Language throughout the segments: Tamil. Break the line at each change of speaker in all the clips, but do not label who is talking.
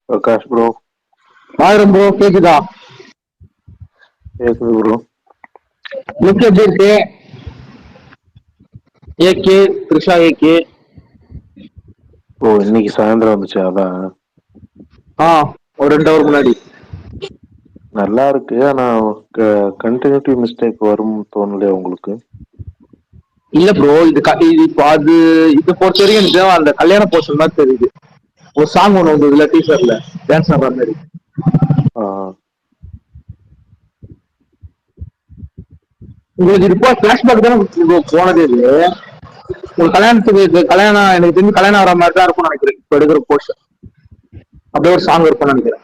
பிரகாஷ் ப்ரோ.
ஆயிரம் ப்ரோ கேக்குதா?
கேக்குது ப்ரோ.
லுக் எப்படி இருக்கு? AK Trisha AK.
ஓ இன்னைக்கு சாயந்தரம் வந்துச்சு அதான்.
ஒரு 2 ஹவர் முன்னாடி.
நல்லா இருக்கு. ஆனா கண்டினியூட்டி மிஸ்டேக் வரும்னு தோணலையா உங்களுக்கு?
இல்ல ப்ரோ, இப்போ அது இது பொறுத்த வரைக்கும் எனக்கு அந்த கல்யாண போர்ஷன் தான் தெரியுது. ஒரு சாங் ஒன்று வந்தது இல்ல டீசர்ல டான்ஸ் ஆடுற மாதிரி. உங்களுக்கு இப்போ பிளாஷ்பேக் தானே போனதே இது. உங்களுக்கு கல்யாணம் எனக்கு தெரிஞ்சு கல்யாணம் ஆகிற மாதிரி தான் இருக்கும்னு நினைக்கிறேன் இப்போ எடுக்கிற போர்ஷன். அப்படியே ஒரு சாங் இருக்கும்னு நினைக்கிறேன்.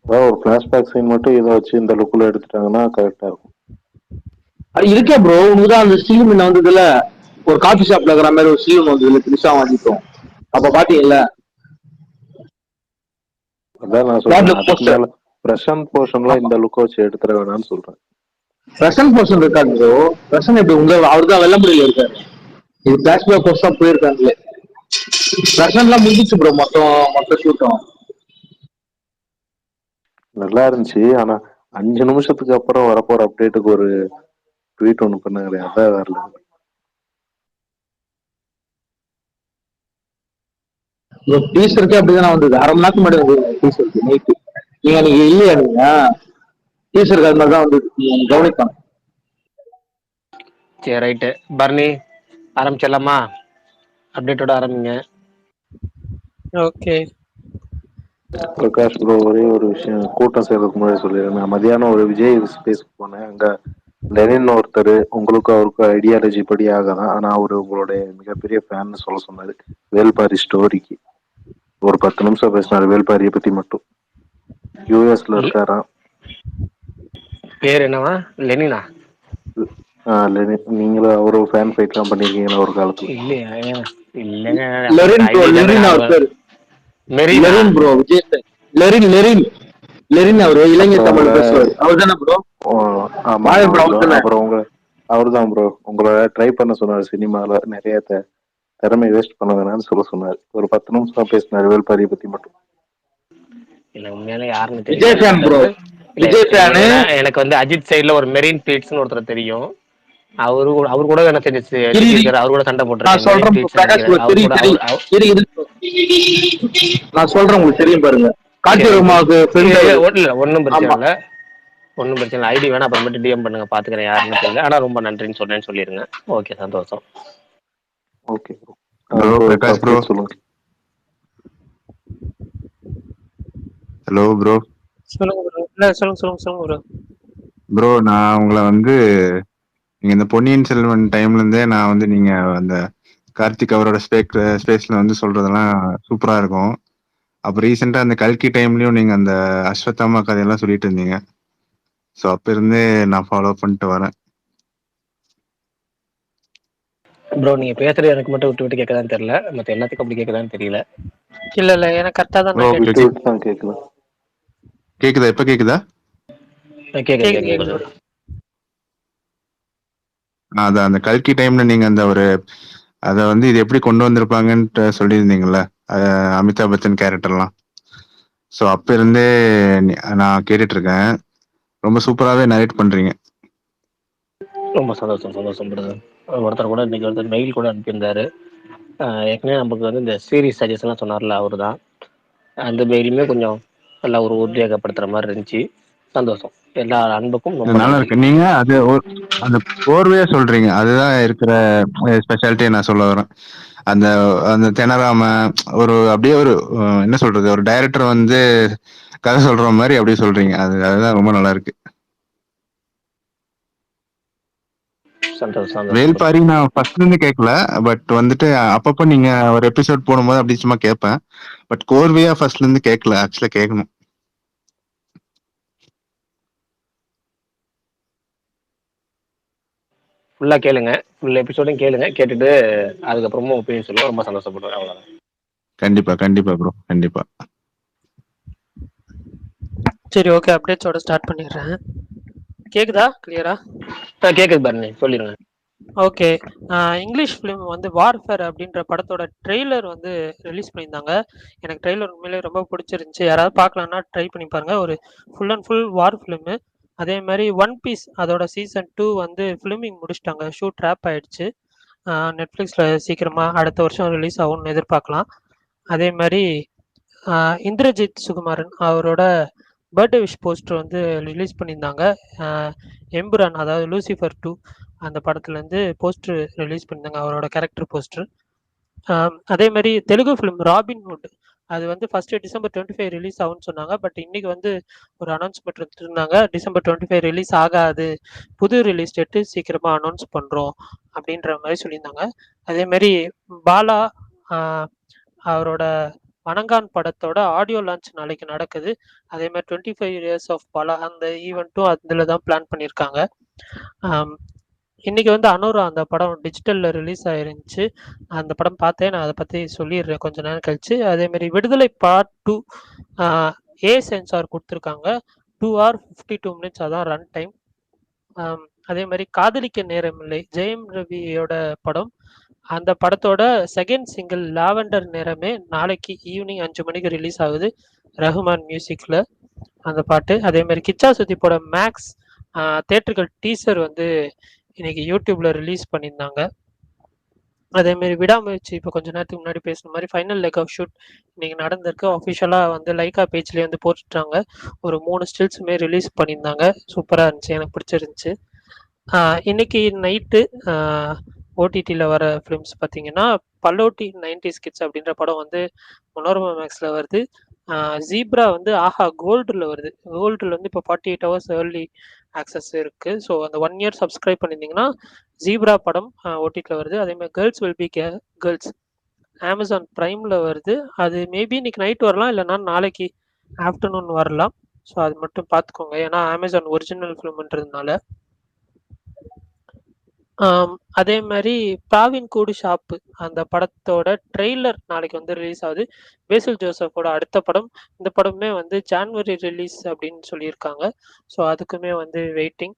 அதான் ஒரு பிளாஷ்பேக் சீன் மட்டும் இதை வச்சு இந்த லுக்ல எடுத்துட்டாங்கன்னா கரெக்டா இருக்கும்.
அது இருக்கே ப்ரோ, உங்களுக்கு தான் அந்த ஸ்டீல் முன்ன வந்ததுல ஒரு காஃபி ஷாப்ல இருக்கிற மாதிரி ஒரு ஸ்டீல் வந்தது இல்லை த்ரிஷா வாங்கிட்டோம் அப்ப பாத்தீங்கல்ல.
அதான் நான் சொல்றேன், அதுக்கு மேல பிரசன்ட் போர்ஷன்லாம் இந்த லுக் வச்சு எடுத்துட வேணாம்னு சொல்றேன்.
பிரசன்ட் போர்ஷன் இருக்காது ப்ரோ. பிரசன்ட் எப்படி அவர் தான் வெள்ளம்புடியில இருக்காரு. இது பிளாஷ்பேக் போர்ஷன் தான் போயிருக்காங்களே. பிரசன்ட்லாம் முடிஞ்சிச்சு ப்ரோ, மொத்த ஷூட்டும்
நல்லா இருந்துச்சு. ஆனா 5 நிமிஷத்துக்கு அப்புறம் வரப்போற அப்டேட்டுக்கு ஒரு ட்வீட் ஒண்ணு பண்ணாங்களே, அதான் வரல.
டீசருக்கே அப்படிதான் வந்தது. அரை மணி நேரத்துக்கு முன்னாடி வந்தது டீசருக்கு நைட்டு. நீங்க இல்லையா? நீங்க டீசருக்கு அது மாதிரி தான் வந்தது, நீங்க கவனிக்கலாம்.
சரி ரைட்டு. பர்னி ஆரம்பிச்சிடலாமா? அப்டேட்டோட ஆரம்பிங்க.
ஓகே
பிரகாஷ் ப்ரோ, ஒரே ஒரு விஷயம் கூட்டம் சேர்றதுக்கு முன்னாடி சொல்லிடுறேன். மதியானம் ஒரு விஜய் ஸ்பேஸ்க்கு போனேன். அங்க லெனின் ஒருத்தர் உங்களுக்கு அவருக்கு ஐடியாலஜி படி ஆகலாம், ஆனா அவரு உங்களுடைய மிகப்பெரிய ஃபேன் சொல்ல சொன்னாரு. வேல்பாரி ஸ்டோரிக்கு ஒரு 10 நிமிஷம் பேசினாரு, வேல்பாரியை பத்தி மட்டும். யூஎஸ்ல இருக்காராம்.
பேர் என்னவா? லெனினா?
லெனின். நீங்களும் அவரு ஃபேன் ஃபைட்லாம் பண்ணிருக்கீங்களா ஒரு காலத்துல?
இல்லையா? இல்லைங்க.
லெரின் ப்ரோ, லெரின் அவர் பேர். லெரின் ப்ரோ, விஜய் லெரின் லெரின் லெரின் அவரு இளைஞர் தமிழ் பேசுவார். அவர் தானே ப்ரோ?
ஆமா ப்ரோ. அப்புறம் அவர்தான் ப்ரோ உங்களை ட்ரை பண்ண சொன்னாரு. சினிமால நிறைய திறமை வேஸ்ட் பண்ண வேணாம்னு சொன்னாரு. ஒரு 10 நிமிஷம் பேசினாரு வேல்பாரியை பத்தி மட்டும்.
இல்ல உண்மையில யாருன்னு தெரியல. எனக்கு வந்து அஜித் சைடுல ஒரு மெரின் பீட்ஸ்னு ஒருத்தர் தெரியும். அவரு கூட என்ன தெரிஞ்சு அவரு கூட சண்டை போட்டுருக்கேன்.
நான் சொல்றேன் உங்களுக்கு தெரியும் பாருங்க.
ஒன்னும் பிரச்சனை இல்ல. ஒன்னும் பிரச்சனை இல்லை. ஐடி வேணா அப்புறமேட்டு டிஎம் பண்ணுங்க, பாத்துக்கிறேன் யாருன்னு தெரியல. ஆனா ரொம்ப நன்றின்னு சொன்னேன்னு சொல்லிருங்க. ஓகே, சந்தோஷம்.
Okay bro. பிரகாஷ் ப்ரோ சொல்லுங்க.
Hello bro.
சொல்லுங்க ப்ரோ. இல்ல சொல்லுங்க ப்ரோ.
ப்ரோ நான் உங்களை வந்து நீங்க இந்த பொன்னியின் செல்வன் டைம்ல இருந்தே நான் வந்து நீங்க அந்த கார்த்திக் அவரோட ஸ்பேஸ்ல வந்து சொல்றதெல்லாம் சூப்பரா இருக்கும். அப்ப ரீசெண்டா அந்த கல்கி டைம்லயும் நீங்க அந்த அஸ்வத்தாமா கதையெல்லாம் சொல்லிட்டு இருந்தீங்க. ஸோ அப்ப இருந்தே நான் ஃபாலோ பண்ணிட்டு வரேன்.
ப்ரோ நீங்க பேசுறது எனக்கு மட்டும் விட்டு கேட்கதான்னு தெரியல, மத்த எல்லாத்துக்கும் அப்படி கேட்கதான்னு தெரியல.
இல்ல எனக்கு கரெக்டா தான்
கேட்கல.
கேக்குதா? இப்ப கேக்குதா?
கேக்குது.
அதான் அந்த கல்கி டைம்ல நீங்க அந்த ஒரு அதை வந்து இது எப்படி கொண்டு வந்திருப்பாங்கன்ட்டு சொல்லியிருந்தீங்கல்ல, அமிதாப் பச்சன் கேரக்டர்லாம். ஸோ அப்ப இருந்தே நான் கேட்டுட்டு இருக்கேன். ரொம்ப சூப்பராகவே நரேட் பண்றீங்க.
ரொம்ப சந்தோஷம் பிரதர். ஒருத்தர் கூட இன்னைக்கு மெயில் கூட அனுப்பியிருந்தாரு. ஏற்கனவே நமக்கு வந்து இந்த சீரீஸ் சஜஷன்லாம் சொன்னார்ல, அவரு தான். அந்த மெயிலுமே கொஞ்சம் நல்லா ஒரு உத்வேகப்படுத்துற மாதிரி இருந்துச்சு. சந்தோஷம். எல்லா அன்புக்கும் ரொம்ப
நல்லா இருக்கு. நீங்க அது அந்த போர்வையா சொல்றீங்க, அதுதான் இருக்கிற ஸ்பெஷாலிட்டியை நான் சொல்ல வரேன். அந்த அந்த திணறாம ஒரு அப்படியே ஒரு என்ன சொல்றது, ஒரு டைரக்டர் வந்து கதை சொல்ற மாதிரி அப்படியே சொல்றீங்க. அதுதான் ரொம்ப நல்லா இருக்கு. வேல்பாரி நான் ஃபர்ஸ்ட்ல இருந்து கேட்கல, பட் வந்துட்டு அப்பப்ப நீங்க ஒரு எபிசோட் போடும்போது அப்படி சும்மா கேட்பேன். பட் கோர்வையா ஃபர்ஸ்ட்ல இருந்து கேட்கல. ஆக்சுவலா கேட்கணும்.
ஃபுல்லா கேளுங்க, ஃபுல் எபிசோடும் கேளுங்க. கேட்டுட்டு அதுக்கப்புறமா ஒப்பீனியன் சொல்லுங்க. ரொம்ப சந்தோஷப்படுவேன். அவ்வளவுதான்.
கண்டிப்பா ப்ரோ, கண்டிப்பா.
சரி ஓகே, அப்டேட்ஸோட ஸ்டார்ட் பண்ணிடுறேன். கேக்குதா கிளியரா?
கேக்குது பாருங்க, சொல்லிருங்க.
ஓகே. இங்கிலீஷ் ஃபிலிம் வந்து வார்ஃபேர் அப்படின்ற படத்தோட ட்ரெய்லர் வந்து ரிலீஸ் பண்ணியிருந்தாங்க. எனக்கு ட்ரெய்லர் உண்மையிலேயே ரொம்ப பிடிச்சிருந்துச்சு. யாராவது பார்க்கலன்னா ட்ரை பண்ணி பாருங்க. ஒரு full and full war film. அதே மாரி ஒன் பீஸ் அதோட சீசன் 2 வந்து ஃபிலிமிங் முடிச்சுட்டாங்க. ஷூட் ரேப் ஆயிடுச்சு. நெட்ஃப்ளிக்ஸ்ல சீக்கிரமா அடுத்த வருஷம் ரிலீஸ் ஆகும்னு எதிர்பார்க்கலாம். அதே மாரி இந்திரஜித் சுகுமாரன் அவரோட பர்த்டே விஷ் போஸ்டர் வந்து ரிலீஸ் பண்ணியிருந்தாங்க. அ எம்புரான் அதாவது லூசிஃபர் 2 அந்த படத்துலேருந்து போஸ்டர் ரிலீஸ் பண்ணியிருந்தாங்க. அவரோட கேரக்டர் போஸ்டர். அதே மாரி தெலுங்கு ஃபிலிம் ராபின்ஹுட் அது வந்து ஃபர்ஸ்ட் டிசம்பர் 25 ரிலீஸ் ஆகும்னு சொன்னாங்க. பட் இன்னைக்கு வந்து ஒரு அனௌன்ஸ்மெண்ட் எடுத்திருந்தாங்க. டிசம்பர் 25 ரிலீஸ் ஆகாது. புது ரிலீஸ் டேட்டு சீக்கிரமா அனௌன்ஸ் பண்றோம் அப்படின்ற மாரி சொல்லியிருந்தாங்க. அதே மாரி பாலா ஆ அவரோட வணங்கான் படத்தோட ஆடியோ லான்ச் நாளைக்கு நடக்குது. அதே மாரி 25 இயர்ஸ் ஆஃப் பாலா அந்த ஈவென்ட்டும் அதுல தான் பிளான் பண்ணியிருக்காங்க. ஆம், இன்னைக்கு வந்து அனோரா அந்த படம் டிஜிட்டல்ல ரிலீஸ் ஆயிருந்துச்சு. அந்த படம் பார்த்தேன். நான் அதை பத்தி சொல்லிடுறேன் கொஞ்ச நேரம் கழிச்சு. அதே மாதிரி விடுதலை பார்ட் 2 ஏ சென்சார் கொடுத்துருக்காங்க. 2 hour 52 minutes அதான் ரன் டைம். அதே மாதிரி காதலிக்க நேரமில்லை ஜெயம் ரவியோட படம். அந்த படத்தோட செகண்ட் சிங்கிள் லாவெண்டர் நேரமே நாளைக்கு ஈவினிங் 5 மணிக்கு ரிலீஸ் ஆகுது. ரஹ்மான் மியூசிக்ல அந்த பாட்டு. அதே மாதிரி கிச்சா சுதிப்போட மேக்ஸ் தேட்டர்கள் டீசர் வந்து இன்னைக்கு யூடியூப்ல ரிலீஸ் பண்ணியிருந்தாங்க. அதே மாதிரி விடாமுயற்சி இப்போ கொஞ்ச நேரத்துக்கு முன்னாடி பேசுன மாதிரி ஃபைனல் லெக் ஆஃப் ஷூட் இன்னைக்கு நடந்திருக்கு. அஃபிஷியலாக வந்து லைக்கா பேஜ்லேயே வந்து போட்டுட்டாங்க. ஒரு 3 ஸ்டில்ஸுமே ரிலீஸ் பண்ணியிருந்தாங்க. சூப்பராக இருந்துச்சு, எனக்கு பிடிச்சிருந்துச்சு. இன்னைக்கு நைட்டு ஓடிடியில் வர ஃபிலிம்ஸ் பார்த்தீங்கன்னா பல்லோட்டி 90s கிட்ஸ் அப்படின்ற படம் வந்து மனோரமா மேக்ஸில் வருது. ஜீப்ரா வந்து ஆஹா கோல்டில் வருது. கோல்டில் வந்து இப்போ 48 hours ஏர்லி ஆக்சஸ் இருக்குது. ஸோ அந்த 1 year சப்ஸ்கிரைப் பண்ணியிருந்தீங்கன்னா ஜீப்ரா படம் ஓடிடியில் வருது. அதே மாதிரி girls will be girls Amazon ப்ரைமில் வருது. அது மேபி இன்னைக்கு நைட் வரலாம், இல்லைன்னா நாளைக்கு ஆஃப்டர்நூன் வரலாம். ஸோ அது மட்டும் பார்த்துக்கோங்க, ஏன்னா அமேசான் ஒரிஜினல் ஃபிலிம்ன்றதுனால. அதே மாதிரி பிராவின் கூடு ஷாப்பு அந்த படத்தோட ட்ரெய்லர் நாளைக்கு வந்து ரிலீஸ் ஆகுது. பேசில் ஜோசப்போட அடுத்த படம். இந்த படமே வந்து ஜான்வரி ரிலீஸ் அப்படின்னு சொல்லியிருக்காங்க. ஸோ அதுக்குமே வந்து வெயிட்டிங்.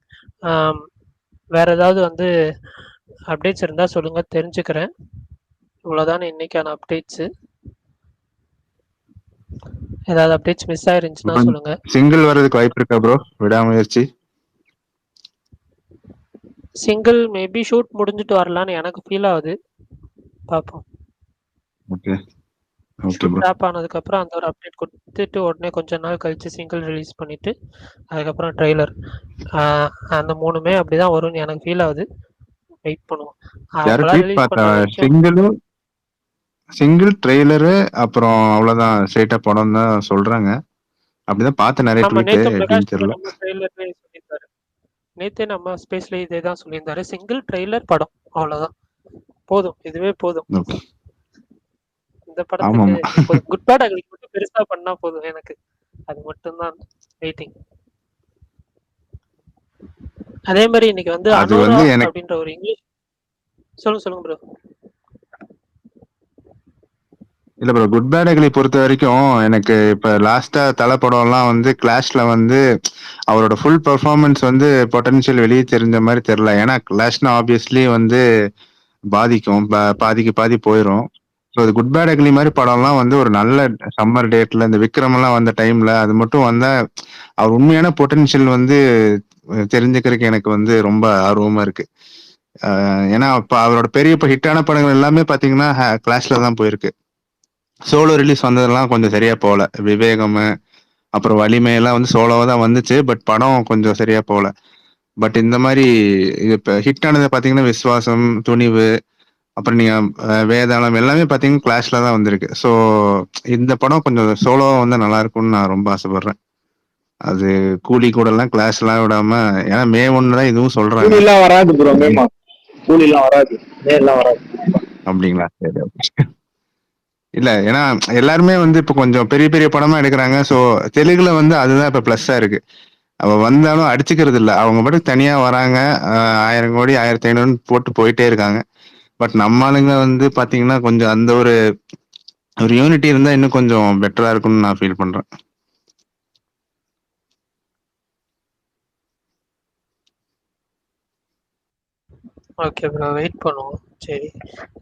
வேற ஏதாவது வந்து அப்டேட்ஸ் இருந்தால் சொல்லுங்க, தெரிஞ்சுக்கிறேன். இவ்வளோதானே இன்னைக்கான அப்டேட்ஸு. ஏதாவது அப்டேட்ஸ் மிஸ் ஆயிருந்துச்சுன்னா சொல்லுங்க.
சிங்கிள் வர்றதுக்கு வாய்ப்பு இருக்கா ப்ரோ விடாமுயற்சி?
சிங்கிள் மேபி ஷூட் முடிஞ்சிட்டு வரலான்னு எனக்கு ஃபீல் ஆகுது. பார்ப்போம்.
Okay okay
shoot
bro.
Wrap ஆனதுக்கப்புறம் அந்த ஒரு அப்டேட் கொடுத்துட்டு உடனே கொஞ்ச நாள் கழிச்சு சிங்கிள் ரிலீஸ் பண்ணிட்டு அதுக்கப்புறம் ட்ரெய்லர். அந்த 3மே அப்படிதான் வரும்னு எனக்கு ஃபீல் ஆகுது. வெயிட் பண்ணுவோம்.
யாரும்
அவங்களாம்
ட்வீட்
ரிலீஸ்
பார்த்தா
பண்ற வரைக்கும்.
சிங்கிள் ட்ரெய்லரு அப்புறம் அவ்வளவுதான் ஸ்ட்ரெயிட்டா படம் தான் சொல்றாங்க. அப்படிதான் பார்த்த நிறைய
ஆமா,
ட்வீட்,
நேத்து
எப்படின்னு
பிரகாஷ்
தெரியல.
நம்ம ட்ரெய்லர்லேயே சொல்லியிருந்தாரு. நேத்தே நம்ம ஸ்பேஸ்ல இதே தான் சொல்லியிருந்தாரு. சிங்கிள் ட்ரெய்லர் படம், அவ்வளவுதான். போதும், இதுவே போதும்.
ஓகே.
இந்த
ஆமா
படத்துக்கு
ஆமா.
போதும். குட் பேட் அக்லி மட்டும் பெருசா பண்ணா போதும் எனக்கு. அது மட்டும்தான் வெயிட்டிங். அதே மாதிரி இன்னைக்கு வந்து
அது
அனோரா
வந்து எனக்கு
அப்படின்ற ஒரு இங்கிலீஷ். சொல்லுங்க ப்ரோ.
இல்ல ப்ரோ, குட் பேட் அக்லி பொறுத்த வரைக்கும் எனக்கு இப்ப லாஸ்டா தலை படம்லாம் வந்து கிளாஷ்ல வந்து அவரோட ஃபுல் பெர்ஃபார்மன்ஸ் வந்து பொட்டன்ஷியல் வெளியே தெரிஞ்ச மாதிரி தெரியல. ஏன்னா கிளாஷ்னா ஆப்வியஸ்லி வந்து பாதிக்கும், பாதிக்கு பாதி போயிடும். ஸோ அது குட் பேட் அக்லி மாதிரி படம்லாம் வந்து ஒரு நல்ல சம்மர் டேட்ல இந்த விக்ரம் எல்லாம் வந்த டைம்ல அது மட்டும் வந்தா அவர் உண்மையான பொட்டன்ஷியல் வந்து தெரிஞ்சுக்கிறதுக்கு எனக்கு வந்து ரொம்ப ஆர்வமா இருக்கு. ஏன்னா இப்ப அவரோட பெரிய ஹிட்டான படங்கள் எல்லாமே பாத்தீங்கன்னா கிளாஷ்ல தான் போயிருக்கு. சோலோ ரிலீஸ் வந்ததெல்லாம் கொஞ்சம் சரியா போகல. விவேகம் அப்புறம் வலிமை எல்லாம் வந்து சோலோவா தான் வந்துச்சு. பட் படம் கொஞ்சம் சரியா போகல. பட் இந்த மாதிரி இப்ப ஹிட் ஆனதை பாத்தீங்கன்னா விஸ்வாசம், துணிவு, அப்புறம் நீங்க வேதாளம் எல்லாமே பாத்தீங்கன்னா கிளாஷ்ல தான் வந்திருக்கு. ஸோ இந்த படம் கொஞ்சம் சோலோவா வந்து நல்லா இருக்கும்னு நான் ரொம்ப ஆசைப்படுறேன். அது கூலி கூட எல்லாம் கிளாஸ் எல்லாம் விடாம, ஏன்னா மே 1 தான் இதுவும் சொல்றாங்க.
கூலி எல்லாம் வராது ப்ரோ. மேமா கூலி எல்லாம் வராது, நேர்லாம் வராது.
அப்படிங்களா? சரி. இல்ல ஏன்னா எல்லாருமே வந்து இப்ப கொஞ்சம் பெரிய பெரிய படமா எடுக்கிறாங்க. ஸோ தெலுங்குல வந்து அதுதான் இப்ப பிளஸ்ஸா இருக்கு. அவ வந்தாலும் அடிச்சுக்கிறது இல்ல. அவங்க பாட்டுக்கு தனியா வராங்க. 1000 கோடி 1500 போட்டு போயிட்டே இருக்காங்க. பட் நம்ம ஆளுங்க வந்து பாத்தீங்கன்னா கொஞ்சம் அந்த ஒரு ஒரு யூனிட்டி இருந்தா இன்னும் கொஞ்சம் பெட்டரா இருக்கும்னு நான் ஃபீல் பண்றேன்.
ஓகே ப்ரோ, வெயிட் பண்ணுவோம். சரி.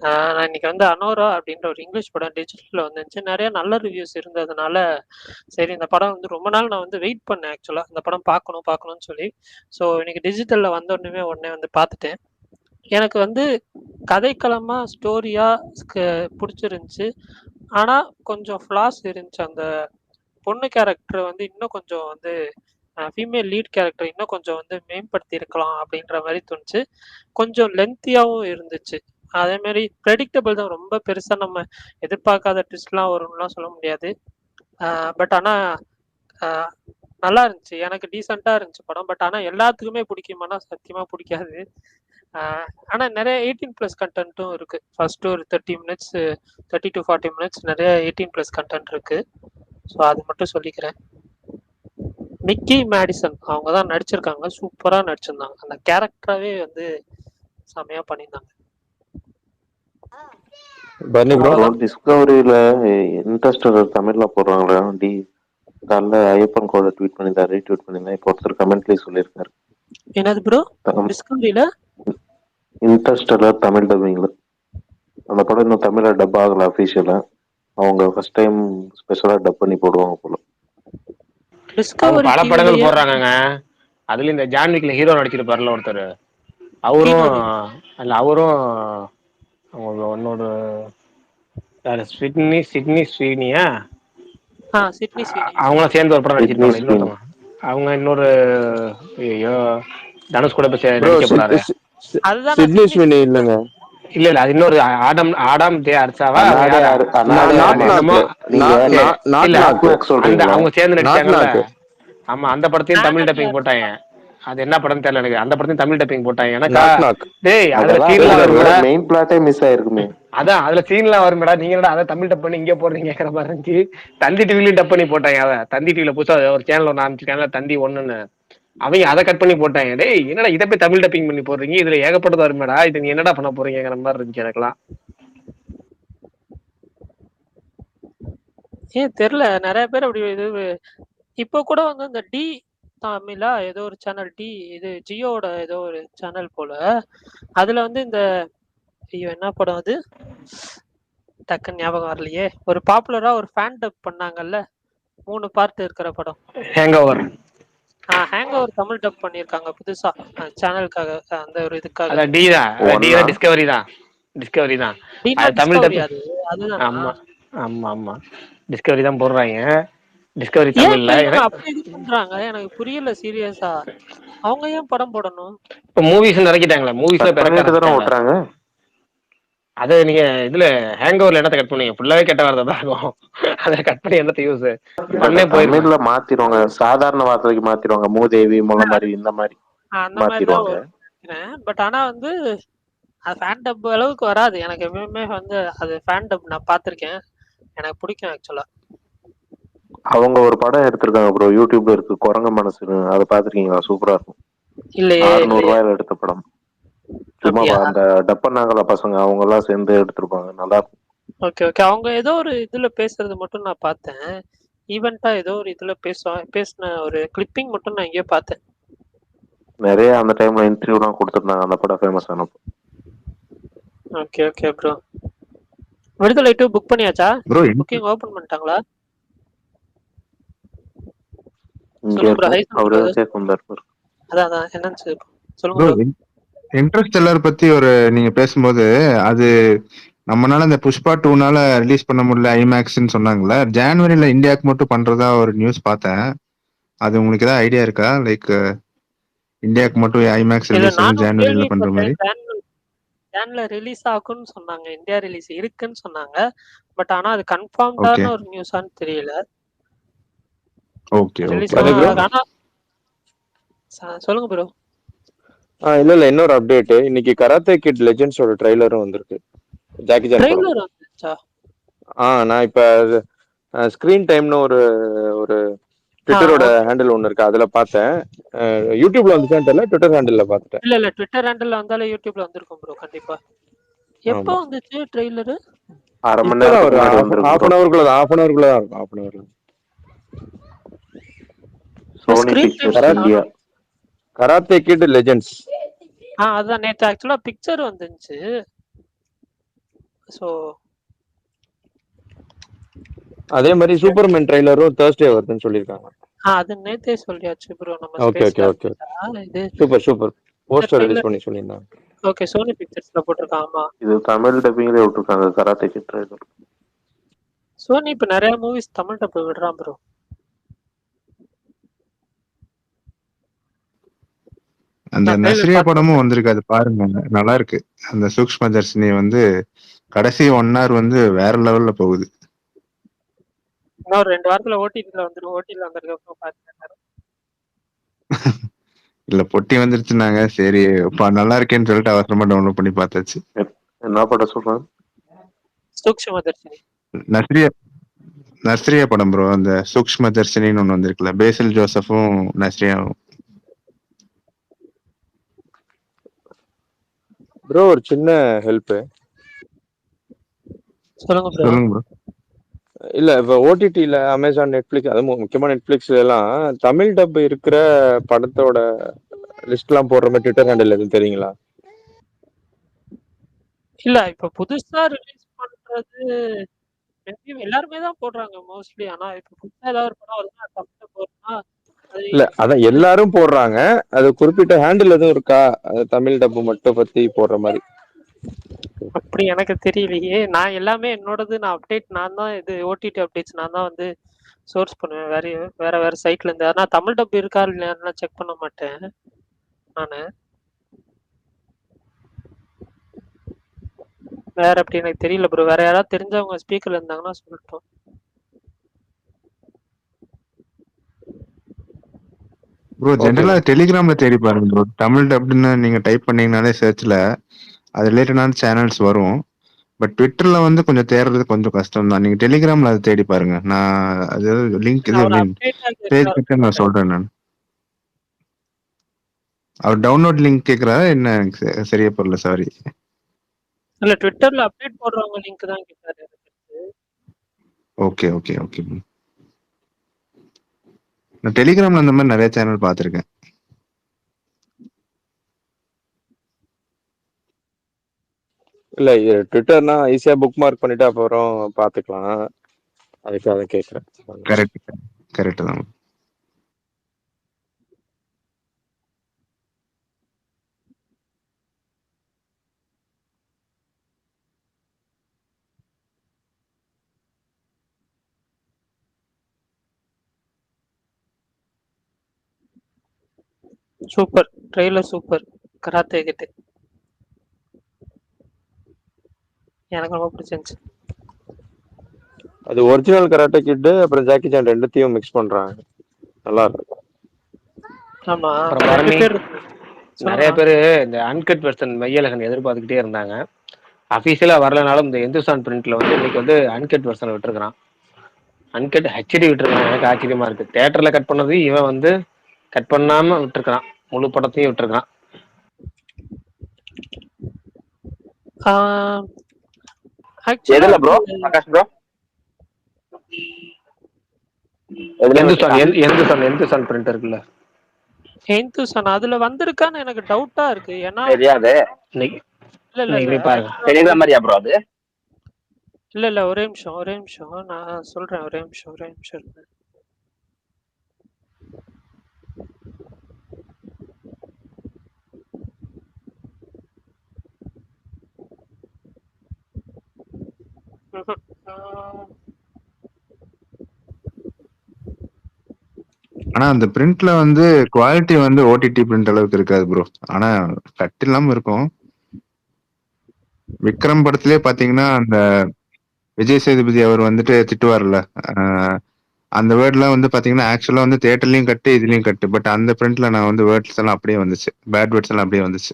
நான் இன்னைக்கு வந்து அனோரா அப்படின்ற ஒரு இங்கிலீஷ் படம் டிஜிட்டல்ல வந்துருந்துச்சு. நிறைய நல்ல ரிவ்யூஸ் இருந்ததுனால, சரி இந்த படம் வந்து ரொம்ப நாள் நான் வந்து வெயிட் பண்ணேன் ஆக்சுவலா. இந்த படம் பார்க்கணும் பார்க்கணும்னு சொல்லி. ஸோ இன்னைக்கு டிஜிட்டல்ல வந்த உடனே வந்து பார்த்துட்டேன். எனக்கு வந்து கதைக்களமா, ஸ்டோரியா புடிச்சிருந்துச்சு. ஆனா கொஞ்சம் ஃப்ளாஸ் இருந்துச்சு. அந்த பொண்ணு கேரக்டர் வந்து இன்னும் கொஞ்சம் வந்து ஃபீமேல் லீட் கேரக்டர் இன்னும் கொஞ்சம் வந்து மேம்படுத்தி இருக்கலாம் அப்படின்ற மாதிரி தோணுச்சு. கொஞ்சம் லென்த்தியாவும் இருந்துச்சு. அதே மாதிரி ப்ரெடிக்டபிள் தான். ரொம்ப பெருசா நம்ம எதிர்பார்க்காத ட்விஸ்ட்லாம் வரும்லாம் சொல்ல முடியாது. பட் ஆனா நல்லா இருந்துச்சு. எனக்கு டீசெண்டா இருந்துச்சு படம். பட் ஆனா எல்லாத்துக்குமே பிடிக்குமானா சத்தியமா பிடிக்காது. ஆனா நிறைய 18+ கண்டென்ட்டும் இருக்கு. ஃபர்ஸ்ட் ஒரு 30 மினிட்ஸ் 30 to 40 மினிட்ஸ் நிறைய 18+ கண்டென்ட் இருக்கு. ஸோ அது மட்டும் சொல்லிக்கிறேன். மிக்கி மேடிசன் அவங்க தான் நடிச்சிருக்காங்க. சூப்பரா நடிச்சிருந்தாங்க. அந்த கேரக்டராவே வந்து செமையா பண்ணியிருந்தாங்க.
பன்னி ப்ரோ
அப்புறம் டிஸ்கவரியில இன்ட்ரெஸ்டர் தமிழ்ல போடுறாங்களா காலைல ஐயப்பன் கோட ட்வீட் பண்ணியிருந்தாரு, ரீட்வீட் பண்ணியிருந்தேன். இப்போ ஒருத்தர் கமெண்ட்லேயே சொல்லியிருக்காரு.
என்னது ப்ரோ? டிஸ்கவரியில
இன்ட்ரெஸ்டர் தமிழ் டப்பிங்ல அந்த படம் இன்னும் தமிழ்ல டப் ஆகல அஃபீஷியலா. அவங்க ஃபர்ஸ்ட் டைம் ஸ்பெஷலா டப் பண்ணி போடுவாங்க போல.
அவங்க
டிஸ்கவரி
பல படங்கள்
டிவிலயே
போடுறாங்கங்க. அதுல இந்த ஜான்விக்ல ஹீரோ நடிச்சிருப்பாருல ஒருத்தர், அவரும்
கீனு
அல்ல அவரும் அவங்க இன்னொரு சிட்னி சிட்னி ஸ்ரீனியா
சிட்னி ஸ்வீனி.
அவங்களாம் சேர்ந்து ஒரு படம்
சிட்னி
நடிச்சிருப்பாங்க.
ஸ்வீனி.
இன்னொருத்தவங்க அவங்க இன்னொரு ஐயோ தனுஷ் கூட போய்
ப்ரோ
நடிக்க போறாரு.
அதுதான் நான்
சிட்னி
சிட்னி
ஸ்வினி
ஸ்வீனி.
இல்லைங்க.
இல்ல அது இன்னொரு ஆடம் ஜே அர்ச்சாவா
அனாடே
யாரா?
அனாடே
அது என்னமோ
நீங்க
இல்ல
நாக்
அந்த
சொல்றீங்களா?
அவங்க சேர்ந்து நடிச்சாங்கல்ல.
நாக்கு
ஆமா அந்த படத்தையும் தமிழ்
ஆனடி
டப்பிங் போட்டாங்க.
அர்ச்சனா.
அது என்ன படம் தெரியல எனக்கு. அந்த படத்தையும் தமிழ் டப்பிங் போட்டாங்க. எனக்கா
நாக்
டேய் அதுல
அதெல்லாம்
சீன்லாம்
அப்படியே
வரும்டா.
Main பிளாட்டே miss ஆயிருக்குமே.
அதான் அதுல சீன்லாம் வரும்டா. நீங்க என்னடா அதை தமிழ் டப் பண்ணி இங்கே போடுறீங்கிற மாதிரி இருந்துச்சு. தந்தி டிவிலையும் டப் பண்ணி போட்டாங்க. அதை தந்தி டிவில புதுசா ஒரு சேனல் ஒன்று ஆரம்பிச்சிருக்காங்க, தந்தி ஒண்ணுன்னு. அவங்க அதை கட் பண்ணி போட்டாங்க. டேய் என்னடா இதை போய் தமிழ் டப்பிங் பண்ணி போடுறீங்க, இதுல ஏகப்பட்டதா வருமேடா, இது நீ என்னடா பண்ண போறீங்கிற மாதிரி இருந்துச்சு எனக்குலாம்.
ஏன் தெரியல, நிறைய பேர் அப்படி இது. இப்போ கூட வந்து இந்த டி தமிழா ஏதோ ஒரு சேனல், டி இது ஜியோட ஏதோ ஒரு சேனல் போல. அதுல வந்து இந்த ஐயோ என்ன படம் அது டக்குன்னு ஞாபகம் வரலையே. ஒரு பாப்புலரா ஒரு ஃபேன் டப் பண்ணாங்கல்ல, 3 பார்ட் இருக்கிற படம்.
Hangover.
Hangover Tamil dub பண்ணியிருக்காங்க புதுசா சேனலுக்காக. அந்த ஒரு இதுக்காக.
அதான் டி தான், டி தான், டிஸ்கவரி தான், டிஸ்கவரி தான்.
டீனா
அது தமிழ்
டிஸ்கவரி
டப்.
அதுதானா?
ஆமா ஆமா ஆமா டிஸ்கவரி தான் போடுறாங்க. டிஸ்கவரி
ஏன் இப்ப
தமிழ்ல
இவங்க அப்படி இது பண்றாங்க எனக்கு புரியல சீரியஸா. அவங்க ஏன் படம் போடணும்?
இப்போ மூவிஸ் இறக்கிட்டாங்களே, மூவிஸ்ல
கட்
பிறக்க
பண்ணிட்டு தானே
ஆரம்பிச்சிட்டாங்க.
ஓட்டுறாங்க.
அது நீங்க இதுல ஹேங் ஓவர்ல என்னத்தை கட் பண்ணீங்க? ஃபுல்லாவே கெட்ட வார்த்தை தான் இருக்கும். அதை கட் பண்ணி என்னத்தை யூஸ் பண்ணே போயிருமே.
தமிழ்ல மாத்திடுவாங்க, சாதாரண வார்த்தைக்கு மாத்திடுவாங்க. மூதேவி முளமாரி இந்த மாதிரி
அந்த மாதிரி தான்
மாத்திடுவாங்க.
பட் ஆனா வந்து அது ஃபேன் டப் அளவுக்கு வராது. எனக்கு எப்பவுமே வந்து அது ஃபேன் டப் நான் பார்த்துருக்கேன். எனக்கு பிடிக்கும் ஆக்சுவலா.
அவங்க ஒரு படம் எடுத்திருக்காங்க ப்ரோ, யூடியூப்ல இருக்கு, குரங்கு மனசுன்னு. அதை பாத்திருக்கீங்களா? சூப்பரா இருக்கும்.
இல்லையே
600
இல்லையே.
ரூபாயில எடுத்த படம். சும்மா
அப்படியா?
அந்த டப்பனாங்கள பசங்க அவங்க எல்லாம் சேர்ந்து எடுத்திருப்பாங்க, நல்லா இருக்கும்.
Okay okay. அவங்க ஏதோ ஒரு இதுல பேசுறது மட்டும் நான் பார்த்தேன். ஈவெண்டா ஏதோ ஒரு இதுல பேசின ஒரு கிளிப்பிங் மட்டும் நான் எங்கேயோ பார்த்தேன்.
நிறைய அந்த டைம்ல இன்டர்வியூலாம் கொடுத்துருந்தாங்க அந்த படம் ஃபேமஸ் ஆனப்போ.
Okay okay bro. Viduthalai 2 book பண்ணியாச்சா?
ப்ரோ
புக்கிங் ஓபன் பண்ணிட்டாங்களா?
இங்க
சொல்லுங்க ப்ரோ.
இருக்கும், அவரு கேட்க வந்தாரு.
அதான் என்னன்னு சொல்லுங்க
ப்ரோ
ப்ரோ.
இன்டர்ஸ்டெல்லர் பத்தி நீங்க பேசும்போது அது நம்மனால இந்த புஷ்பா 2னால ரிலீஸ் பண்ண முடியல ஐமேக்ஸ்ன்னு சொன்னாங்கல்ல. ஜான்வரியில இந்தியாவுக்கு மட்டும் பண்றதா ஒரு நியூஸ் பார்த்தேன். அது உங்களுக்கு ஏதாவது ஐடியா இருக்கா? லைக் இந்தியாவுக்கு மட்டும் ஐமேக்ஸ்
இல்ல
ரிலீஸ் வந்து
நானும்
ஜான்வரியில பண்ற மாதிரி.
ஜான்ல ரிலீஸ் ஆகும்னு சொன்னாங்க. இந்தியா ரிலீஸ் இருக்குன்னு சொன்னாங்க. பட் ஆனா அது
ஓகே
கன்ஃபார்ம்டான ஒரு நியூஸான்னு தெரியல.
Okay
release
okay.
ஆனா சொல்லுங்க ப்ரோ.
இல்ல இன்னொரு அப்டேட். இன்னைக்கு கராத்தே கிட் லெஜெண்ட்ஸோட ட்ரைலரும் வந்திருக்கு, ஜாக்கி சான் படம்.
ட்ரெய்லர் வந்துச்சா?
நான் இப்ப ஸ்கிரீன் டைம்னு ஒரு ஒரு ட்விட்டரோட ஹேண்டில் ஒன்று இருக்கு, அதுல பார்த்தேன். யூடியூப்ல வந்துச்சான்னு தெரியல, ட்விட்டர் ஹேண்டில்ல பார்த்துட்டேன்.
இல்ல ட்விட்டர் ஹேண்டில் வந்தாலே யூடியூப்ல வந்திருக்கும் ப்ரோ கண்டிப்பா. எப்போ
ஆமா,
வந்துச்சு ட்ரெய்லர்?
அரை மணி
இப்பதான் ஒரு
நேரத்துக்கு முன்னாடி
ஹாஃப் அன்
வந்துருக்கு.
ஹவருக்குள்ள தான் இருக்கும், ஹாஃப் அன் ஹவர்ல.
Sony
screen
pictures India.
Karate kid legends.
அதான் நேற்று ஆக்சுவலா பிக்சர் வந்துச்சு. ஸோ
அதே மாதிரி சூப்பர்மேன் ட்ரைலரும் Thursday வருதுன்னு சொல்லியிருக்காங்க.
அது நேத்தே சொல்லியாச்சு ப்ரோ. நம்ம
ஓகே
ஸ்பேஸ்
ஓகே ஓகே
இது
சூப்பர் போஸ்டர் ரிலீஸ்
ட்ரெய்லர்.
பண்ணி சொல்லியிருந்தாங்க.
ஓகே, சோனி பிக்சர்ஸ்ல போட்டிருக்கான். ஆமா,
இது தமிழ் டப்பிங்லேயே விட்டுருக்காங்க கராத்தே கிட் ட்ரைலர்.
சோனி இப்ப நிறைய மூவிஸ் தமிழ் டப் விடுறான் ப்ரோ.
அந்த
நான் trailer
நஸ்ரியா
பார்த்து
படமும் வந்திருக்கு, அது பாருங்க, நல்லா இருக்கு. அந்த சூக்ஷ்ம தர்ஷினி வந்து கடைசி 1 hour வந்து வேற லெவல்ல போகுது.
இன்னொரு 2 வாரத்துல ஓடிடில வந்துடும். ஓடிடில வந்ததுக்கு பாத்துருக்காரு.
இல்ல பொட்டி வந்துருச்சுனாங்க, சரி நல்லா இருக்கேன்னு சொல்லிட்டு அவசரமா டவுன்லோட் பண்ணி பார்த்தாச்சு.
என்ன படம் சொல்றாங்க?
சூக்ஷ்ம தர்ஷினி.
நஸ்ரியா படம் ப்ரோ. அந்த சூக்ஷ்ம தர்ஷினின்னு ஒண்ணு வந்திருக்குல்ல, பேசில் ஜோசஃபும் நஸ்ரியாவும்.
ப்ரோ ஒரு சின்ன ஹெல்ப்.
சொல்லுங்க ப்ரோ.
சொல்லுங்க ப்ரோ.
இல்ல இப்ப ஓடிடில அமேசான், நெட்ஃபிளிக்ஸ், அதுவும் முக்கியமா நெட்ஃபிளிக்ஸ்ல எல்லாம் தமிழ் டப் இருக்கிற படத்தோட லிஸ்ட் எல்லாம் போடுற மாதிரி ட்விட்டர் ஹேண்டில் எதுவும் தெரியுங்களா?
இல்ல இப்ப புதுசா ரிலீஸ் பண்றது எல்லாருமே தான் போடுறாங்க மோஸ்ட்லி. ஆனா இப்ப புதுசா ஏதாவது ஒரு படம் வருதுன்னா தமிழ்ல போடுறா.
இல்ல அதான் எல்லாரும் போடுறாங்க, அது குறிப்பிட்ட ஹேண்டில் எதுவும் இருக்கா அது தமிழ் டப்பு மட்டும் பத்தி போடுற மாதிரி?
அப்படி எனக்கு தெரியலையே. நான் எல்லாமே என்னோடது நான் அப்டேட் நான் தான் இது ஓடிடி அப்டேட்ஸ் நான் தான் வந்து சோர்ஸ் பண்ணுவேன் வேற சைட்ல இருந்து. ஆனா தமிழ் டப் இருக்கா இல்லையான்னு செக் பண்ண மாட்டேன் நானு. வேற அப்படி எனக்கு தெரியல ப்ரோ. வேற யாராவது தெரிஞ்சவங்க ஸ்பீக்கர்ல இருந்தாங்கன்னா சொல்லட்டும்.
ப்ரோ ஜென்ரலா டெலிகிராம்ல தேடி பாருங்க ப்ரோ. தமிழ் டப்னு நீங்க டைப் பண்ணீங்கனாலே சர்ச்ல அது ரிலேட்டடான சேனல்ஸ் வரும். பட் ட்விட்டர்ல வந்து கொஞ்சம் தேடுறது கொஞ்சம் கஷ்டம் தான். நீங்க டெலிகிராம்ல அதை தேடி பாருங்க. நான் அது லிங்க் இது
அவர்
பேஜ்
அப்டேட்
கிட்ட நான் சொல்றேன். நான் அவர் டவுன்லோட் லிங்க் கேக்குறாரு என்ன, எனக்கு சரியா புரியல, சாரி.
இல்ல ட்விட்டர்ல அப்டேட் போடுறவங்க லிங்க் தான் கேட்டாரு.
Okay okay okay. நான் டெலிகிராம்ல அந்த மாதிரி நிறைய சேனல் பார்த்துருக்கேன்.
இல்ல ட்விட்டர்னா ஈஸியா புக் மார்க் பண்ணிட்டு அப்புறம் பாத்துக்கலாம், அதுக்காக கேக்குறேன்.
கரெக்ட் கரெக்ட் தான்.
Super trailer, super. Karate Kid எனக்கு ரொம்ப பிடிச்சிருந்துச்சு.
அது ஒரிஜினல் கராட்டே கிட் அப்புறம் ஜாக்கி சான் ரெண்டுத்தையும் மிக்ஸ் பண்றாங்க, நல்லா இருக்கு.
ஆமா,
அப்புறம்
2
பரணி,
பேர்
நிறைய பேர் இந்த அன்கட் வெர்ஷன் மெய்யழகன் எதிர்பார்த்துக்கிட்டே இருந்தாங்க. அஃபீஷியலா வரலனாலும் இந்த இந்துஸ்தான் பிரிண்ட்ல வந்து இன்னைக்கு வந்து அன்கட் வெர்ஷன் விட்டுருக்கான். அன்கட் ஹெச்டி விட்டுருக்கான். எனக்கு ஆச்சரியமா இருக்கு. தியேட்டர்ல கட் பண்ணது இவன் வந்து கட் பண்ணாம விட்டுருக்கான், முழு படத்தையும் விட்டுருக்கான்.
எதுல ப்ரோ பிரகாஷ் ப்ரோ?
எந்துசான் பிரிண்ட் இருக்குல்ல,
ஹெந்துசன் அதுல வந்திருக்கான்னு எனக்கு டவுட்டா இருக்கு. ஏன்னா
தெரியாது.
இல்ல
பாருங்க.
தெரியுற மாதிரியா ப்ரோ அது?
இல்ல ஒரே நிமிஷம் நான் சொல்றேன். ஒரே நிமிஷம் இருக்கு.
ஆனா அந்த பிரிண்ட்ல வந்து குவாலிட்டி வந்து ஓடிடி பிரிண்ட் அளவுக்கு இருக்காது ப்ரோ. ஆனா கட் இல்லாம இருக்கும். விக்ரம் படத்திலே பாத்தீங்கன்னா அந்த விஜய் சேதுபதி அவர் வந்துட்டு திட்டுவார்ல, அந்த வேர்ட்லாம் வந்து பாத்தீங்கன்னா ஆக்சுவலா வந்து தியேட்டர்லயும் கட்டு இதுலயும் கட்டு. பட் அந்த பிரிண்ட்ல நான் வந்து வேர்ட்ஸ் எல்லாம் அப்படியே வந்துச்சு, பேட் வேர்ட்ஸ் எல்லாம் அப்படியே வந்துச்சு.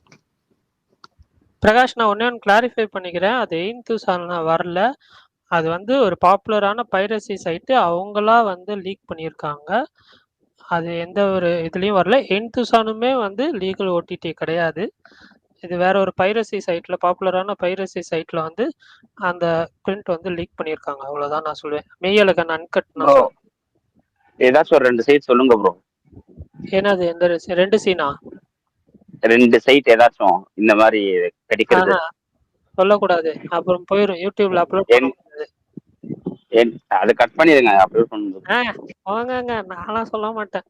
பிரகாஷ், நான் ஒன்னு கிளாரிஃபை பண்ணிக்கிறேன். அது எய்ன்துசான் வரல. அது வந்து ஒரு பாப்புலரான பைரசி சைட்டு அவங்களா வந்து லீக் பண்ணியிருக்காங்க. அது எந்த ஒரு இதுலயும் வரல. எய்ன்துசானுமே வந்து லீகல் ஓடிடி கிடையாது. இது வேற ஒரு பைரசி சைட்ல, பாப்புலரான பைரசி சைட்ல வந்து அந்த பிரிண்ட் வந்து லீக் பண்ணியிருக்காங்க. அவ்வளவுதான் நான் சொல்லுவேன். மெய்யழகன் அன்கட் நான் சொல்லுவேன்.
ஏதாச்சும் ஒரு 2 சைட் சொல்லுங்க ப்ரோ.
ஏன்னா அது எந்த 2 சீனா?
2 சைட் ஏதாச்சும் இந்த மாதிரி கிடைக்கிறது?
ஆஹா சொல்லக்கூடாது, அப்புறம் போயிடும் யூடியூப்ல அப்லோட் பண்ண
என்
முடியாது.
அதை கட் பண்ணிடுங்க அப்லோட் பண்ணும்போது.
போங்கங்க, நான்லாம் சொல்ல மாட்டேன்.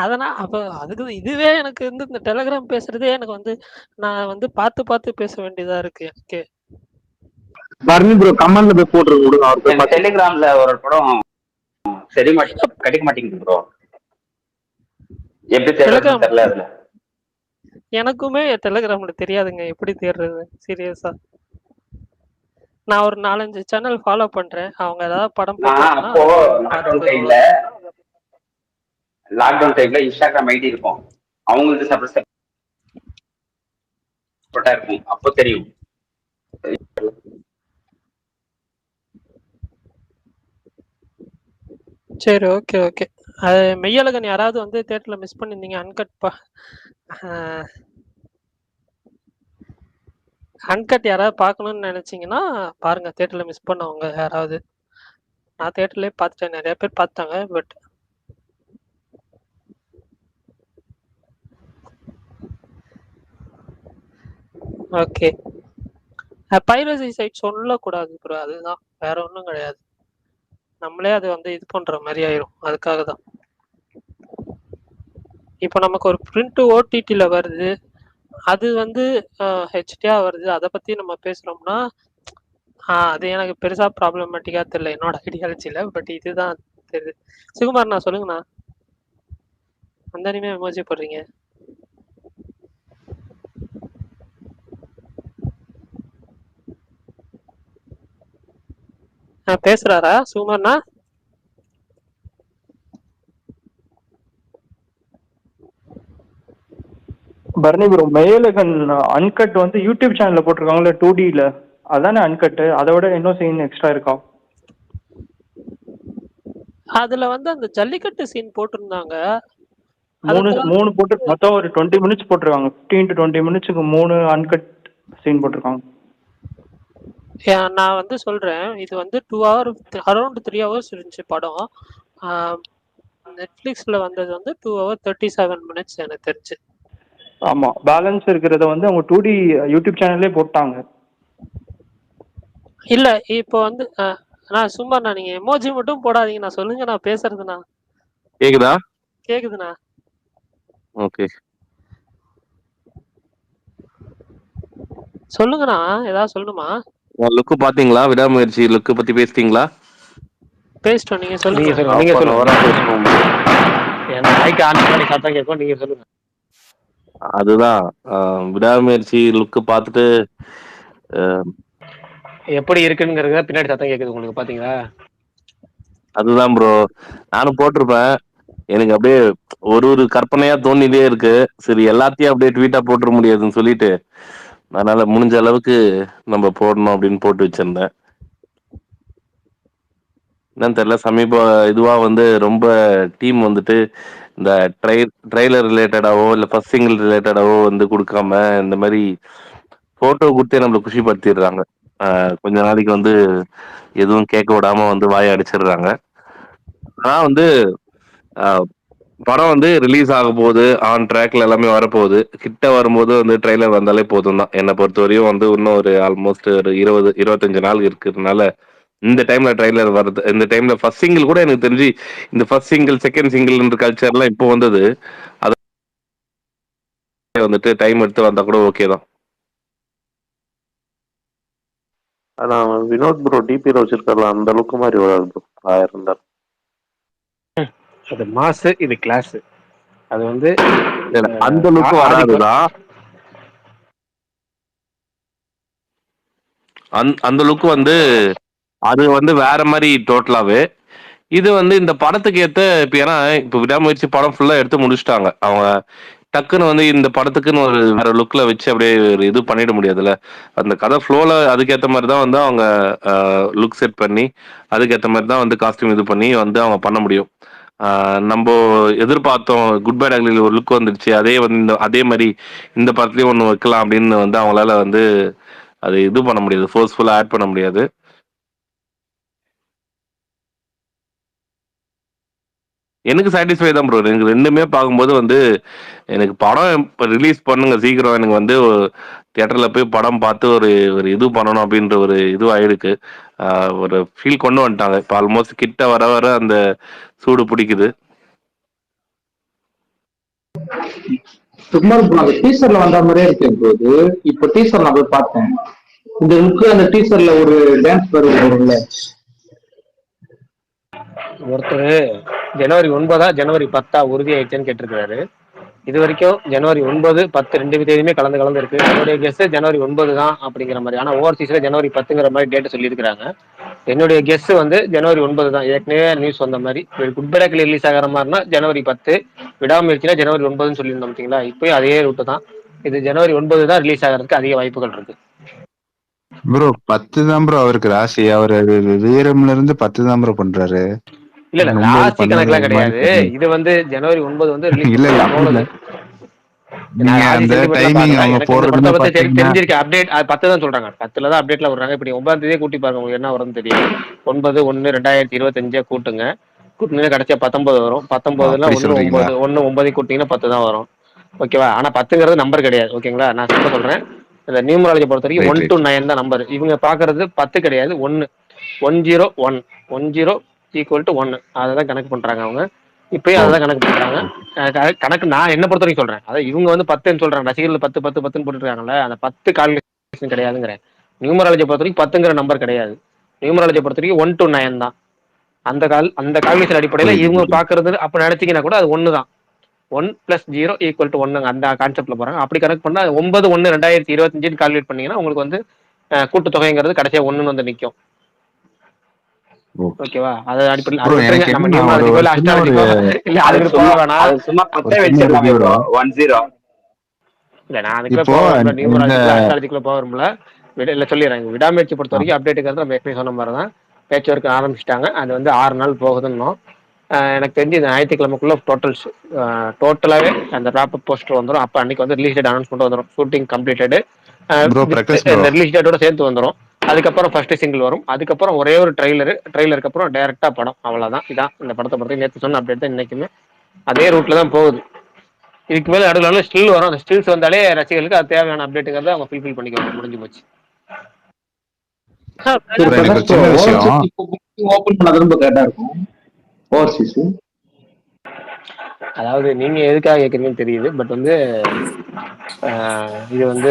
அதெல்லாம் அப்ப அதுக்கு இதுவே எனக்கு வந்து இந்த டெலகிராம் பேசுறதே எனக்கு வந்து நான் வந்து பார்த்து பார்த்து பேச வேண்டியதா இருக்கு எனக்கு.
பரணி ப்ரோ கமெண்ட்ல போய் போட்டு விடுங்க, அவர் போய்
எனக்கு
பார்த்து.
டெலிகிராம்ல ஒரு படம் சரி கிடைக்க மாட்டேங்குது ப்ரோ. எப்படி தேடுறதுன்னு
டெலகிராம்
தெரியல அதுல.
எனக்குமே டெலகிராம்ல தெரியாதுங்க எப்படி தேடுறது சீரியஸா. நான் ஒரு 4-5 சேனல் ஃபாலோ பண்றேன். அவங்க ஏதாவது படம்
நான்
போட்டாங்கன்னா
அப்போ
அதை போய்
லாக்டவுன்
பார்த்துட்டு
டைம்ல இன்ஸ்டாகிராம் ஐடி இருக்கும், அவங்களுக்கு செப்பரேட்டா இருக்கும், அப்போ தெரியும்.
சரி, ஓகே ஓகே. அது மெய்யழகன் யாராவது வந்து தேட்டர்ல மிஸ் பண்ணியிருந்தீங்க அன்கட் யாராவது பார்க்கணும்னு நினைச்சீங்கன்னா பாருங்க, தேட்டர்ல மிஸ் பண்ணவங்க யாராவது. நான் தேட்டர்லயே பார்த்துட்டேன், நிறைய பேர் பார்த்தாங்க. பட் ஓகே, பைரசி சைட் சொல்லக்கூடாது ப்ரோ, அதுதான், வேற ஒன்றும் கிடையாது. நம்மளே அது வந்து இது பண்ற மாதிரி ஆயிரும், அதுக்காக தான். இப்போ நமக்கு ஒரு பிரிண்ட் ஓடிடில வருது, அது வந்து ஹெச்டியா வருது, அதை பத்தி நம்ம பேசுறோம்னா அது எனக்கு பெருசா ப்ராப்ளமேட்டிக்கா தெரியல என்னோட ஐடியாலஜில. பட் இதுதான் தெரியுது. சுகுமார்ண்ணா சொல்லுங்கண்ணா, அந்த அனிமே எமோஜி போடுறீங்க. பேசுறாரா சுகுமார்ண்ணா?
பரணி ப்ரோ, மெய்யழகன் அன்கட் வந்து யூடியூப் சேனல்ல போட்டிருக்காங்களே 2Dல, அதானே அன்கட்டு? அதை விட இன்னும் சீன் எக்ஸ்ட்ரா இருக்கா?
அதுல வந்து அந்த ஜல்லிக்கட்டு சீன் போட்டிருந்தாங்க.
மூணு மூணு போட்டு மொத்தம் ஒரு 20 மினிட்ஸ் போட்டிருக்காங்க. 15 to 20 மினிட்ஸுக்கு 3 அன்கட் சீன் போட்டிருக்காங்க.
நான் வந்து சொல்றேன், இது வந்து 2 hour அரௌண்ட் 3 hours இருந்துச்சு படம். நெட்ஃபிளிக்ஸ்ல வந்தது வந்து 2 hour 37 minutes எனக்கு தெரிஞ்சு.
ஆமா, பேலன்ஸ் இருக்கிறத வந்து அவங்க 2D யூடியூப் சேனல்லே போட்டாங்க.
இல்ல இப்போ வந்து நான் சும்மா நீங்க எமோஜி மட்டும் போடாதீங்க, நான் சொல்லுங்க, நான் பேசுறதுண்ணா.
கேக்குதா?
கேக்குதுண்ணா.
ஓகே,
சொல்லுங்கண்ணா, ஏதாவது சொல்லணுமா?
லுக்கு பாத்தீங்களா? விடாமுயற்சி லுக்கு பத்தி பேசிட்டீங்களா?
பேசிட்டோம், நீங்க சொல்லுங்க.
நீங்க சொல்லுங்க.
பேசணும்.
ஏன்னா மைக் ஆன் பண்ணி சத்தம் கேட்கும், நீங்க சொல்லுங்க.
அதுதான் விடாமுயற்சி லுக்கு பார்த்துட்டு
எப்படி இருக்குங்கிறத பின்னாடி சத்தம் கேக்குது உங்களுக்கு, பாத்தீங்களா?
அதுதான் ப்ரோ, நானும் போட்டிருப்பேன். எனக்கு அப்படியே ஒரு கற்பனையா தோணிட்டே இருக்கு. சரி, எல்லாத்தையும் அப்படியே ட்வீட்டா போட்டுற முடியாதுன்னு சொல்லிட்டு அதனால முடிஞ்ச அளவுக்கு நம்ம போடணும் அப்படின்னு போட்டு வச்சிருந்தேன். என்னன்னு தெரியல, சமீப இதுவா வந்து ரொம்ப டீம் வந்துட்டு இந்த ட்ரெய்லர் ரிலேட்டடாவோ இல்லை ஃபர்ஸ்ட் சிங்கிள் ரிலேட்டடாவோ வந்து கொடுக்காம இந்த மாதிரி போட்டோ கொடுத்தே நம்மளை குஷிப்படுத்திடுறாங்க. கொஞ்ச நாளைக்கு வந்து எதுவும் கேட்க விடாம வந்து வாயை அடிச்சிடுறாங்க. ஆனா வந்து படம் வந்து ரிலீஸ் ஆக போகுது, ஆன் ட்ராக்ல எல்லாமே வரப்போகுது. கிட்ட வரும்போது வந்து ட்ரெய்லர் வந்தாலே போதும் தான். என்னை பொறுத்தவரையும் வந்து இன்னும் ஒரு ஆல்மோஸ்ட் ஒரு 20-25 நாள் இருக்கிறதுனால இந்த டைம்ல ட்ரெய்லர் வருது. இந்த டைம்ல ஃபர்ஸ்ட் சிங்கிள் கூட எனக்கு தெரிஞ்சு இந்த ஃபர்ஸ்ட் சிங்கிள் செகண்ட் சிங்கிள்ன்ற கல்ச்சர்லாம் இப்போ வந்தது. அது வந்துட்டு டைம் எடுத்து வந்தா கூட ஓகே தான்.
ஆனா வினோத் ப்ரோ டிபில வச்சிருக்காருல, அந்த அளவுக்கு மாதிரி வராது ப்ரோ. 1000 இருந்தாலும்
அது மாசு, இது கிளாஸ். அது வந்து
அந்த லுக்கு வராதுதான். அந்த லுக்கு வந்து அது வந்து வேற மாதிரி டோட்டலாவே. இது வந்து இந்த படத்துக்கு ஏத்த இப்ப, ஏன்னா இப்ப விடாமுயற்சி படம் ஃபுல்லா எடுத்து முடிச்சுட்டாங்க. அவங்க டக்குன்னு வந்து இந்த படத்துக்குன்னு ஒரு வேற லுக்ல வச்சு அப்படியே ஒரு இது பண்ணிட முடியாதுல்ல. அந்த கதை ஃப்ளோல அதுக்கேற்ற மாதிரி தான் வந்து அவங்க லுக் செட் பண்ணி அதுக்கேற்ற மாதிரி தான் வந்து காஸ்டியூம் இது பண்ணி வந்து அவங்க பண்ண முடியும். நம்ம எதிர்பார்த்தோம் குட் பை டாக்லியில் ஒரு லுக் வந்துடுச்சு, அதே வந்து அதே மாதிரி இந்த படத்துலயும் ஒன்று வைக்கலாம் அப்படின்னு வந்து அவங்களால வந்து அது இது பண்ண முடியாது, ஃபோர்ஸ்ஃபுல்லா ஆட் பண்ண முடியாது. எனக்கு சாட்டிஸ்ஃபை தான் ப்ரோ. எனக்கு ரெண்டுமே பார்க்கும்போது வந்து எனக்கு படம் ரிலீஸ் பண்ணுங்க சீக்கிரம், எனக்கு வந்து தியேட்டர்ல போய் படம் பார்த்து ஒரு ஒரு இது பண்ணணும் அப்படின்ற ஒரு இது ஆயிருக்கு. ஒரு ஃபீல் கொண்டு வந்துட்டாங்க. இப்போ ஆல்மோஸ்ட் கிட்ட வர வர அந்த சூடு பிடிக்குது.
சுமார் ப்ரோ அந்த டீசர்ல வந்த மாதிரியே இருக்கு ப்ரோ இது. இப்போ டீசர் நான் போய் பார்த்தேன். இந்த லுக்கு அந்த டீசர்ல ஒரு டான்ஸ் வரும்ல.
ஒருத்தர் ஜனவரி 9 ஜனவரி 10 உறுதி ஆயிடுச்சுன்னு கேட்டிருக்காரு. இது வரைக்கும் ஜனவரி 9, 10 2 தேதியுமே கலந்து இருக்கு. என்னுடைய கெஸ் ஜனவரி 9 தான் அப்படிங்கிற மாதிரி. ஆனா ஓவர்சீஸ்ல ஜனவரி 10ங்கிற மாதிரி டேட் சொல்லியிருக்காங்க. என்னுடைய கெஸ் வந்து ஜனவரி 9 தான். ஏற்கனவே நியூஸ் வந்த மாதிரி குட் பை ராக்கில் ரிலீஸ் ஆகிற மாதிரினா ஜனவரி 10, விடாமுயற்சினா ஜனவரி 9ன்னு சொல்லியிருந்தோம் பார்த்தீங்களா. இப்பயும் அதே ரூட்டு தான். இது ஜனவரி 9 தான் ரிலீஸ் ஆகிறதுக்கு அதிக வாய்ப்புகள் இருக்கு.
ப்ரோ 10 தான் ப்ரோ அவருக்கு ராசி. அவரு வீரம்ல இருந்து 10 தான் ப்ரோ பண்றாரு.
இல்ல ராசி கணக்குலாம் கிடையாது. இது வந்து ஜனவரி 9 வந்து ரிலீஸ்
இல்ல இல்ல நீங்க அந்த டைமிங் அவங்க போடுறதுன்னு பாத்தீங்கன்னா
தெரிஞ்சிருக்க அப்டேட் 10 தான் சொல்றாங்க. 10ல தான் அப்டேட்ல வர்றாங்க. இப்படி 9ஆம் தேதியே கூட்டி பாருங்க, உங்களுக்கு என்ன வரும்னு தெரியும். 9/1/2025 கூட்டுங்க. கூட்டினா கடைசியா 19 வரும். 19ல 1/9 கூட்டிங்கன்னா 10 தான் வரும். ஓகேவா? ஆனா 10ங்கிறது நம்பர் கிடையாது. ஓகேங்களா? நான் சொல்ல சொல்றேன். இந்த நியூமராலஜி பொறுத்த வரைக்கும் 1 to 9 தான் நம்பர். இவங்க பாக்குறது 10 கிடையாது, 1. 101 10 = 1 அதான் கணக்கு பண்றாங்க அவங்க. இப்பயும் அதான் கணக்கு பண்றாங்க. கணக்கு நான் என்ன பொறுத்த வரைக்கும் சொல்றேன். அதாவது இவங்க வந்து 10ன்னு சொல்றாங்க, ரசிகர்கள் 10 10 10ன்னு போட்டுருக்காங்கல்ல. அந்த 10 கால்குலேஷன் கிடையாதுங்கிறேன். நியூமராலஜி பொறுத்த வரைக்கும் 10ங்கிற நம்பர் கிடையாது. நியூமராலஜி பொறுத்த வரைக்கும் 1 to 9 தான். அந்த கால்குலேஷன் அடிப்படையில இவங்க பாக்குறது அப்ப நினைச்சீங்கன்னா கூட அது 1 தான். 1 + 0 = 1 அந்த கான்செப்ட்ல போறாங்க. அப்படி கணக்கு பண்ணா 9/1/2025 கால்குலேட் பண்ணீங்கன்னா உங்களுக்கு வந்து கூட்டுத்தொகைங்கிறது கடைசியா 1ன்னு வந்து நிக்கும். ஓகேவா? அது அடிப்படையில் நம்ம நியூமராலஜிக்கோ இல்ல அஸ்ட்ராலஜிக்கோ இல்ல அதுக்கு போக வேணாம்.
அது சும்மா 10 வச்சிடலாம் ப்ரோ. 10
இல்ல நான் அதுக்குள்ள போக நியூமராலஜிக்கோ அஸ்ட்ராலஜிக்கோ போகிறோம்ல. இல்ல சொல்லிடுறேன். விடாமுயற்சி பொறுத்த வரைக்கும் அப்டேட்டுங்கிறது நம்ம எப்படி சொன்ன மாதிரி தான் பேச்சு ஒர்க் ஆரம்பிச்சிட்டாங்க. அது வந்து 6 நாள் போகுதுன்னு எனக்கு தெரிஞ்சு இந்த ஞாயிற்றுக்கிழமைக்குள்ள டோட்டலாவே அந்த ராப் போஸ்டர் வந்துடும். அப்ப அன்னைக்கு வந்து ரிலீஸ் டேட் அனௌன்ஸ்மெண்ட் வந்துடும். ஷூட்டிங் கம்ப்ளீட்டட் இந்த ரிலீஸ் டேட்டோட சேர்த்து வந்துடும். அதுக்கப்புறம் ஃபர்ஸ்ட் சிங்கிள் வரும். அதுக்கப்புறம் ஒரே ஒரு ட்ரெய்லருக்கு அப்புறம் டைரக்டா படம். அவ்வளவுதான். இதான் இந்த படத்தை பொறுத்த நேற்று சொன்ன அப்டேட் தான் இன்னைக்குமே அதே ரூட்ல தான் போகுது. இதுக்கு மேல நடுவில் ஸ்டில் வரும். அந்த ஸ்டில்ஸ் வந்தாலே ரசிகர்களுக்கு அது தேவையான அப்டேட்டுங்கிறத அவங்க ஃபுல்ஃபில் பண்ணிக்குவாங்க. முடிஞ்சு போச்சு.
ஓபன் பண்ணா ரொம்ப கரெக்டா இருக்கும். ஓவர்சீஸ்
அதாவது நீங்க எதுக்காக கேட்குறீங்கன்னு தெரியுது. பட் வந்து இது வந்து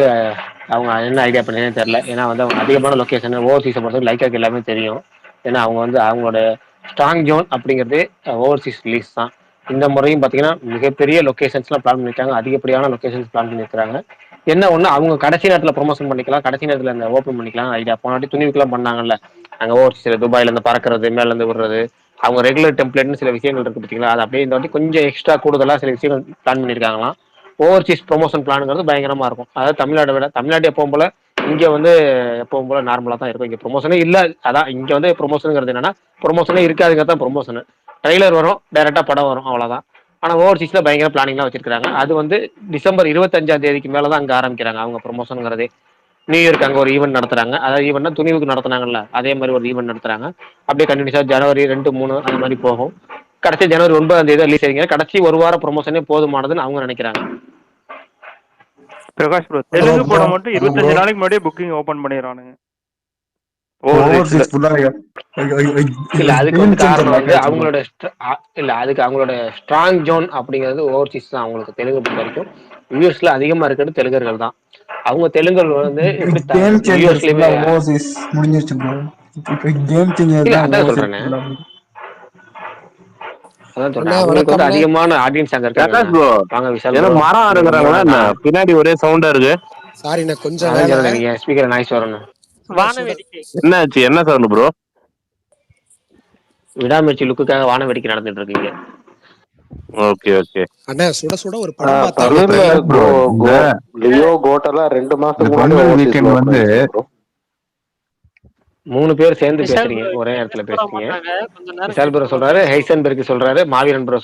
அவங்க என்ன ஐடியா பண்ணீங்கன்னு தெரியல. ஏன்னா வந்து அவங்க அதிகமான லொக்கேஷன் ஓவர்சீஸை பொறுத்தவரை லைக்காக்கு எல்லாமே தெரியும். ஏன்னா அவங்க வந்து அவங்களோட ஸ்ட்ராங் ஜோன் அப்படிங்கிறது ஓவர்சீஸ் ரிலீஸ் தான். இந்த முறையும் பார்த்தீங்கன்னா மிகப்பெரிய லொக்கேஷன்ஸ்லாம் பிளான் பண்ணியிருக்காங்க. அதிகப்படியான லொக்கேஷன்ஸ் பிளான் பண்ணியிருக்காங்க. என்ன ஒன்று அவங்க கடைசி நேரத்தில் ப்ரொமோஷன் பண்ணிக்கலாம், கடைசி நேரத்தில் அந்த ஓப்பன் பண்ணிக்கலாம் ஐடியா. போனாட்டி துணிவுக்குலாம் பண்ணாங்கல்ல. அங்கே ஓவர்சீஸில் துபாயில இருந்து பறக்கிறது, மேலேருந்து விடுறது, அவங்க ரெகுலர் டெம்ப்ளேட்னு சில விஷயங்கள் இருக்கு பார்த்தீங்களா. அது அப்படியே இந்த வாட்டி கொஞ்சம் எக்ஸ்ட்ரா கூடுதலாக சில விஷயங்கள் பிளான் பண்ணியிருக்காங்களாம். ஓவர்சீஸ் ப்ரொமோஷன் பிளானுங்கிறது பயங்கரமா இருக்கும். அதாவது தமிழ்நாட்டை விட தமிழ்நாடு எப்பவும் போல இங்க வந்து எப்பவும் போல நார்மலா தான் இருக்கும். இங்க ப்ரொமோஷனே இல்ல. அதான் இங்க வந்து ப்ரொமோஷனுங்கிறது என்னன்னா ப்ரொமோஷனே இருக்காதுங்கிறது தான் ப்ரொமோஷன். ட்ரெய்லர் வரும், டைரக்டா படம் வரும், அவ்வளவுதான். ஆனா ஓவர்சீஸ்ல பயங்கர பிளானிங்லாம் வச்சிருக்காங்க. அது வந்து டிசம்பர் 25ஆம் தேதிக்கு மேலதான் அங்க ஆரம்பிக்கிறாங்க அவங்க ப்ரொமோஷனுங்கிறதே. நியூ இயர்க்கு அங்க ஒரு ஈவெண்ட் நடத்துறாங்க. அதாவது ஈவெண்ட்னா துணிவுக்கு நடத்துனாங்கல்ல அதே மாதிரி ஒரு ஈவெண்ட் நடத்துறாங்க. அப்படியே கண்டினியூஸா ஜனவரி 2, 3 அந்த மாதிரி போகும். கடைசி ஜனவரி 9ஆம் தேதி ரிலீஸ் ஆகிங்க. கடைசி ஒரு வாரம் ப்ரொமோஷனே போதுமானதுன்னு அவங்க நினைக்கிறாங்க.
பிரகாஷ் ப்ரோ, தெலுங்கு படம் மட்டும் 25 நாளைக்கு முன்னாடியே புக்கிங் ஓபன் பண்ணிடுறானுங்க.
இல்ல அதுக்கு வந்து காரணம் வந்து அவங்களோட இல்ல அதுக்கு அவங்களோட ஸ்ட்ராங் ஜோன் அப்படிங்கிறது ஓவர்சீஸ் தான். அவங்களுக்கு தெலுங்கு பொறுத்த வரைக்கும் யூஎஸ்ல அதிகமா இருக்கிறது தெலுங்கர்கள் தான். அவங்க தெலுங்கர் வந்து யூஎஸ்லயுமே அதான் சொல்றேன். அதான் சொல்றேன். அவங்களுக்கு வந்து அதிகமான ஆடியன்ஸ் அங்க இருக்காங்க. வாங்க விஷால் ப்ரோ.
மரம் அறுக்குறாங்களா பின்னாடி ஒரே சவுண்டா இருக்கு.
சாரி நான் கொஞ்சம்
நீங்க ஸ்பீக்கர் நாய்ஸ் வரணும்.
வானவேடிக்கை
என்னாச்சு? என்ன சவுண்ட் ப்ரோ?
விடாமுயற்சி லுக்குக்காக வான வேடிக்கை நடந்துட்டு இருக்கீங்க.
Okay okay.
அண்ணா சுட சுட ஒரு படம் பார்த்தா
லியோ கோட்டெல்லாம் 2 மாசத்துக்கு
முன்னாடி வந்து
3 பேர் சேர்ந்து பேசுறீங்க, ஒரே இடத்துல பேசுறீங்க. விஷால் ப்ரோ சொல்றாரு, ஹைசன்பெர்க் சொல்றாரு, மாவீரன் ப்ரோ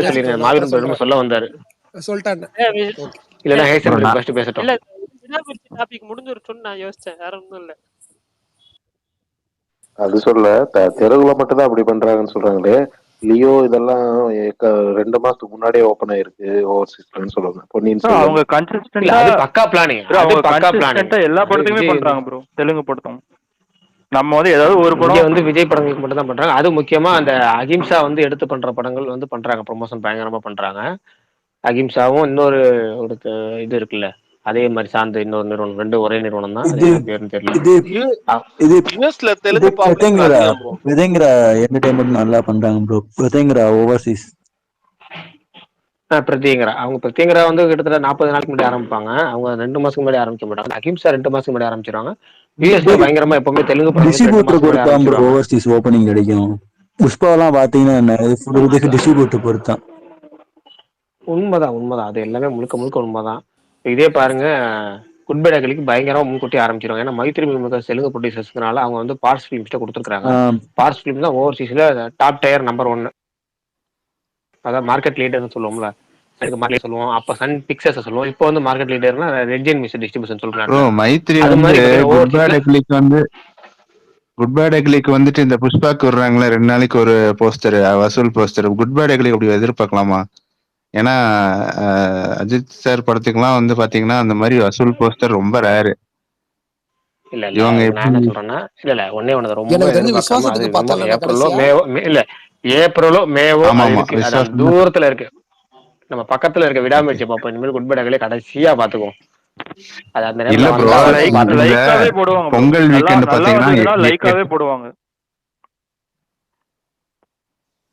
சொல்லிருங்க. மாவீரன் ப்ரோ சொல்ல வந்தாரு.
சொல்லிட்டாங்க.
இல்லன்னா ஹைசன்பெர்க் ஃபர்ஸ்ட் பேசட்டும்.
இல்ல விடாமுயற்சி டாபிக் முடிஞ்சிருச்சுன்னு நான் யோசிச்சேன். வேற ஒண்ணும் இல்ல.
அது சொல்ல தெலுங்குல மட்டும் தான் அப்படி பண்றாங்கன்னு சொல்றாங்களே. லியோ இதெல்லாம் 2 மாசத்துக்கு முன்னாடியே ஓபன் ஆயிருக்கு ஓவர்சீஸ்லன்னு சொல்லுவாங்க. பொன்னியின்
ப்ரோ
செல்வன்
அவங்க
இல்ல
கன்சிஸ்டன்டா
அது பக்கா பிளானிங்,
ப்ரோ
அது
அவங்க
பக்கா பிளானிங்.
கன்சிஸ்டன்டா எல்லா
அது
படத்துக்குமே
விஜய் வந்து
பண்றாங்க ப்ரோ. தெலுங்கு படத்தும் நம்ம வந்து ஏதாவது ஒரு
இங்க
படம்.
வந்து விஜய் படங்களுக்கு மட்டும் தான் பண்றாங்க. அது முக்கியமா அந்த அகிம்சா வந்து எடுத்து பண்ற படங்கள் வந்து பண்றாங்க, ப்ரொமோஷன் பயங்கரமா பண்றாங்க. அகிம்சாவும் இன்னொரு ஒரு இது இருக்குல்ல, அதே மாதிரி சார்ந்த இன்னொரு நிறுவனம், 2 ஒரே நிறுவனம் தான். அது
இது
என்ன பேருன்னு தெரியல.
இது
அ-
இது
யூஎஸ்ல
இது
தெலுங்கு பாப்புலேஷன்
பிரதேங்கிற
அதிகம் ப்ரோ.
பிரதேங்கிற என்டர்டைன்மெண்ட் நல்லா பண்றாங்க ப்ரோ. பிரதேங்கிற ஓவர்சீஸ்.
பிரத்யேகரா அவங்க பிரத்யேகரா வந்து கிட்டத்தட்ட 40 நாளுக்கு முன்னாடி ஆரம்பிப்பாங்க. அவங்க 2 மாசத்துக்கு முன்னாடி ஆரம்பிக்க மாட்டாங்க. அகிம்சா 2 மாசத்துக்கு முன்னாடி ஆரம்பிச்சிருவாங்க. யூஎஸ்ல பயங்கரமா எப்பவுமே தெலுங்கு படங்களுக்கு 2
டிஸ்ட்ரிபியூட்டர்
மாசத்துக்கு முன்னாடி
பொறுத்தான் ப்ரோ
ஆரம்பிச்சிருவாங்க.
ஓவர்சீஸ் ஓப்பனிங் கிடைக்கும். புஷ்பாலாம் பாத்தீங்கன்னா டிஸ்ட்ரிபியூட்டர் பொறுத்தான்.
உண்மைதான் உண்மைதான், அது எல்லாமே முழுக்க முழுக்க உண்மைதான். இதே பாருங்க, குட் பை டாக்லிக்கு பயங்கரமா முன்கூட்டி ஆரம்பிச்சிருவாங்க. ஏன்னா மைத்ரி மூவிமேக்கர்ஸ் தெலுங்கு ப்ரொடியூசர்ஸ்னால அவங்க வந்து பார்ஸ் ஃபிலிம்ஸ்ட்ட கொடுத்துருக்காங்க. பார்ஸ் ஃபிலிம் தான் ஓவர்சீஸ்ல டாப் டயர் நம்பர் 1, அதாவது மார்க்கெட் லீடர்னு சொல்லுவோம்ல. அதுக்கு மார்க்கெட் சொல்லுவோம், அப்ப சன் பிக்சர்ஸ் சொல்லுவோம். இப்போ வந்து மார்க்கெட் லீடர்னா Red Giant music distribution
bro
சொல்றாங்க.
மைத்ரி
அது
வந்து
மாதிரி பாத்தீங்கன்னா
குட் பேட்
ஓவர்சீஸ்ல
அக்லிக்கு வந்து குட் பேட் அக்லிக்கு வந்துட்டு இந்த புஷ்பாக்கு விடுறாங்களே 2 நாளைக்கு ஒரு போஸ்டர், வசூல் போஸ்டர். குட் பேட் அக்லிக்கு அப்படி எதிர்பார்க்கலாமா? ஏன்னா அஜித் சார் படத்துக்குலாம் வந்து பாத்தீங்கன்னா அந்த மாதிரி வசூல் போஸ்டர் ரொம்ப ரேரு.
இல்ல
இவங்க
அதுக்கு நான்
எப்படி?
என்ன சொல்றேன்னா, இல்ல ஒன்னே ஒண்ணு ரொம்ப
எனக்கு தெரிஞ்சு
எதிர்பார்க்காம, அது
விசுவாசத்துக்கு
என்னமோ
பார்த்தல
ஏப்ரலோ
கடைசியா.
மேவோ இல்ல ஏப்ரலோ மேவோ
ஆமா
அது
ஆமா
இருக்கு. அது அந்த
விசுவாசம் தான்.
தூரத்துல இருக்கு. நம்ம பக்கத்துல இருக்க
ஓகே.
விடாமுயற்சி பார்ப்போம். இனிமேல் குட் பை டாக்லே கடைசியா பாத்துக்குவோம். அது அந்த
இல்ல
நேரத்துல
ப்ரோ,
வந்தா வந்து பாத்துக்கலாம்.
இந்த
லைக்காவே போடுவாங்க ப்ரோ.
பொங்கல்
நல்லா
வீக்கெண்ட்
நல்லா
பாத்தீங்கன்னா
வந்ததுன்னா லைக்காவே போடுவாங்க.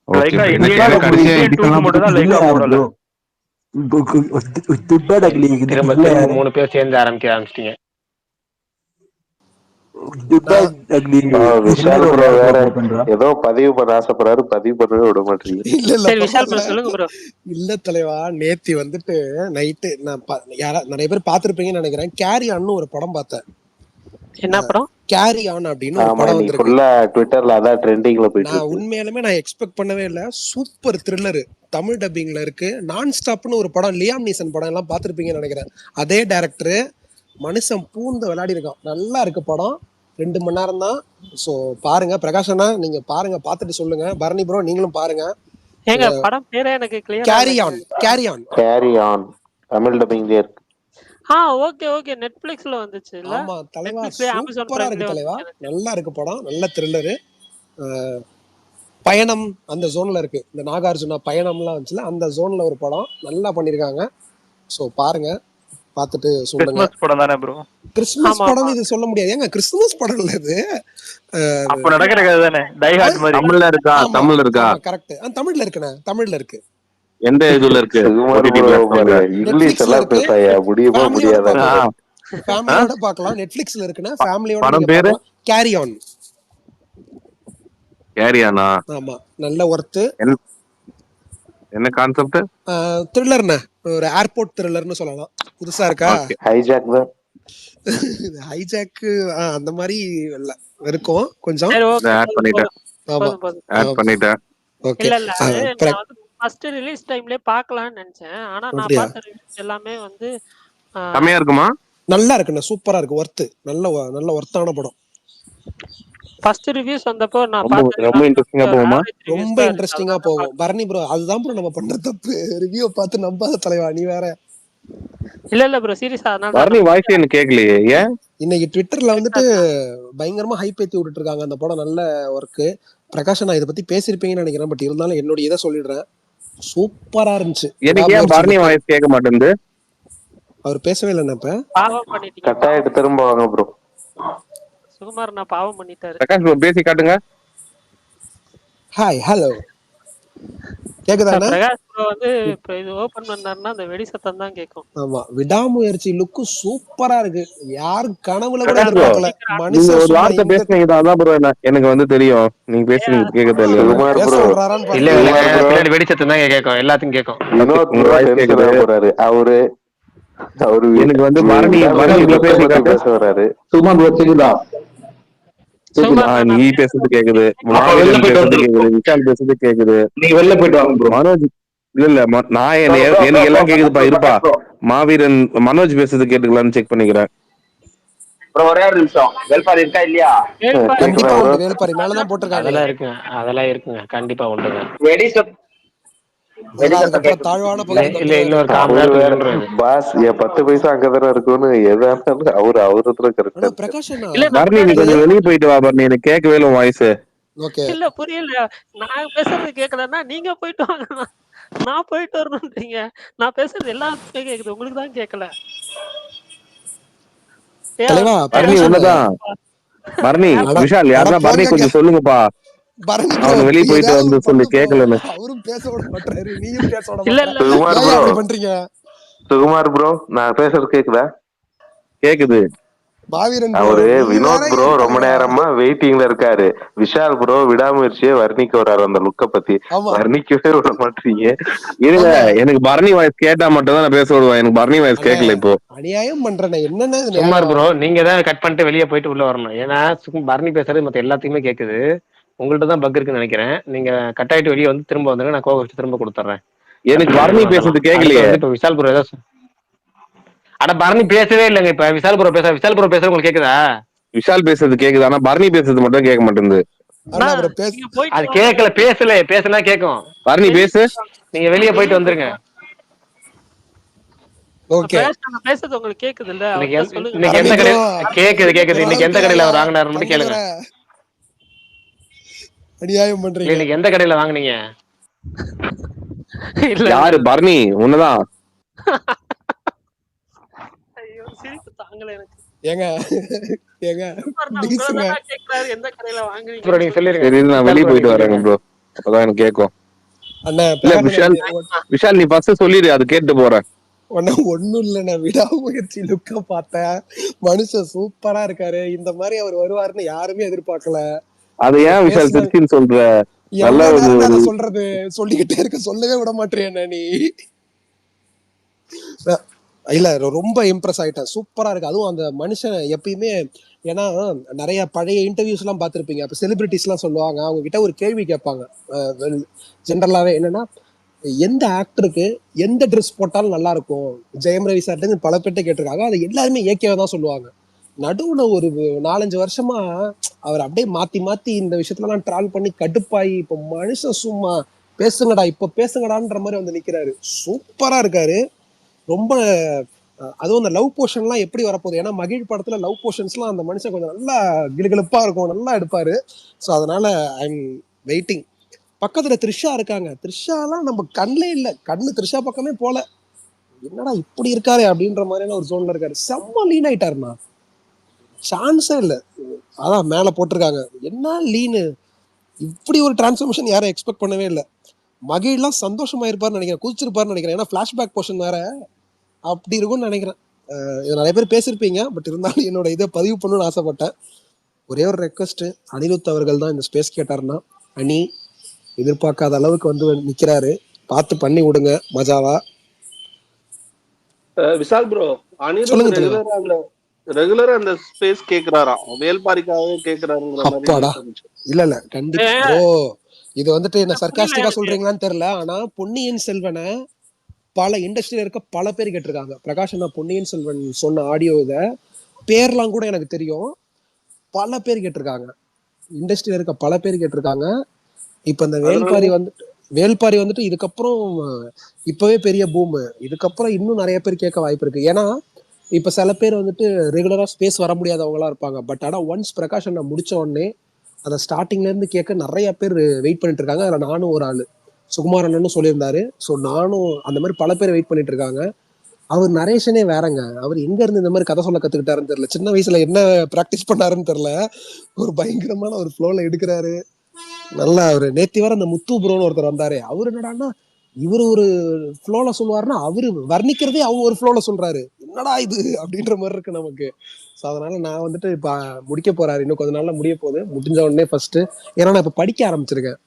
Okay
Lyca
bro.
இந்தியன்
எனக்கு கடைசியா
இந்தியன் 2க்கு மட்டும் தான் லைக்கா போடல.
திரும்ப திரும்ப 3 பேர் சேர்ந்து ஆரம்பிக்க ஆரம்பிச்சிட்டீங்க.
நான்
விஷால் ப்ரோ வேற ஏதோ பதிவு பண்ண ஆசைப்படுறாரு, பதிவு பண்ணவே விட மாட்டீங்க.
இல்ல
சரி விஷால்
பரவாயில்ல.
ப்ரோ சொல்லுங்க ப்ரோ.
இல்ல தலைவா, நேத்தி வந்துட்டு நைட்டு நான் நிறைய பேர் பாத்திருப்பீங்கன்னு நினைக்கிறேன். கேரி ஆன்னு ஒரு படம் பார்த்தேன்.
என்ன படம்?
கேரி ஆன் அப்படின்னு ஒரு
ஆமா,
படம்
இன்னைக்கு
வந்திருக்கு.
ஃபுல்லா ட்விட்டர்ல அதான் ட்ரெண்டிங்ல போயிட்டு
நான்
இருக்கு.
உண்மையாலுமே நான் எக்ஸ்பெக்ட் பண்ணவே இல்லை. சூப்பர் த்ரில்லரு, தமிழ் டப்பிங்ல இருக்கு. நான் ஸ்டாப்னு ஒரு படம், லியாம் நீசன் படம் எல்லாம் பார்த்துருப்பீங்கன்னு நினைக்கிறேன். அதே டைரக்டரு, மனுஷன் பூந்து விளையாடி இருக்கான். நல்லா இருக்கு படம். 2 மணி நேரம் தான். ஸோ பாருங்க. பிரகாஷனா நீங்க பாருங்க, பார்த்துட்டு சொல்லுங்க. பரணி ப்ரோ நீங்களும் பாருங்க.
ஏங்க படம் பேரே எனக்கு கிளியரா
கேரி
இல்ல.
On, carry on,
carry on Tamil டப்பிங்லயே இருக்கு.
ஓகே ஓகே, நெட்ஃபிளிக்ஸ்ல வந்துச்சு இல்ல?
ஆமா தலைவா,
நெட்ஃபிளிக்ஸ்லயே அமேசான்
சூப்பரா இருக்கு
பிரைம்லயே
தலைவா.
வந்துச்சு.
நல்லா இருக்கு படம், நல்ல த்ரில்லரு. பயணம் அந்த ஜோன்ல இருக்கு. இந்த நாகார்ஜுனா பயணம்லாம் வந்துச்சுல, அந்த ஜோன்ல ஒரு படம் நல்லா பண்ணிருக்காங்க. ஸோ பாருங்க, பார்த்துட்டு சொல்லுங்க.
கிறிஸ்மஸ் படம் தானே ப்ரோ?
கிறிஸ்துமஸ் படம் இது சொல்ல முடியாது. ஏங்க கிறிஸ்துமஸ் படம் இல்ல இது.
அப்ப நடக்கிற கதை தானே, டை ஹார்ட் மாதிரி.
தமிழ்ல இருக்கா? தமிழ்ல இருக்கா?
கரெக்ட். தமிழ்ல இருக்குண்ணே, தமிழ்ல இருக்கு.
எந்த இதுல இருக்கு?
சுகுமார்
OTT
ப்ரோ
பிளாட்ஃபார்ம்ல.
பாருங்க, இங்கிலீஷ்
நெட்ஃபிளிக்ஸ்ல
எல்லாம்
இருக்கு.
பேசாயா முடியுமா
ஃபேமிலியோட
முடியாதா?
பார்க்கலாம். ஃபேமிலியோட பார்க்கலாம். நெட்ஃபிளிக்ஸ்ல இருக்குன்னா ஃபேமிலியோட
படம்
நீங்க
பேரு?
பார்க்கலாம். Carry on.
கேரியானா?
ஆமா, நல்ல ஒர்த்து.
என்ன கான்செப்ட்?
த்ரில்லர்ண்ணே, ஒரு ஏர்போர்ட் த்ரில்லர்னு சொல்லலாம். புதுசா இருக்கா?
ஹைஜாக் தான்.
ஹைஜாக் அந்த மாதிரி இருக்கும் கொஞ்சம்.
சரி ஓகே,
ஆட் பண்ணிட்டேன்.
ஆமா,
ஆட் பண்ணிட்டேன்.
ஓகே.
இல்ல இல்ல அது நான் வந்து ஃபர்ஸ்ட் ரிலீஸ் டைம்லயே பார்க்கலாம்னு நினைச்சேன். ஆனா நான்
அப்படியா?
பார்த்த ரிவ்யூஸ் எல்லாமே வந்து
கம்மியா இருக்குமா?
நல்லா இருக்குண்ணே, சூப்பரா இருக்கு. ஒர்த்து, நல்ல ஒர்த்தான படம்.
ஃபர்ஸ்ட் ரிவ்யூஸ் வந்தப்போ நான்
ரொம்ப
பார்த்தது
ரொம்ப இன்ட்ரெஸ்டிங்கா போகுமா?
ரொம்ப இன்ட்ரெஸ்டிங்கா போகும். பரணி ப்ரோ, அதுதான் ப்ரோ நம்ம பண்ற தப்பு. ரிவ்யூ பார்த்து நம்பாத தலைவா, நீ வேற.
இல்ல ப்ரோ சீரியஸா, அதனால
வரணி வாய்ஸ் எனக்கு கேட்கலையே, ஏன்?
இன்னைக்கு ட்விட்டர்ல வந்துட்டு பயங்கரமா ஹைப் ஏத்தி விட்டுட்டு இருக்காங்க. அந்த படம் நல்ல ஒர்க்கு. பிரகாஷ் நான் இதை பத்தி பேசியிருப்பீங்கன்னு நினைக்கிறேன். பட் இருந்தாலும் என்னுடைய இதை சொல்லிடுறேன். சூப்பரா இருந்துச்சு.
எனக்கு ஏன் பரணி வாய்ஸ் கேட்க மாட்டேங்குது?
அவர் பேசவே இல்லை. இப்ப
பாவம் பண்ணிட்டீங்க.
கட்டாயிட்டு திரும்ப வாங்க ப்ரோ.
சுகுமார் நான் பாவம் பண்ணிட்டாரு.
பிரகாஷ் ப்ரோ பேசி காட்டுங்க.
ஹாய், ஹலோ, கேக்குதா?
பிரகாஷ் ப்ரோ வந்து இப்ப இது ஓபன் பண்ணாருன்னா அந்த வெடி சத்தம் தான் கேட்கும்.
ஆமா, விடாமுயற்சி லுக்கு சூப்பரா இருக்கு. யாரு கனவுல கூட எதிர்பார்க்கல.
நீங்க
மனுஷன்
ஒரு வார்த்தை பேசுனீங்க, அதான் ப்ரோ எனக்கு வந்து தெரியும். நீங்க பேசுனீங்க கேட்கறது இல்ல.
சுகுமார் ப்ரோ
இல்ல பின்னாடி வெடி சத்தம் தான் கேட்கும், எல்லாத்துக்கும் கேட்கும்.
வினோத் ப்ரோ டென்ஷன் ஆக போறாரு. அவரு
எனக்கு வந்து பரணி
பேச வராரு.
சும்மா கேக்குதா?
நீ பேசுறது கேக்குது, விஷால் பேசுறது கேக்குது.
நீங்க வெளில போயிட்டு வாங்க ப்ரோ.
மனோஜ் இல்ல நான் எனக்கு எல்லாம் கேக்குதுப்பா. இருப்பா, மாவீரன் மனோஜ் பேசுறது கேட்டுக்கலான்னு செக் பண்ணிக்கிறேன்.
ப்ரோ ஒரே ஒரு நிமிஷம், வேல்பாரி இருக்கா இல்லையா?
வேல்பாரி
கண்டிப்பா
கேக்குதா ப்ரோ?
உண்டு, வேல்பாரி மேலதான் போட்டிருக்காங்க.
அதெல்லாம் இருக்குங்க, அதெல்லாம் இருக்குங்க, கண்டிப்பா உண்டுங்க.
வெடி சத் வெடி
அதெல்லாம்
சத்தம்
அதுக்கப்புறம்
கேட்கும்.
தாழ்வான
இல்ல
பகுதிக்கு
இல்ல,
வந்துருவாரு.
இன்னும் ஒரு 1/4 மணி
அவரு
நேரத்துல
வேற
நின்றுது.
பாஸ், என் 10 பைசா அங்கதானே இருக்குன்னு எதா இருந்தாலும் அவரு கரெக்டா
ஆனா
இருக்கு.
பிரகாஷ் அண்ணா
இல்ல நான்
பரணி நீ
அது
கொஞ்சம் வெளியே போயிட்டு வா பரணி, எனக்கு கேட்கவே இல்லை வாய்ஸ்.
ஓகே.
இல்ல புரியல. நான் பேசுறது கேட்கலன்னா நீங்க போயிட்டு வாங்க. நான் போயிட்டு வரணும்ன்றீங்க. நான் பேசுறது எல்லாத்துக்குமே கேக்குது, உங்களுக்கு தான் கேட்கல.
தலைவா
பரணி
பிரகாஷ் அண்ணா.
உன்னதான். பரணி
அட
விஷால்
அட
யாருன்னா பரணி
போங்க
கொஞ்சம் சொல்லுங்கப்பா,
பரணி ப்ரோ,
அவனு வெளியே போயிட்டு
ஏதாவது
வந்து
ஒண்ணு
சொல்லு
பண்ணு ப்ரோ.
கேட்கலன்னு.
அவரும் பேச விட மாட்டாரு, நீயும் பேச விட
இல்ல
மாட்டேற.
இல்ல இல்ல
சுகுமார்
ஏன்
ப்ரோ,
அப்படி பண்றீங்க?
சுகுமார் ப்ரோ, நான் பேசுறது கேக்குதா?
கேக்குது.
பாவீரன் ப்ரோ,
அவரு
நீ வேற
வினோத் ப்ரோ
என்
ரொம்ப
தலைவா.
நேரமா வெயிட்டிங்ல இருக்காரு. விஷால் ப்ரோ விடாமுயற்சியே வர்ணிக்க வர்றாரு அந்த லுக்க பத்தி.
ஆமா
வர்ணிக்கவே விட மாட்டீங்க.
இருங்க,
ஆமா
எனக்கு பரணி வாய்ஸ் கேட்டா மட்டும் தான் நான் பேச விடுவேன், எனக்கு பரணி வாய்ஸ்
அண்ணே,
கேட்கல இப்போ.
அநியாயம் பண்றேனே, என்னென்ன இது
சுமார்
நியாயம்?
ப்ரோ, நீங்க தான் கட் பண்ணிட்டு வெளியே போயிட்டு உள்ள வரணும். ஏன்னா பரணி பேசுறது மத்த எல்லாத்துக்குமே கேக்குது. உங்கள்ட்ட தான் பக் இருக்குன்னு நினைக்கிறேன். நீங்க கட் ஆயிட்டு வெளியே வந்து திரும்ப வந்துருங்க, நான் கோவம் திரும்ப கொடுத்துட்றேன்.
எனக்கு பரணி பேசுறது
அடுத்து
கேட்கலையே.
வந்து இப்ப விஷால் ப்ரோ ஏதோ அட பரணி பேசவே இல்லைங்க. இப்ப விஷால் ப்ரோ பேசுறது உங்களுக்கு கேக்குதா?
விஷால் பேசுறது கேக்குது, ஆனா பரணி பேசுறது மட்டும் கேட்க மாட்டேங்குது.
அண்ணா
அண்ணா,
அப்புறம் பேச.
நீங்க போயிட்டு
அது
வாங்க.
கேட்கல, பேசுனா கேட்கும்.
பரணி
வெளிய
பேசு.
போயிட்டு வாங்க.
நீங்க வெளியே போயிட்டு வந்துருங்க.
வாங்க.
ஓகே.
நான் பேசுறது உங்களுக்கு கேக்குது இல்ல?
இன்னைக்கு
அவர்கிட்ட சொல்லுங்க.
இன்னைக்கு
பரணி
எந்த
ப்ரோ,
கடையில் கேக்குது. இன்னைக்கு எந்த
ஓரளவுக்கு
கடையில்
ஐயா
அவர் வாங்கினாரு மட்டும் கேளுங்க.
தங்கதுரை அநியாயம்
இல்ல,
பண்றீங்க.
இன்னைக்கு எந்த கடையில வாங்குனீங்க?
இல்ல இல்ல
யாரு?
இல்ல.
பரணி உன்னதான்.
ஐயோ, சிரிப்பு தாங்கல எனக்கு.
ஏங்க ஏங்க
சூப்பர்ண்ணா, உங்களை
ப்ளீஸுங்க.
தான் கேக்குறாரு எந்த கடையில
ப்ரோ
வாங்குறீங்கன்னு
நீங்க
சொல்லுங்க.
சொல்லிருங்க.
சரி நான்
விஷால்
வெளியே
ப்ரோ நீங்க
போயிட்டு வரேங்க
சொல்லிருங்க.
ப்ரோ, அப்பதான் எனக்கு கேட்கும்.
அண்ணா
இல்ல
பிரகாஷ்
விஷால், விஷால் நீ ஃபர்ஸ்ட் சொல்லிடு, அது கேட்டு போறேன்.
ஒன்னும் இல்லைண்ணா, விடாமுயற்சி லுக்க பார்த்தேன். மனுஷன் சூப்பரா இருக்காரு. இந்த மாதிரி அவர் வருவாருன்னு யாருமே எதிர்பார்க்கல.
அது
நீங்க
ஏன் விஷால்
பேசுன
சிரிச்சின்னு சொல்ற? நல்ல
எவ்வளவு
ஒரு
நேரம்
ஒரு
அதை சொல்றது, சொல்லிக்கிட்டே இருக்க, சொல்லவே விட மாட்டேன் நீ. இல்ல ரொம்ப இம்ப்ரெஸ் ஆயிட்டேன், சூப்பரா இருக்கு. அதுவும் அந்த மனுஷன் எப்பயுமே, ஏன்னா நிறைய பழைய இன்டர்வியூஸ் எல்லாம் பார்த்திருப்பீங்க. அப்ப செலிபிரிட்டிஸ் எல்லாம் சொல்லுவாங்க, அவங்க கிட்ட ஒரு கேள்வி கேட்பாங்க ஜென்ரலாவே, என்னன்னா எந்த ஆக்டருக்கு எந்த ட்ரெஸ் போட்டாலும் நல்லா இருக்கும். ஜெயம் ரவி சார்ட்டு பல பேர்ட்ட கேட்டிருக்காங்க, அது எல்லாருமே ஏகேவா தான் சொல்லுவாங்க. நடுவுல ஒரு 4-5 வருஷமா அவர் அப்படியே மாத்தி மாத்தி இந்த விஷயத்துலலாம் ட்ரால் பண்ணி கடுப்பாயி, இப்ப மனுஷன் சும்மா பேசுங்கடா இப்ப பேசுங்கடான்ற மாதிரி வந்து நிக்கிறாரு. சூப்பரா இருக்காரு. ரொம்ப அதுவும் அந்த லவ் போர்ஷன்லாம் எப்படி வரப்போகுது, ஏன்னா மகிழ் படத்துல லவ் போர்ஷன்ஸ்லாம் அந்த மனுஷன் கொஞ்சம் நல்லா கிளுகிளுப்பா இருக்கும், நல்லா எடுப்பாரு. ஸோ அதனால ஐ எம் வெயிட்டிங். பக்கத்துல த்ரிஷா இருக்காங்க, த்ரிஷாலாம் நம்ம கண்ணிலே இல்ல, கண்ணு த்ரிஷா பக்கமே போல. என்னடா இப்படி இருக்காரு அப்படின்ற மாதிரியான ஒரு ஜோன்ல இருக்காரு. செம்ம லீன் ஆயிட்டாருண்ணா, சான்ஸே இல்ல. அதான் மேல போட்டிருக்காங்க, என்ன லீனு, இப்படி ஒரு டிரான்ஸ்ஃபர்மேஷன் யாரும் எக்ஸ்பெக்ட் பண்ணவே இல்லை. மகிழ்லாம் சந்தோஷமா இருப்பாருன்னு நினைக்கிறேன், குதிச்சிருப்பாருன்னு நினைக்கிறேன். ஏன்னா பிளாஷ்பேக் போர்ஷன் வேற அப்படி இருக்கும்னு நினைக்கிறேன். இதை நிறைய பேர் பேசியிருப்பீங்க, பட் இருந்தாலும் என்னோட இதை பதிவு பண்ணணும்னு ஆசைப்பட்டேன். ஒரே ஒரு ரெக்வஸ்ட், அனிருத் அவர்கள் தான் இந்த ஸ்பேஸ் கேட்டாருன்னா, அனி எதிர்பார்க்காத அளவுக்கு வந்து நிக்கிறாரு, பார்த்து பண்ணி விடுங்க மஜாவா.
விஷால் ப்ரோ, அனிருத்
சொல்லுங்க தலைவா.
ரெகுலரா அந்த ஸ்பேஸ் கேக்குறாராம், வேல்பாரிக்காகவே கேக்குறாருங்கிற மாதிரி
அப்பாடா,
இருந்துச்சு.
இல்ல கண்டிப்பா ப்ரோ. இது வந்துட்டு என்ன
புரியல
சர்க்காஸ்டிக்கா
எனக்கு.
சொல்றீங்களான்னு தெரியல, ஆனா பொன்னியின் செல்வனை பல இண்டஸ்ட்ரியில இருக்க பல பேர் கேட்டிருக்காங்க. பிரகாஷ் அண்ணா பொன்னியின் செல்வன் சொன்ன ஆடியோ இதை பேர்லாம் கூட எனக்கு தெரியும், பல பேர் கேட்டிருக்காங்க, இண்டஸ்ட்ரியில இருக்க பல பேர் கேட்டிருக்காங்க. இப்ப இந்த
அதனால
வேல்பாரி வந்துட்டு இதுக்கப்புறம் இப்பவே பெரிய பூம், இதுக்கப்புறம் இன்னும் நிறைய பேர் கேட்க வாய்ப்பு இருக்கு. ஏன்னா இப்ப சில பேர் வந்துட்டு ரெகுலரா ஸ்பேஸ் வர முடியாதவங்களா இருப்பாங்க, பட் ஆனா ஒன்ஸ் பிரகாஷ் அண்ணா முடிச்ச உடனே அதை ஸ்டார்டிங்ல இருந்து கேட்க நிறைய பேர் வெயிட் பண்ணிட்டு இருக்காங்க. அதுல நானும் ஒரு ஆளு, சுகுமார் அண்ணனும் சொல்லியிருந்தாரு. ஸோ நானும் அந்த மாதிரி பல பேர் வெயிட் பண்ணிட்டு இருக்காங்க. அவர் நரேஷனே வேறங்க, அவர் எங்க இருந்து இந்த மாதிரி கதை சொல்ல கத்துக்கிட்டாருன்னு தெரியல, சின்ன வயசுல என்ன பிராக்டிஸ் பண்ணாருன்னு தெரியல, ஒரு பயங்கரமான ஒரு ஃப்ளோல எடுக்கிறாரு. நல்லா அவரு நேத்தி வர அந்த முத்து ப்ரோன்னு ஒருத்தர் வந்தாரு, அவரு என்னடான்னா இவரு ஒரு ஃப்ளோல சொல்லுவாருன்னா அவரு வர்ணிக்கிறதே அவங்க ஒரு ஃப்ளோல சொல்றாரு, என்னடா இது அப்படின்ற மாதிரி இருக்கு நமக்கு. ஸோ அதனால நான் வந்துட்டு இப்ப முடிக்க போறாரு, இன்னும் கொஞ்ச நாள்ல முடிய போகுது, முடிஞ்ச உடனே ஃபர்ஸ்ட், ஏன்னா நான் இப்ப படிக்க ஆரம்பிச்சிருக்கேன்.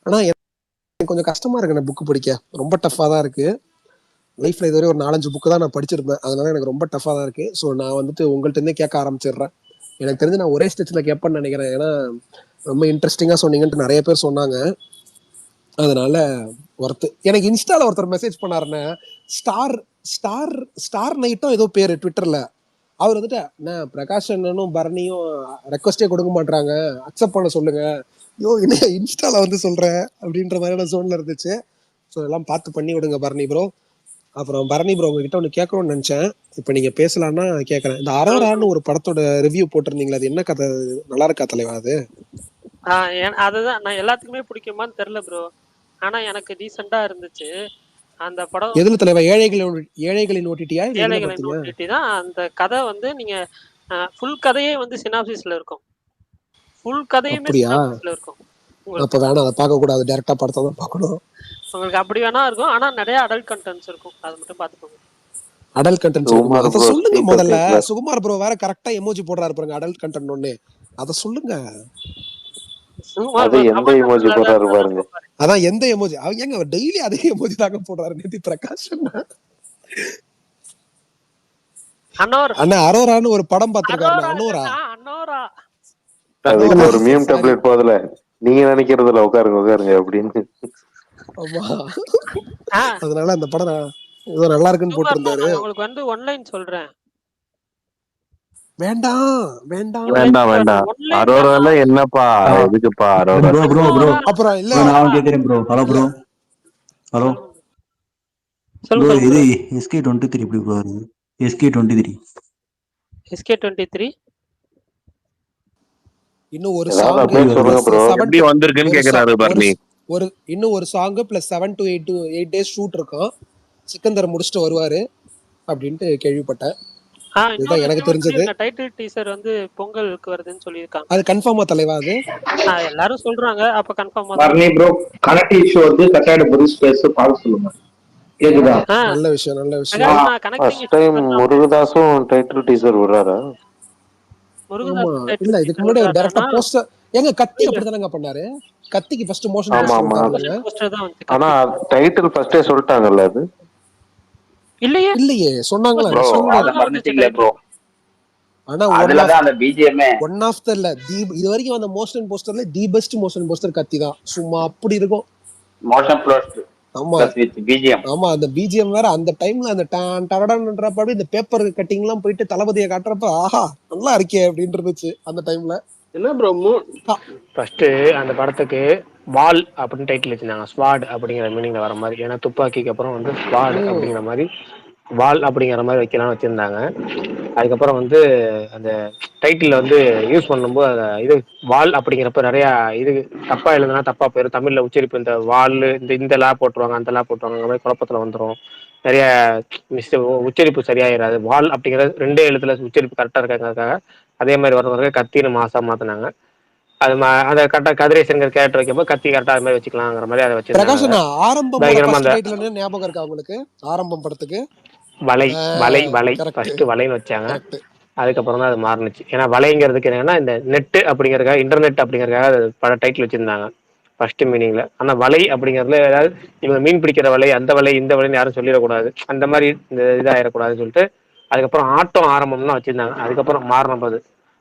ஆனா எனக்கு கொஞ்சம் கஷ்டமா இருக்கு, எனக்கு புக்கு படிக்க ரொம்ப டஃபா தான் இருக்கு. லைஃப்ல இதுவரை ஒரு 4-5 புக்கு தான் நான் படிச்சிருப்பேன், அதனால எனக்கு ரொம்ப டஃபா தான் இருக்கு. ஸோ நான் வந்துட்டு உங்கள்ட்ட இருந்தே கேட்க ஆரம்பிச்சிடுறேன். எனக்கு தெரிஞ்சு நான் ஒரே ஸ்டெச்ல கேட்பேன்னு நினைக்கிறேன், ஏன்னா ரொம்ப இன்ட்ரெஸ்டிங்கா சொன்னீங்கன்ட்டு நிறைய பேர் சொன்னாங்க. அதனால ஒருத்தர் எனக்கு இன்ஸ்டால ஒருத்தர் மெசேஜ் பண்ணாருன்னு, ஸ்டார் ஸ்டார் ஸ்டார் நைட்டும் ஏதோ பேரு ட்விட்டர்ல, அவர் வந்துட்டு என்ன பிரகாஷ் அண்ணனும் பரணியும் ரெக்வஸ்டே கொடுக்க மாட்டாங்க, அக்செப்ட் பண்ண சொல்லுங்க. யோ என்ன இன்ஸ்டால வந்து சொல்றேன் அப்படின்ற மாதிரியான சோன்ல இருந்துச்சு. ஸோ எல்லாம் பார்த்து பண்ணி விடுங்க பரணி ப்ரோ. அப்புறம் பரணி ப்ரோ உங்ககிட்ட ஒன்று கேட்கணும்னு நினைச்சேன், இப்போ நீங்க பேசலாம்னா கேட்கறேன். இந்த அரோரான்னு ஒரு படத்தோட ரிவ்யூ போட்டிருந்தீங்களா, அது என்ன கதை? நல்லா இருக்கா தலைவா அது?
அதுதான் நான் எல்லாத்துக்குமே பிடிக்குமான்னு தெரியல ப்ரோ, ஆனா எனக்கு டீசெண்டா இருந்துச்சு அந்த படம்.
எதுல தலைவா? ஏழைகளின் ஓடிடியா இல்ல எதுல
ஏழைகளின்
பாத்தீங்க?
ஓடிடி தான். அந்த கதை வந்து நீங்க ஃபுல் கதையே வந்து சினாப்சிஸ்ல இருக்கும். ஃபுல் கதையுமே
அப்படியா?
சினாப்சிஸ்ல இருக்கும்.
அப்ப வேணாம், அதை பார்க்க கூடாது, டைரக்டா படத்தை தான் பார்க்கணும்.
உங்களுக்கு அப்படி வேணா இருக்கும், ஆனா நிறைய அடல்ட் கண்டென்ட்ஸ் இருக்கும், அதை மட்டும் பாத்துக்கோங்க.
அடல்ட் கண்டென்ட்ஸ் இருக்குமா? அதை சொல்லுங்க முதல்ல. சுகுமார் ப்ரோ வேற கரெக்டா எமோஜி போடுறாரு பாருங்க, அடல்ட் கண்டென்ட் ஒண்ணு. அதை சொல்லுங்க. அதான் எந்த எமோஜி? அவங்க டெய்லி அதே எமோஜி தாங்க போடுறாரு. நேத்தி பிரகாஷ் அண்ணா அரோரான்னு ஒரு படம் பாத்துருக்காரு.
அனோரா
அதுக்கு ஒரு மீம் டெம்ப்ளேட் போதுல, நீங்க நினைக்கிறதுல உட்காருங்க அப்படின்னு.
ஆமா, அதனால அந்த படம் ஏதோ நல்லா இருக்குன்னு போட்டிருந்தாரு.
உங்களுக்கு வந்து ஒன்லைன் சொல்றேன்.
வேண்டாம்
அரோரால என்னப்பா எதுக்குப்பா அரோரா?
அப்புறம் இல்ல
நான் கேக்குறேன் ப்ரோ. ஹலோ ப்ரோ, இது SK23 எப்படி ப்ரோ வருது? SK23
இன்னும் ஒரு சாங்
எப்படி வந்திருக்குன்னு கேக்குறாரு பரணி.
இன்னும் ஒரு song plus 7 to 8 days shoot இருக்கும். சிக்கந்தர் முடிச்சுட்டு வருவாரு அப்படின்ட்டு கேள்விப்பட்டேன். இதுதான் எனக்கு தெரிஞ்சது.
டைட்டில் டீசர் வந்து பொங்கலுக்கு வருதுன்னு சொல்லிருக்காங்க.
அது கன்ஃபார்மா தலைவா? அது
எல்லாரும் சொல்றாங்க, அப்ப கன்ஃபார்மா
பரணி ப்ரோ கனெக்ட் இஷ்யூ வந்து கட்டாயிட போது ஸ்பேஸ் பார்க்க சொல்லுங்க. கேக்குதா?
நல்ல விஷயம்.
ஃபர்ஸ்ட் டைம் முருகதாஸும் டைட்டில் டீசர் விடுறாரா?
இல்ல இதுக்கு முன்னாடி ஒரு டைரக்டா போஸ்டர் ஏங்க கத்தி அப்படிதானங்க பண்ணாரு. கத்திக்கு ஃபர்ஸ்ட் மோஷன்
போஸ்டர் தான் வந்து.
ஆனா டைட்டில் ஃபர்ஸ்டே சொல்லிட்டாங்கல்ல. அது
இல்லையே சொன்னாங்களா? ஆனா ஒன் ஆஃப் த இது வரைக்கும் அந்த மோஷன் போஸ்டர்ல the best motion poster Kaththi தான். சும்மா அப்படி இருக்கும்
மோஷன் போஸ்டர்.
ஆமா அந்த பிஜிஎம் வேற அந்த டைம்ல அந்த டடடன்றப்ப இந்த பேப்பர் கட்டிங் எல்லாம் போயிட்டு தளபதியை காட்டுறப்ப ஆஹா நல்லா இருக்கே அப்படின்னு இருந்துச்சு அந்த டைம்ல.
என்ன ப்ரோ
ஃபர்ஸ்ட் அந்த படத்துக்கு வால் அப்படின்னு டைட்டில் வச்சிருந்தாங்க. ஸ்வாட் அப்படிங்கிற மீனிங்ல வர மாதிரி. ஏன்னா துப்பாக்கிக்கு அப்புறம் வந்து ஸ்வாட் அப்படிங்கிற மாதிரி வால் அப்படிங்கிற மாதிரி வைக்கலாம்னு வச்சிருந்தாங்க. அதுக்கப்புறம் வந்து அந்த டைட்டில் வந்து யூஸ் பண்ணும்போது இது வால் அப்படிங்கிறப்ப நிறைய இது தப்பா எழுதுனா தப்பா போயிடும். தமிழ்ல உச்சரிப்பு இந்த வால் இந்த லா போட்டுருவாங்க, அந்த லா போட்டுருவாங்க, அந்த மாதிரி குழப்பத்துல வந்துடும். நிறைய உச்சரிப்பு சரியாயிராது. வால் அப்படிங்கிறது 2 எழுத்துல உச்சரிப்பு கரெக்டா இருக்காங்கிறதுக்காக அதே மாதிரி வரவங்க கத்தின்னு மாசா மாத்தினாங்க. அது அந்த கரெக்டா கதிரேசன் கேரக்டர் வைக்கும்போது கத்தி கரெக்டா அது மாதிரி வச்சுக்கலாங்கிற மாதிரி அதை வச்சிருக்காங்க.
ஞாபகம் இருக்கா உங்களுக்கு? ஆரம்பம் படத்துக்கு
வலை ஃபர்ஸ்ட் வலைன்னு வச்சாங்க. அதுக்கப்புறம் தான் அது மாறுனுச்சு. ஏன்னா வலைங்கிறதுக்கு என்னன்னா இந்த நெட்டு அப்படிங்கறதுக்காக, இன்டர்நெட் அப்படிங்கறதுக்காக பல டைட்டில் வச்சிருந்தாங்க ஃபர்ஸ்ட் மீனிங்ல. ஆனா வலை அப்படிங்கறதுல ஏதாவது இவங்க மீன் பிடிக்கிற வலை, அந்த வலை இந்த வலைன்னு யாரும் சொல்லிடக்கூடாது, அந்த மாதிரி இந்த இதாயிடக்கூடாதுன்னு சொல்லிட்டு அதுக்கப்புறம் ஆட்டம் ஆரம்பம்லாம் வச்சிருந்தாங்க. அதுக்கப்புறம் மாறினது.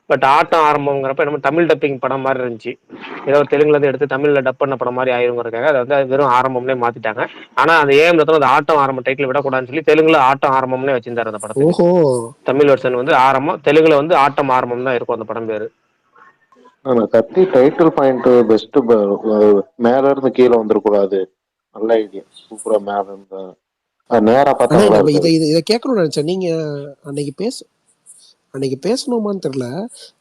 பட் ஆட்டம் ஆரம்பங்கிறப்ப நம்ம தமிழ் டப்பிங் படம் மாதிரி இருந்துச்சு. ஏதோ தெலுங்குல இருந்து எடுத்து தமிழ்ல டப் பண்ண படம் மாதிரி ஆயிருங்கிறதுக்காக அதை வந்து வெறும் ஆரம்பம்னே மாத்திட்டாங்க. ஆனா அந்த அது ஆட்டம் ஆரம்பம் டைட்டில் விடக்கூடாதுன்னு சொல்லி தெலுங்குல ஆட்டம் ஆரம்பம்னே வச்சிருந்தாரு அந்த படத்துக்கு. தமிழ் வெர்ஷன் வந்து ஆரம்பம், தெலுங்குல வந்து ஆட்டம் ஆரம்பம் தான் இருக்கும் அந்த படம் பேரு.
கத்தி டைட்டில் பாயிண்ட் பெஸ்ட். மேல இருந்து கீழே வந்துடக்கூடாது. நல்ல ஐடியா, சூப்பரா மேல இருந்து நேரா பார்த்தா.
இதை கேட்கணும்னு நினைச்சேன். நீங்க அன்னைக்கு பேசணுமான்னு தெரியல.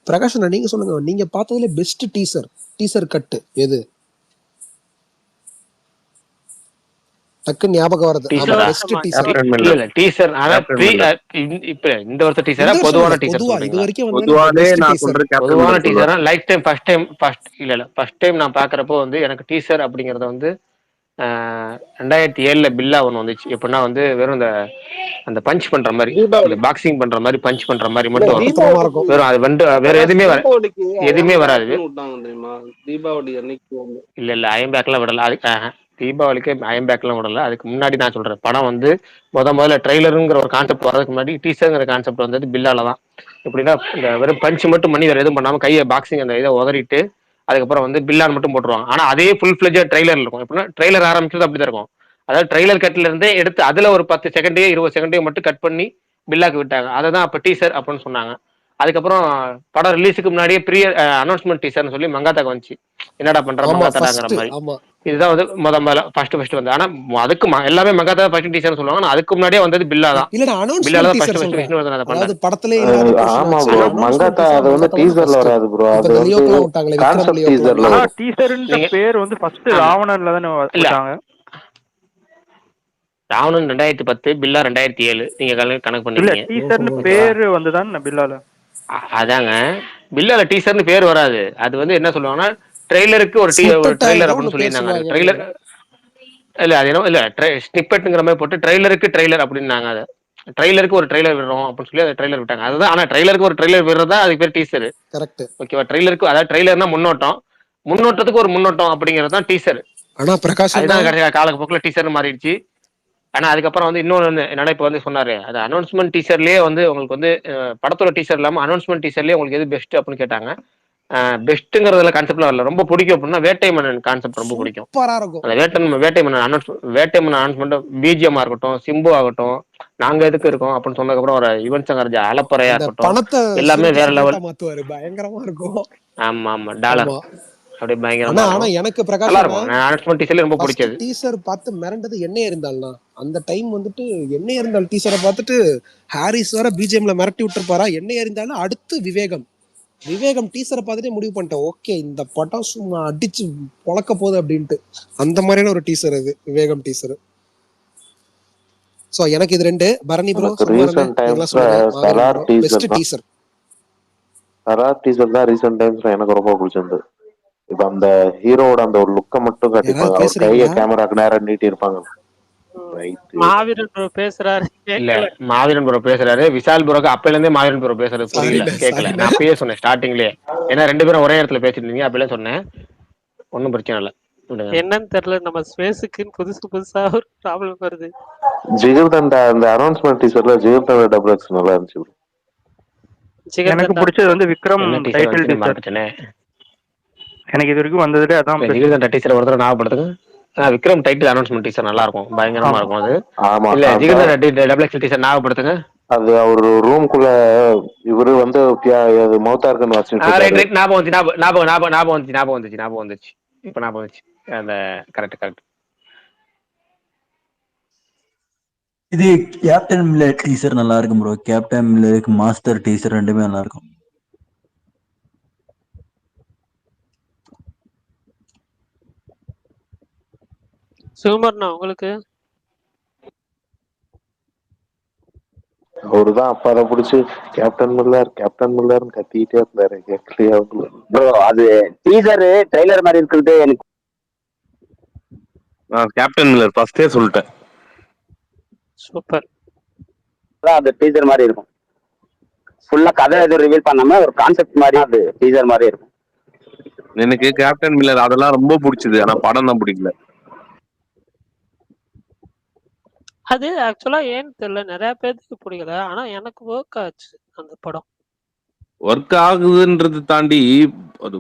பிரகாஷ் நீங்க சொல்லுங்க, நீங்க பார்த்ததுல பெஸ்ட் டீசர் கட்டு எது? டக்கு ஞாபகம் வருது.
இந்த வருஷம் டீசரா பொதுவான டீசர் பொதுவான டீசரா லைஃப் டைம் ஃபர்ஸ்ட் டைம் நான் பாக்குறப்போ வந்து எனக்கு டீசர் அப்படிங்கறத வந்து 2007 பில்லா ஒண்ணு வந்துச்சு. எப்படின்னா வந்து வெறும் அந்த பஞ்ச் பண்ற மாதிரி, பாக்ஸிங் பண்ற மாதிரி பஞ்ச் பண்ற மாதிரி மட்டும் வரும். வெறும் அது வந்து வேற எதுவுமே வராது.
தீபாவளி அன்னைக்கு
இல்ல அயம்பேக்லாம் விடல. அதுக்கு தீபாவளிக்கு அயம்பேக்லாம் விடல. அதுக்கு முன்னாடி நான் சொல்றேன், படம் வந்து முதல்ல ட்ரெய்லருங்கிற ஒரு கான்செப்ட் வரதுக்கு முன்னாடி டீசர்ங்கிற கான்செப்ட் வந்தது பில்லால தான். எப்படின்னா இந்த வெறும் பஞ்ச் மட்டும் பண்ணி வேற எதுவும் பண்ணாம கையை பாக்ஸிங் அந்த இதை உதறிட்டு அதுக்கப்புறம் வந்து பில்லான் மட்டும் போட்டுருவாங்க. ஆனா அதே ஃபுல் ஃபிளெஜ்ட் ட்ரெய்லர் இருக்கும். எப்படின்னா ட்ரெய்லர் ஆரம்பிச்சது அப்படிதான் இருக்கும். அதாவது ட்ரெய்லர் கட்ல இருந்தே எடுத்து அதுல ஒரு 10 செகண்டையோ 20 செகண்டையோ மட்டும் கட் பண்ணி பில்லாக்கு விட்டாங்க. அதை தான் அப்போ டீசர் அப்படின்னு சொன்னாங்க. அதுக்கப்புறம் படம் ரிலீஸுக்கு முன்னாடியே ப்ரீ அனௌன்ஸ்மெண்ட் டீசர்னு சொல்லி மங்காத்தாக்கு வந்துச்சு. என்னடா பண்ற
ஆமா
மங்காத்தாடாங்கிற
ஃபர்ஸ்ட்
மாதிரி.
ஆமா
இதுதான் வந்து முதல்ல ஃபர்ஸ்ட் வந்து. ஆனா அதுக்கு எல்லாமே மங்காத்தா ஃபர்ஸ்ட் டீசர்னு சொல்லுவாங்க. ஆனா அதுக்கு முன்னாடியே வந்தது பில்லா தான்.
இல்லடா
பில்லால
அனௌன்ஸ்மெண்ட்
தான்
டீசர்
ஃபர்ஸ்ட்
சொல்றேன்.
விஷ்ணு அதை பண்ணாரு.
அதாவது படத்திலே இல்லாத போர்ஷன்
ஆமா
ஆச்சு
ப்ரோ,
அனௌன்ஸ்மெண்ட்
மங்காத்தா
டீசர்
அது வந்து
மங்காத்தால தான்
டீசர்ல
ஃபர்ஸ்ட்.
வராது ப்ரோ,
இப்ப
அது
இந்த
வந்து
லியோக்கெல்லாம் விட்டாங்களே விக்ரம்
கான்செப்ட்
லியோக்கெல்லாம்
டீசர்ல
ஆனா
வரும்.
டீசர்ன்ற
நீங்க
பேர் வந்து ஃபர்ஸ்ட்
ஆமா
ராவணன்ல தானே
இல்ல
விட்டாங்க.
ராவணன் 2010, பில்லா 2007. நீங்க கணக்கு
இல்ல
பண்ணிக்கீங்க.
டீசர்னு
ஓகேவா?
பேரு வந்துதான் பில்லால.
அதாங்க பில்லால டீசர்னு பேர் வராது. அது வந்து என்ன சொல்லுவாங்கன்னா ட்ரெய்லருக்கு ஒரு
ஸ்னிப்பெட்டா
ட்ரெய்லர்
ஏதோ
அப்படின்னு
ஒண்ணு பேர்
சொல்லியிருந்தாங்க. அது
சொல்லுவாங்க
ட்ரெய்லர்
நினைக்கிறேன்.
இல்ல அது என்ன இல்ல ஸ்னிப்பெட்டுங்கிற மாதிரி போட்டு ட்ரெய்லருக்கு ட்ரெய்லர் அப்படின்னாங்க. அது ட்ரெய்லருக்கு ஒரு ட்ரெய்லர் விடுறோம் அப்படின்னு சொல்லி அதை ட்ரெய்லர் விட்டாங்க. அதுதான். ஆனா ட்ரெய்லருக்கு ஒரு ட்ரெய்லர் விடுறதா அதுக்கு பேர் டீசர்.
கரெக்ட்.
ஓகேவா? ட்ரெய்லருக்கு அதாவது ட்ரெய்லர்னா முன்னோட்டம், முன்னோட்டத்துக்கு ஒரு முன்னோட்டம் அப்படிங்கிறது தான் டீசர்.
ஆனா பிரகாஷ் அண்ணா
அதுதான் கடைசி காலப்போக்கில் டீசர்னு மாறிடுச்சு. ஆனா அதுக்கப்புறம் வந்து இன்னொன்று என்னன்னா இப்போ வந்து சொன்னாரு, அது அனௌன்ஸ்மெண்ட் டீசர்லயே வந்து உங்களுக்கு வந்து படத்தோட டீசர் இல்லாமல் அனௌன்ஸ்மெண்ட் டீசர்லயே உங்களுக்கு எது பெஸ்ட் அப்படின்னு கேட்டாங்க. பெஸ்ட்டுங்கிறதுல கான்செப்ட்ல வரல. ரொம்ப பிடிக்கும் அப்படின்னா வேட்டை மன்னன் கான்செப்ட் ரொம்ப பிடிக்கும்.
சூப்பரா இருக்கும்.
அந்த வேட்டை மன்னன் அனௌன்ஸ்மெண்ட் பிஜிஎம் இருக்கட்டும், சிம்பு ஆகட்டும், நாங்க எதுக்கு இருக்கோம் அப்படின்னு சொன்னதுக்கப்புறம் ஒரு யுவன் சங்கர் ராஜா அலப்பறையா
அந்த
இருக்கட்டும்,
பணத்தை
எல்லாமே
சுருட்டி
வேற
சிகரெட்டா
லெவல்.
மாத்துவாரு, பயங்கரமா இருக்கும்.
ஆமா ஆமா டாலர்
ஆமா
அப்படியே
ஆனா
பயங்கரமா
ஆனா
இருக்கும்.
எனக்கு பிரகாஷ்
நல்லா
அண்ணா
இருக்கும். அனௌன்ஸ்மெண்ட் டீசர்ல ரொம்ப
ஃபர்ஸ்ட்
பிடிச்சது.
டீசர் பார்த்து மிரண்டது என்னையே இருந்தாள்னா அந்த டைம் வந்துட்டு என்னையே இருந்தால் டீசரை பார்த்துட்டு ஹாரிஸ் வேற பிஜிஎம்ல மிரட்டி விட்டுருப்பாரா. என்னையே இருந்தாலும் அடுத்து விவேகம் டீசரை பார்த்துட்டே முடிவு பண்ணிட்டேன், ஓகே இந்த படம் சும்மா அடிச்சு பொழக்க போகுது அப்படின்ட்டு. அந்த மாதிரியான ஒரு டீசர் அது விவேகம் டீசர். சோ எனக்கு இது ரெண்டு. பரணி ப்ரோ
எனக்கு
சும்மா
ரீசன்ட் டைம்ஸ்ல சலார்
பெஸ்ட்
டீசர் தான்.
டீசர்.
சலார் டீசர் தான் ரீசன்ட் டைம்ஸ்ல எனக்கு ரொம்ப பிடிச்சிருந்தது. இப்ப அந்த ஹீரோவோட அந்த ஒரு லுக்கை மட்டும்
யாராவது
காட்டிப்பாங்க, அவர் கைய
பேசுறீங்களா?
கேமராக்கு நேரம் நீட்டி இருப்பாங்க.
மாவீரன் bro பேசுறாரு
இல்ல
கேட்கல.
மாவீரன் ப்ரோ பேசுறாரு. விஷால் ப்ரோக்கு அப்பையில இருந்தே மாவீரன் ப்ரோ பேசுறது புரியல,
சாரிண்ணே
கேட்கல.
சாரிண்ணே.
நான் அப்பயே சொன்னேன் ஸ்டார்டிங்லயே. ஏன்னா 2 பேரும் ஒரே இடத்துல பேசிட்டு இருந்தீங்க. அப்பயே சொன்னேன், ஒன்றும் பிரச்சனை இல்லை.
என்னன்னு தெரியல, நம்ம ஸ்பேஸுக்குன்னு புதுசா ஒரு ப்ராப்ளம் வருது.
ஜிகர்தண்டா அந்த அனௌன்ஸ்மெண்ட் டீசர்ல ஜிகர்தண்டா டபுள் எக்ஸ் நல்லா இருந்துச்சு.
எனக்கு பிடிச்சது வந்து விக்ரம்
என்ன டீசர்
டைட்டில்
வந்து
டீசர்.
மறந்துட்டேனே.
எனக்கு இது வரைக்கும் வந்ததுல அதான்
ஜிகர்தண்டா டீசர் ஒரு தடவை ஞாபகப்படுத்துங்க. விக்ரம் டைட்டில் அனௌன்ஸ்மெண்ட் டீசர் நல்லா இருக்கும், பயங்கரமா இருக்கும் அது.
ஆமா
இல்ல ஜிகர்தண்டா டபுள் எக்ஸ் டீசர் ஞாபகப்படுத்துங்க.
அது அவர் ரூம்குள்ள இவரு வந்து மௌத்தா இருக்குன்னு
ரைட் ஞாபகம் வந்துச்சு. இப்ப ஞாபகம் வந்துச்சு. அந்த கரெக்ட்.
இது கேப்டன் மில்லர் டீசர் நல்லா இருக்கும் ப்ரோ. கேப்டன் மில்லருக்கு மாஸ்டர் டீசர் ரெண்டுமே நல்லா இருக்கும்.
சுகுமார்ண்ணா உங்களுக்கு?
அவருதான் அப்ப அதை பிடிச்சி கேப்டன் மில்லர்னு கத்திட்டே இருந்தாரு, கேட்கலையா
ப்ரோ? அது டீசர் ட்ரெய்லர் மாதிரி இருக்கிறது எனக்கு.
கேப்டன் மில்லர் ஃபர்ஸ்டே சொல்லிட்டேன்.
சூப்பர்.
அது டீசர் மாதிரி இருக்கும். ஃபுல்லா கதை எதுவும் ரிவீல் பண்ணாம ஒரு கான்செப்ட் மாதிரி அது டீசர் மாதிரி இருக்கும்.
எனக்கு கேப்டன் மில்லர் அதெல்லாம் ரொம்ப பிடிச்சது. ஆனா படம் தான் பிடிக்கல.
அது ஆக்சுவலா ஏன்னு தெரியல, நிறைய பேருக்கு பிடிக்கல. ஆனா எனக்கு ஒர்க் ஆச்சு அந்த படம்.
ஒர்க் ஆகுதுன்றது தாண்டி அது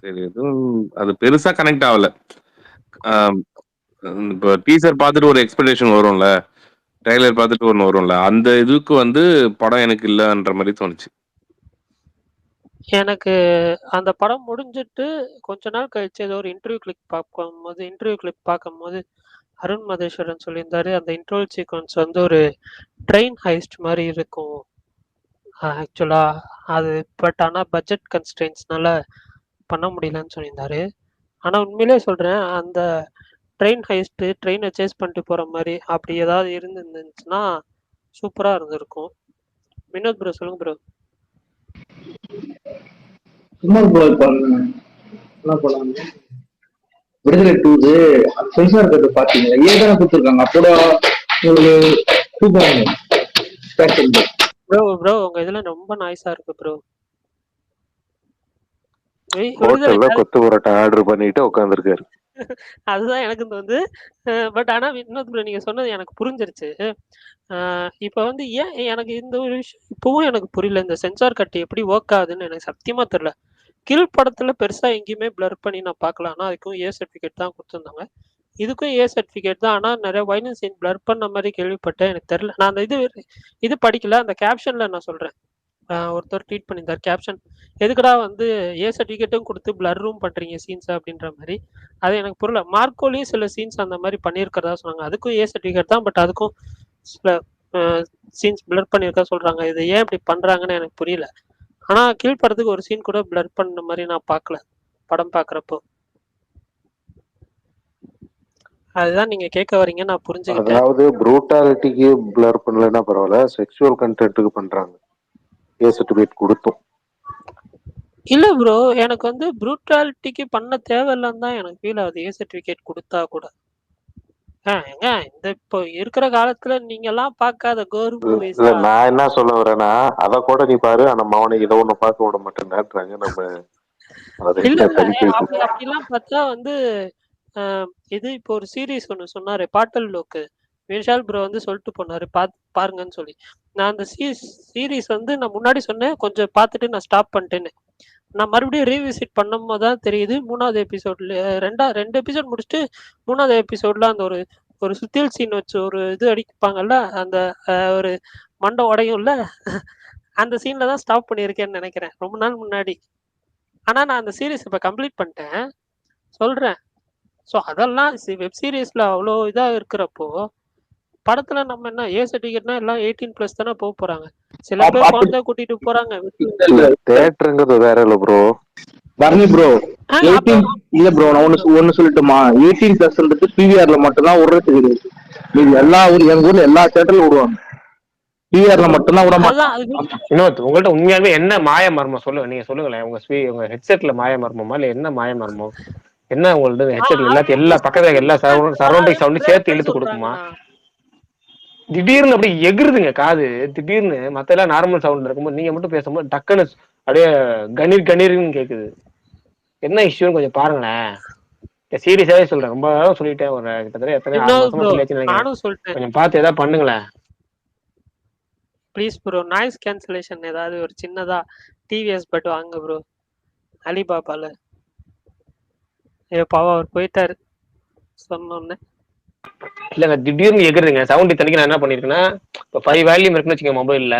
சரி எதுவும் அது பெருசா கனெக்ட் ஆகல. இப்போ டீசர் பார்த்துட்டு ஒரு எக்ஸ்பெக்டேஷன் வரும்ல, ட்ரெய்லர் பார்த்துட்டு ஒன்று வரும்ல, அந்த இதுக்கு வந்து படம் எனக்கு இல்லைன்ற மாதிரி தோணுச்சு.
எனக்கு அந்த படம் முடிஞ்சிட்டு கொஞ்ச நாள் கழிச்சு ஏதோ ஒரு இன்டர்வியூ கிளிப் பார்க்கும்போது அருண் மதேஸ்வரன் சொல்லியிருந்தாரு, அந்த இன்டர்வல் சீக்வன்ஸ் வந்து ஒரு ட்ரெயின் ஹைஸ்ட் மாதிரி இருக்கும் ஆக்சுவலா அது. பட் ஆனால் பட்ஜெட் கன்ஸ்ட்ரெயின்ஸ்னால பண்ண முடியலன்னு சொல்லியிருந்தாரு. ஆனால் உண்மையிலே சொல்கிறேன், அந்த ட்ரெயின் ஹைஸ்ட்டு ட்ரெயினை சேஸ் பண்ணிட்டு போகிற மாதிரி அப்படி ஏதாவது இருந்துச்சுன்னா சூப்பராக இருந்திருக்கும். வினோத் ப்ரோ சொல்லுங்க ப்ரோ.
சும்மா என்ன போலாம் விடுதலை டூது சென்சார் இருக்கிறத பாத்தீங்களா? ஏதான கொடுத்துருக்காங்க அப்போட உங்களுக்கு சூப்பர்.
ப்ரோ உங்க இதுல ரொம்ப நாய்ஸா இருக்கு ப்ரோ.
ஹோட்டல்ல கொத்து புரோட்டா ஆர்டர் பண்ணிட்டு உட்காந்துருக்காரு.
அதுதான் எனக்கு வந்து. பட் ஆனா வினோத் ப்ரோ நீங்க சொன்னது எனக்கு புரிஞ்சிருச்சு. இப்ப வந்து ஏன் எனக்கு இந்த ஒரு விஷயம் இப்பவும் எனக்கு புரியல, இந்த சென்சார் கட் எப்படி ஒர்க் ஆகுதுன்னு எனக்கு சத்தியமா தெரியல. கில் படத்துல பெருசா எங்கேயுமே பிளர் பண்ணி நான் பார்க்கல. ஆனா அதுக்கும் ஏ சர்டிபிகேட் தான் கொடுத்துருந்தாங்க. இதுக்கும் ஏ சர்டிஃபிகேட் தான். ஆனா நிறைய வைலன்ஸ் சீன் பிளர் பண்ண மாதிரி கேள்விப்பட்டேன். எனக்கு தெரியல. நான் அந்த இது படிக்கல. அந்த கேப்ஷன்ல நான் சொல்றேன். ஒருத்தர் ட்வீட் பண்ணியிருந்தார் கேப்ஷன், எதுக்குடா வந்து ஏ சர்டிஃபிகேட்டும் கொடுத்து பிளர்ரும் பண்றீங்க சீன்ஸ் அப்படின்ற மாதிரி. அது எனக்கு புரியல. மார்க்கோலையும் சில சீன்ஸ் அந்த மாதிரி பண்ணியிருக்கிறதா சொன்னாங்க. அதுக்கும் ஏ சர்டிஃபிகேட் தான், பட் அதுக்கும் சில சீன்ஸ் பிளர் பண்ணியிருக்கா சொல்றாங்க. இது ஏன் இப்படி பண்றாங்கன்னு எனக்கு புரியல. ஆனா கீழ்படத்துக்கு ஒரு சீன் கூட பிளர் பண்ண மாதிரி நான் பார்க்கல படம் பார்க்குறப்போ. அதுதான் நீங்க கேட்க வரீங்க, நான் புரிஞ்சுக்கிட்டேன்.
அதாவது ப்ரூட்டாலிட்டிக்கு பிளர் பண்ணலன்னா பரவாயில்ல, செக்ஷுவல் கண்டென்ட்டுக்கு பண்றாங்க ஏ சர்டிஃபிகேட் கொடுத்தோம்.
இல்ல ப்ரோ, எனக்கு வந்து ப்ரூட்டாலிட்டிக்கு பண்ண தேவையில்லைன்னு தான் எனக்கு ஃபீல் ஆகுது ஏ சர்டிஃபிகேட் கொடுத்தா கூட. ஏங்க இந்த இப்போ இருக்கிற காலத்துல நீங்க எல்லாம் பார்க்காத கோர் மூவிஸ்
இல்ல நான் என்ன சொல்ல வரேன்னா, அத கூட நீ பாரு, நம்ம அவனை இதை ஒண்ணு பார்க்க விட மாட்டேன்றாங்க. நம்ம
இல்ல அப்படிலாம் பார்த்தா வந்து இது இப்போ ஒரு சீரீஸ் ஒன்று சொன்னாரு பாட்டல் லோக்கு விஷால் ப்ரோ வந்து சொல்லிட்டு போனாரு பாருங்கன்னு சொல்லி. நான் அந்த சீரீஸ் வந்து நான் முன்னாடி சொன்னேன் கொஞ்சம் பார்த்துட்டு நான் ஸ்டாப் பண்ணிட்டேன்னு. நான் மறுபடியும் ரீவிசிட் பண்ணும்போது தான் தெரியுது 3வது எபிசோட்ல ரெண்டு எபிசோட் முடிச்சுட்டு 3வது எபிசோட்ல அந்த ஒரு சுத்தியல் சீன் வச்சு ஒரு இது அடிப்பாங்கல்ல, அந்த ஒரு மண்டை உடையும்ல, அந்த சீன்ல தான் ஸ்டாப் பண்ணியிருக்கேன்னு நினைக்கிறேன் ரொம்ப நாள் முன்னாடி. ஆனா நான் அந்த சீரீஸ் இப்ப கம்ப்ளீட் பண்ணிட்டேன் சொல்றேன். ஸோ அதெல்லாம் வெப் சீரிஸ்ல அவ்வளோ இதா இருக்கிறப்போ படத்துல நம்ம என்ன ஏ சர்டிஃபிகேட்னா எல்லாம் 18+ தானே போக போறாங்க. சில பேர் குழந்தை கூட்டிட்டு போறாங்க.
தியேட்டருங்கிறது வேற இல்ல ப்ரோ.
பரணி ப்ரோ 18 இல்ல ப்ரோ, நான் ஒன்னு சொல்லட்டுமா, 18+ பிவிஆர்ல மட்டும் தான் விடுறதுக்கு இருக்கு. மீது எல்லா எங்க ஊர்ல எல்லா தியேட்டர்ல விடுவாங்க, பிவிஆர்ல மட்டும் தான் விட மாட்டாங்க.
இன்னொரு உங்கள்ட்ட உண்மையாலுமே என்ன மாய மர்மம் சொல்லுங்க, நீங்க சொல்லுங்களேன். உங்க ஹெட்செட்ல மாய மர்மமா இல்ல என்ன மாய மர்மம்? என்ன உங்கள்ட்ட ஹெட்செட்ல எல்லா பக்கத்துல எல்லா சரௌண்டிங் சவுண்ட் சேர்த்து இழுத்து கொடுக்குமா? திடீர்னு அப்படி எகிருதுங்க காது. திடீர்னு மத்த எல்லாம் நார்மல் சவுண்ட் இருக்கும்போது நீங்க மட்டும் பேசும்போது டக்குன்னு அப்படியே கணீர்னு கேக்குது. என்ன இஷ்யூன்னு கொஞ்சம் பாருங்களேன். சீரியஸாவே சொல்றேன், ரொம்ப சொல்லிட்டேன். ஒரு கிட்டத்தட்ட எத்தனை 6 மாசமா சொல்லியாச்சுன்னு கொஞ்சம் பார்த்து ஏதாவது பண்ணுங்களேன்
ப்ளீஸ் ப்ரோ. நாய்ஸ் கேன்சலேஷன் ஏதாவது ஒரு சின்னதா டிவிஎஸ் பட் வாங்க ப்ரோ அலிபாபால. பாவா அவர் போயிட்டாரு சொன்னோன்னே.
இல்லங்க திடீர்னு எகுறதுங்க சவுண்ட். இத்தனைக்கு நான் என்ன பண்ணிருக்கேன்னா, இப்போ 5 வால்யூம் இருக்குன்னு வச்சுக்கேன் மொபைல்ல.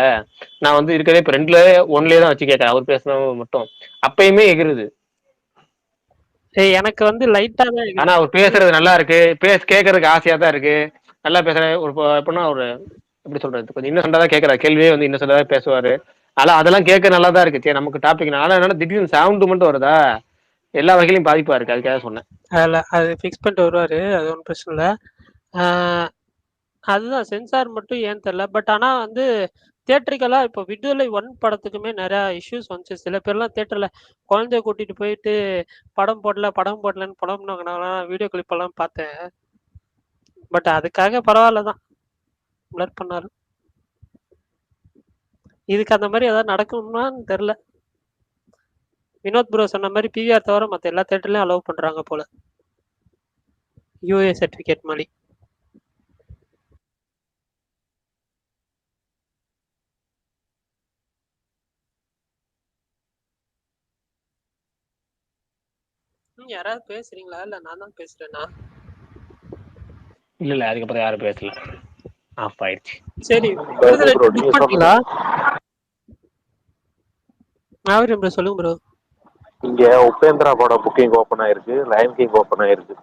நான் வந்து இருக்கிறதே இப்போ 2ல 1லயே தான் வச்சு கேட்கறேன், அவர் பேசுனது மட்டும். அப்பயுமே எகிருது.
எனக்கு வந்து லைட்டா தான்.
ஆனா அவர் பேசுறது நல்லா இருக்கு, கேட்கறதுக்கு ஆசையா தான் இருக்கு. நல்லா பேசுறேன். ஒரு எப்படின்னா ஒரு எப்படி சொல்றது, கொஞ்சம் இன்னும் சொன்னதான் கேட்கறாரு. கேள்வியே வந்து இன்னும் சொன்னதான் பேசுவாரு. அதெல்லாம் கேட்க நல்லா தான் இருக்கு. சரி நமக்கு டாபிக். ஆனா என்னன்னா திடீர்னு சவுண்ட் மட்டும் வருதா, எல்லா வகையிலும் பாதிப்பா இருக்கு. அதுக்காக சொன்னேன்.
அது ஃபிக்ஸ் பண்ணிட்டு வருவாரு, அது ஒன்றும் பிரச்சனை இல்லை. அதுதான் சென்சார் மட்டும் ஏன்னு தெரியல. பட் ஆனா வந்து தியேட்டரிக்கலா இப்போ விடுதலை 1 படத்துக்குமே நிறைய இஷ்யூஸ் வந்துச்சு. சில பேர்லாம் தியேட்டர்ல குழந்தைய கூட்டிட்டு போயிட்டு படம் போடலன்னு புலம்புனாங்கன்னா வீடியோ கிளிப் எல்லாம் பார்த்தேன். பட் அதுக்காக பரவாயில்ல தான் பிளர் பண்ணாரு. இதுக்கு அந்த மாதிரி ஏதாவது நடக்கணும்னான்னு தெரியல. வினோத் ப்ரோ சொன்ன மாதிரி பிவிஆர் தவிர மற்ற எல்லா தியேட்டர்லயும் அலோவ் பண்றாங்க போல, யூஏ சர்டிஃபிகேட் மாதிரி. யாராவது பேசுறீங்களா இல்ல நான் தான் பேசுறேன்னா?
இல்ல அதுக்கப்புறம் யாரும் பேசல, ஆஃப் ஆயிடுச்சு.
சரி சொல்லுங்க ப்ரோ.
இங்க உபேந்திரா படம் புக்கிங் ஓபன் ஆயிருக்கு, லயன் கிங் ஓபன் ஆயிருக்கு.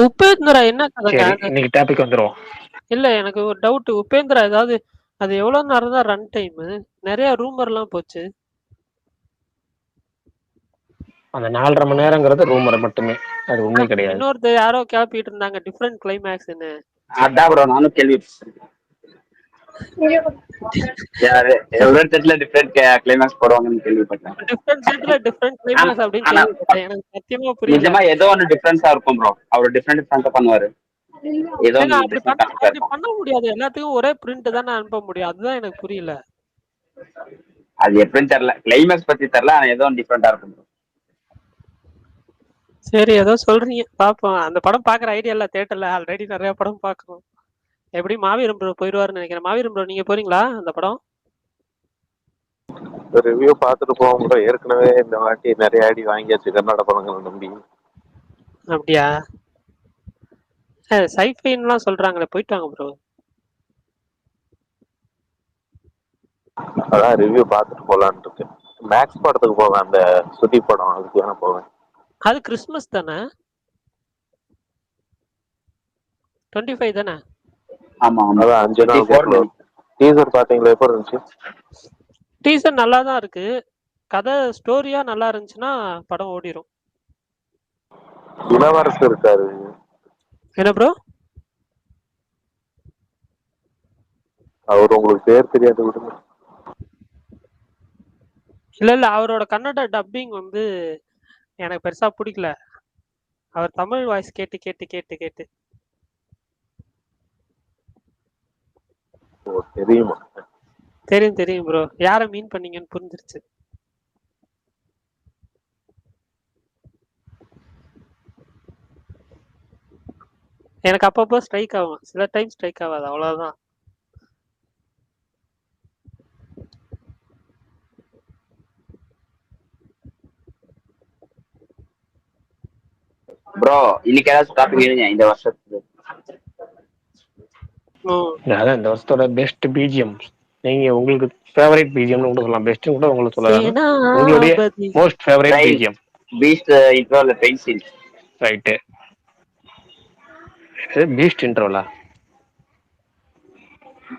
உபேந்திரா என்ன கதைங்க?
இன்னைக்கு டாபிக் வந்துரும்.
இல்ல எனக்கு ஒரு டவுட். உபேந்திரா ஏதாவது அது எவ்வளவு நேரம் தான் ரன் டைம்? நிறைய ரூமர்லாம் போச்சு.
அந்த 4.5 மணி நேரங்கிறது ரூமர் மட்டுமே, அது உண்மை கிடையாது.
இன்னொருத்த யாரோ கேப்பிட்டு இருந்தாங்க டிஃபரண்ட் கிளைமேக்ஸ்னு.
அதான் ப்ரோ நானும் கேள்வி யாரு எவ்வளவு செட்ல டிஃபரண்ட் கிளைமேக்ஸ் போடுவாங்கன்னு கேள்விப்பட்டேன்.
டிஃபரண்ட் செட்ல டிஃபரண்ட் கிளைமேக்ஸ் அப்படினு கேள்விப்பட்டேன். எனக்கு சத்தியமா புரியல.
நிஜமா ஏதோ ஒன்னு டிஃபரன்ஸா இருக்கும் ப்ரோ. அவர் டிஃபரண்ட் பண்ணுவாரு. ஏதோ
அப்படி பண்ண முடியாது. எல்லாத்துக்கும் ஒரே பிரிண்ட் தானே அனுப்ப முடியும். அதுதான் எனக்கு புரியல.
அது எப்படின்னு தெரியல, கிளைமேக்ஸ் பத்தி தெரியல, ஆனா ஏதோ டிஃபரெண்டா இருக்கும்.
சரி ஏதோ சொல்றீங்க பாப்போம். அந்த படம் பாக்குற ஐடியா இல்ல தியேட்டர்ல. ஆல்ரெடி நிறைய படம் பாக்குறோம். எப்படி மாவீரம் ப்ரோ போயிடுவாருன்னு நினைக்கிறேன். மாவீரம் ப்ரோ நீங்க போறீங்களா அந்த படம்?
ரிவ்யூ பார்த்துட்டு போவோம் ப்ரோ. ஏற்கனவே இந்த வாட்டி நிறைய அடி வாங்கியாச்சு கன்னட படங்களை நம்பி.
அப்படியா? சைஃபைன்லாம் சொல்றாங்களே, போயிட்டு வாங்க ப்ரோ.
அதான் ரிவ்யூ பார்த்துட்டு போலான்னு இருக்கேன். மேக்ஸ் படத்துக்கு போவேன், அந்த சுட்டி படம், அதுக்கு வேணா போவேன்.
அது கிறிஸ்மஸ் தானே? 25 தானே?
ஆமா ஆமா
அதான் 5 நாள்
24
கேப்ல. டீசர் பாத்தீங்களா? எப்போ இருந்துச்சு?
டீசர் நல்லா தான் இருக்கு. கதை ஸ்டோரியா நல்லா இருந்துச்சுன்னா படம் ஓடிரும்.
இளவரசர் இருக்காரு.
என்ன ப்ரோ?
அவர் உங்களுக்கு பேர் தெரியாது விடுங்க.
இல்ல அவரோட கன்னட டப்பிங் வந்து எனக்கு பெருசா பிடிக்கல. அவர் தமிழ் வாய்ஸ் கேட்டு கேட்டு கேட்டு கேட்டு
ஓ, தெரியுமா?
தெரியும் தெரியும் ப்ரோ. யாரை மீன் பண்ணீங்கன்னு புரிஞ்சிருச்சு. எனக்கு அப்பப்போ ஸ்ட்ரைக் ஆகும், சில டைம் ஸ்ட்ரைக் ஆகாது, அவ்வளவுதான்.
ப்ரோ இன்னைக்கு ஏதாச்சும் டாபிக் எழுதிங்க இந்த வருஷத்துக்கு.
அதான் இந்த வருஷத்தோட பெஸ்ட் பிஜிஎம். நீங்க உங்களுக்கு ஃபேவரட் பிஜிஎம்னு கூட சொல்லலாம், பெஸ்ட் கூட உங்களுக்கு சொல்லலாம். உங்களுடைய மோஸ்ட் ஃபேவரட் பிஜிஎம்.
பீஸ்ட் இன்ட்ரோல ட்ரெயின் சீன்.
ரைட்டு. பீஸ்ட் இன்ட்ரோலா?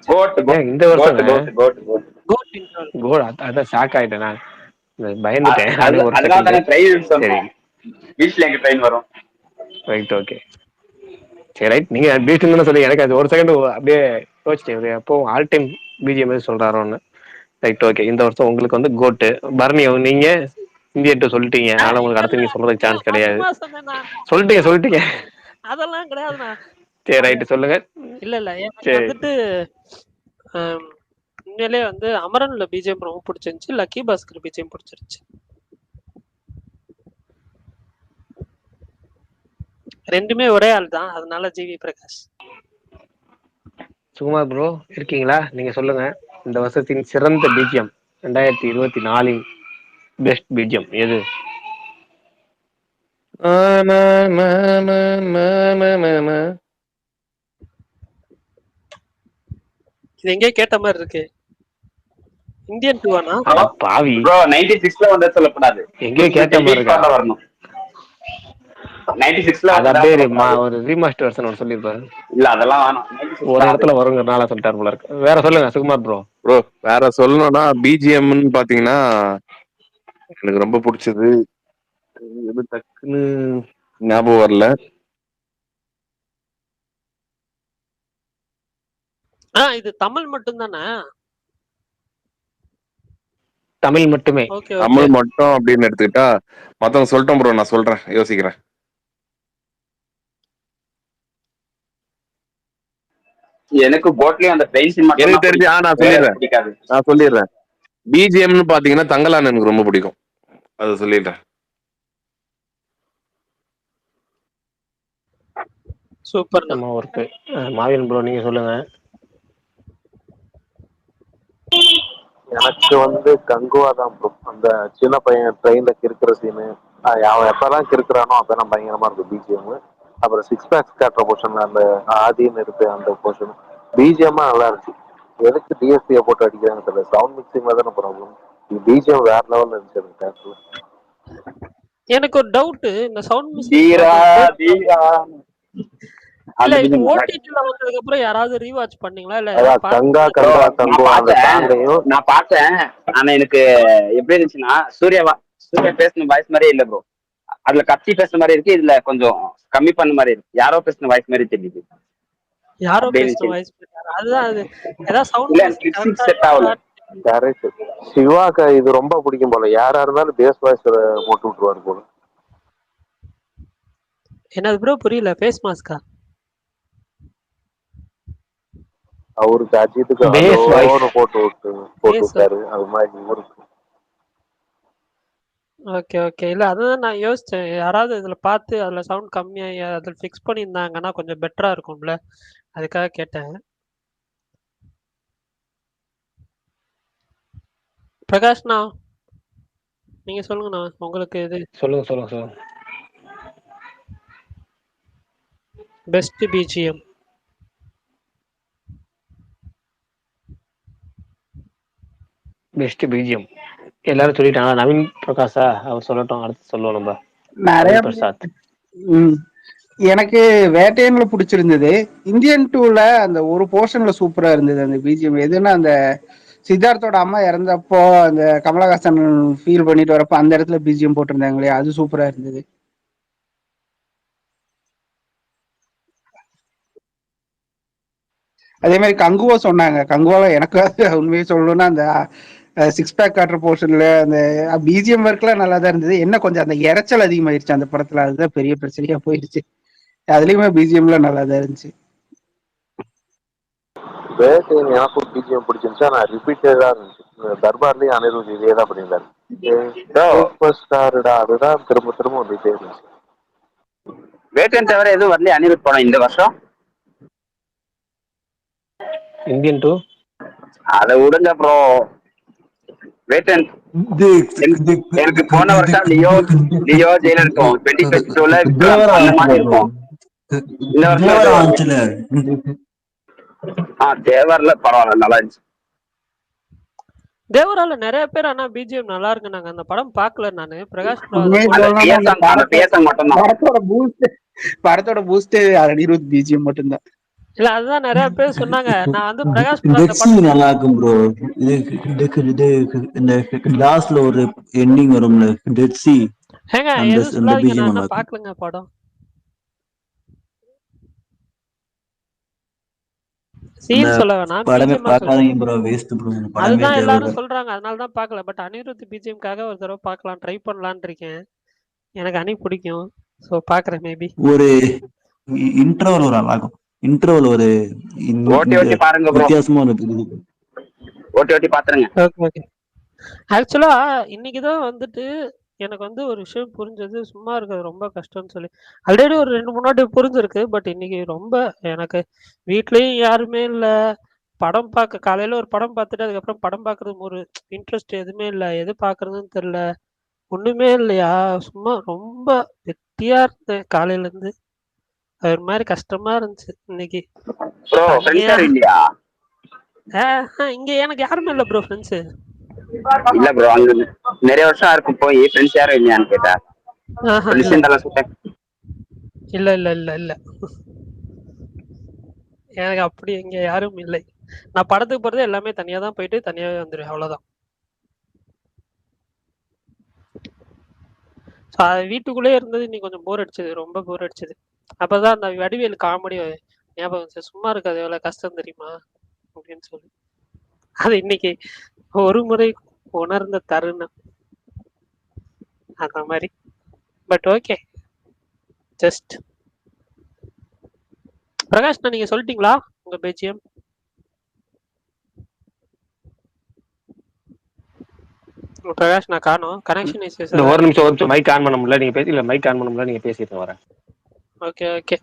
கோட்
இந்த வருஷம்
கோட்
அதான் ஷாக் ஆயிட்டேன் நான், பயந்துட்டேன்.
அதனால தானே ட்ரெயின் சொன்னேன். பீச்ல எங்க ட்ரெயின் வரும்.
ரைட், ஓகே, சரி ரைட். நீங்க பீஸ்ட்னு சொல்லி எனக்கு அது ஒரு செகண்ட் அப்படியே யோசிச்சேன், எப்போ ஆல் டைம் பிஜிஎம் சொல்றாரோன்னு. Right, okay. இந்த வருஷம் உங்களுக்கு வந்து கோட்டு பரணி. நீங்க இந்தியட்டு சொல்லிட்டீங்க, அதனால உங்களுக்கு அடுத்து நீங்க சொல்றதுக்கு சான்ஸ் கிடையாது. சொல்லிட்டீங்க
அதெல்லாம் கிடையாதுண்ணா.
சரி ரைட்டு, சொல்லுங்க.
இல்ல எனக்கு வந்துட்டு உண்மையிலே வந்து அமரன்ல பிஜிஎம் ரொம்ப பிடிச்சிருந்துச்சு, லக்கி பாஸ்கர் பிஜிஎம் பிடிச்சிருச்சு. ரெண்டுமே ஒரே ஆள் தான், அதனால ஜிவி பிரகாஷ்.
சுகுமார் ப்ரோ இருக்கீங்களா? நீங்க சொல்லுங்க, இந்த வருஷத்தின் சிறந்த பிஜிஎம் 2024 பெஸ்ட் பிஜிஎம் எது?
இது எங்கே கேட்ட மாதிரி இருக்கு. இந்தியன் 2
பாவி
ப்ரோ 96ல வந்தா சொல்லக்கூடாது,
எங்கே கேட்ட மாதிரி இருக்கா?
வரணும். 96ல
அது அப்படியே ஒரு ரீமாஸ்டர் வெர்ஷன் ஒன்று சொல்லியிருப்பாரு.
இல்ல அதெல்லாம் வேணாம்,
ஒரு இடத்துல வருங்கிறனால சொல்லிட்டாரு போல இருக்கு. வேற சொல்லுங்க சுகுமார் ப்ரோ.
வேற சொல்லணும்னா பிஜிஎம்னு பாத்தீங்கன்னா எனக்கு ரொம்ப பிடிச்சது எது டக்குன்னு ஞாபகம் வரல.
இது தமிழ் மட்டும் தானே?
தமிழ் மட்டுமே.
தமிழ் மட்டும் அப்படின்னு எடுத்துக்கிட்டா மத்தவங்க சொல்லிட்டோம் ப்ரோ, நான் சொல்றேன், யோசிக்கிறேன்.
எனக்கு போட்லயும் அந்த ட்ரெயின் சீன் மட்டும்
எனக்கு தெரிஞ்சு நான் சொல்லிடுறேன். பிஜிஎம்னு பாத்தீங்கன்னா தங்கலான் எனக்கு ரொம்ப பிடிக்கும், அது சொல்லிடுறேன்.
Super
work. மாவீரன் ப்ரோ நீங்க சொல்லுங்க.
எனக்கு வந்து கங்குவா தான் ப்ரோ. அந்த சின்ன பையன் ட்ரெயின்ல கிறுக்கிற சீனு, அவன் எப்பதான் கிறுக்குறானோ அப்பதான் பயங்கரமா இருக்கும் பிஜிஎம். அப்புறம் சிக்ஸ் பேக்ஸ் காட்டுற போர்ஷன்ல அந்த ஆதின்னு இருக்கு அந்த போர்ஷன் பிஜிஎம் நல்லா இருந்துச்சு. எதுக்கு டிஎஸ்பியை போட்டு அடிக்கிறாங்க தெரியல, சவுண்ட் மிக்சிங்ல தானே ப்ராப்ளம். பிஜிஎம் வேற லெவல்ல இருந்துச்சு எனக்கு தேட்டர்ல.
எனக்கு ஒரு டவுட், இந்த சவுண்ட்
இல்ல
இது ஓடிடில வந்ததுக்கு அப்புறம் யாராவது ரீவாட்ச் பண்ணீங்களா? இல்ல
நான் பார்த்தேன். ஆனா எனக்கு எப்படி இருந்துச்சுன்னா சூர்யா பேசின வாய்ஸ் மாதிரியே இல்ல ப்ரோ. அதுல கத்தி பேசுன மாதிரி இருக்கு, இதுல கொஞ்சம் கம்மி பண்ண மாதிரி இருக்கு. யாரோ பேசின வாய்ஸ் மாதிரி தெரியுது.
யாரோ பேசின வாய்ஸ் அதுதான், அது ஏதாவது சவுண்ட்
செட் ஆகல.
கரெக்ட். சிவாக்கு இது ரொம்ப பிடிக்கும் போல, யாரா இருந்தாலும் பேஸ் வாய்ஸ் போட்டு விட்டுருவாரு போல.
என்னது ப்ரோ புரியல? ஃபேஸ் மாஸ்கா?
அவருக்கு அஜித்துக்கு போட்டு விட்டாரு, அது மாதிரி இவருக்கு.
Okay okay. இல்ல அதுதான் நான் யோசிச்சேன், யாராவது இதுல பார்த்து அதுல சவுண்ட் கம்மியாகி அதில் ஃபிக்ஸ் பண்ணியிருந்தாங்கன்னா கொஞ்சம் பெட்டரா இருக்கும்ல, அதுக்காக கேட்டேன். பிரகாஷ்ண்ணா நீங்க சொல்லுங்கண்ணா, உங்களுக்கு இது
சொல்லுங்க.
பெஸ்ட் பிஜிஎம்
பெஸ்ட் பிஜிஎம் எல்லாரும் சொல்லிட்டாங்க. நவீன் பிரகாஷா அவர் சொல்லட்டும், அடுத்து சொல்லுவோம் நம்ம.
நிறைய
நவீன் பிரசாத்.
எனக்கு வேட்டையன்ல பிடிச்சிருந்தது. இந்தியன் 2ல அந்த ஒரு போர்ஷன்ல சூப்பரா இருந்தது அந்த பிஜிஎம். எதுன்னா அந்த சித்தார்த்தோட அம்மா இறந்தப்போ அந்த கமலஹாசன் ஃபீல் பண்ணிட்டு வரப்போ அந்த இடத்துல பிஜிஎம் போட்டிருந்தாங்களே, அது சூப்பரா இருந்தது. அதே மாதிரி கங்குவா சொன்னாங்க. கங்குவாவை எனக்கு உண்மையை சொல்லணும்னா அந்த 6 பேக் காட்டுற போர்ஷன்ல அந்த பிஜிஎம் ஒர்க்லாம் நல்லா தான் இருந்தது. என்ன கொஞ்சம் அந்த இறைச்சல் அதிகமாயிருச்சு அந்த படத்துல, அதுதான் பெரிய பிரச்சனையா போயிடுச்சு. அதுலயுமே பிஜிஎம்ல நல்லா தான் இருந்துச்சு.
வேட்டையன் எனக்கும் பிஜிஎம் பிடிச்சிருந்துச்சு. ஆனா ரிப்பீட்டடா இருந்துச்சு. தர்பார்லயும் அனிருத் இதே தான் பண்ணியிருந்தாரு. சூப்பர் ஸ்டார்டா அதுதான் திரும்ப திரும்ப வந்துட்டே இருந்துச்சு.
வேட்டையன் தவிர எதுவும் வரலையே அனிருத் படம் இந்த வருஷம்?
இந்தியன் 2
அதை விடுங்க ப்ரோ. வேட்டையன் எனக்கு போன வருஷம் லியோ ஜெயில இருக்கும் 2022ல அந்த மாதிரி இருக்கும். இந்த வருஷம் தேவர்ல பரவாயில்ல, நல்லா இருந்துச்சு.
தேவரால நிறைய பேர் ஆனா பிஜிஎம் நல்லா இருக்கு. நாங்க அந்த படம் பாக்கல. நானு பிரகாஷ்
படத்தோட பூஸ்ட் அனிருத் பிஜிஎம் மட்டும்தான்.
இல்ல அதுதான் நிறைய பேர் சொன்னாங்க. நான் வந்து பிரகாஷ்
நல்லா இருக்கும் ப்ரோ. இது இந்த லாஸ்ட்ல ஒரு எண்டிங் வரும்ல, டெட் சி.
ஏங்க எது சொல்லாதீங்க, நான் என்ன பாக்கலங்க படம். சீன் சொல்ல வேணாம்,
படமே பார்க்காதீங்க ப்ரோ, வேஸ்ட் ப்ரோ.
அதுதான் எல்லாரும் சொல்றாங்க, அதனால தான் பார்க்கல. பட் அனிருத் பிஜிஎம்காக ஒரு தடவை பார்க்கலாம், ட்ரை பண்ணலாம்னு இருக்கேன். எனக்கு அனி பிடிக்கும், சோ பாக்குறேன். மேபி
ஒரு இன்ட்ரோல ஒரு ஆகும், இன்ட்ரோல ஒரு வித்தியாசமா இருக்கு.
ஓட்டி பாத்துருங்க.
ஓகே. ஆக்சுவலா இன்னைக்கு தான் வந்துட்டு எனக்கு வந்து ஒரு விஷயம் புரிஞ்சது. சும்மா இருக்கிறது ரொம்ப கஷ்டம்னு சொல்லி ஆல்ரெடி ஒரு 2-3 நாட்டு புரிஞ்சிருக்கு. பட் இன்னைக்கு ரொம்ப எனக்கு வீட்லயும் யாருமே இல்லை. படம் பார்க்க காலையில ஒரு படம் பார்த்துட்டு அதுக்கப்புறம் படம் பார்க்கறது ஒரு இன்ட்ரெஸ்ட் எதுவுமே இல்லை. எது பார்க்கறதுன்னு தெரியல, ஒண்ணுமே இல்லையா. சும்மா ரொம்ப வெட்டியா இருந்தேன் காலையில இருந்து. ஒரு மாதிரி கஷ்டமா இருந்துச்சு இன்னைக்கு. இங்க எனக்கு யாருமே இல்ல ப்ரோ ஃப்ரெண்ட்ஸ்.
இல்ல ப்ரோ, அங்க நிறைய வருஷம் இருக்கும் போய் ஃப்ரெண்ட்ஸ் யாரும் இல்லையான்னு கேட்டா.
இல்ல இல்ல இல்ல இல்ல எனக்கு அப்படி இங்க யாரும் இல்லை. நான் படத்துக்கு போறது எல்லாமே தனியா தான் போயிட்டு தனியாவே வந்துடுவேன், அவ்வளவுதான். வீட்டுக்குள்ளே இருந்தது இன்னைக்கு கொஞ்சம் போர் அடிச்சது, ரொம்ப போர் அடிச்சது. அப்பதான் அந்த வடிவேல் காமெடி ஞாபகம், சும்மா இருக்காது எவ்வளவு கஷ்டம் தெரியுமா அப்படின்னு சொல்லி. அது இன்னைக்கு ஒரு முறை உணர்ந்த தருணம் அந்த மாதிரி. But okay. ஜஸ்ட் பிரகாஷ், நீங்க சொல்லிட்டீங்களா உங்க பிஜிஎம்? பிரகாஷ் நான் காணோம், கனெக்ஷன் இஷ்யூஸ்.
ஒரு நிமிஷம் மைக் ஆன் பண்ண முடியல, நீங்க பேசல. மைக் ஆன் பண்ண முடியல, நீங்க பேசிட்டு வரேன்.
Okay okay.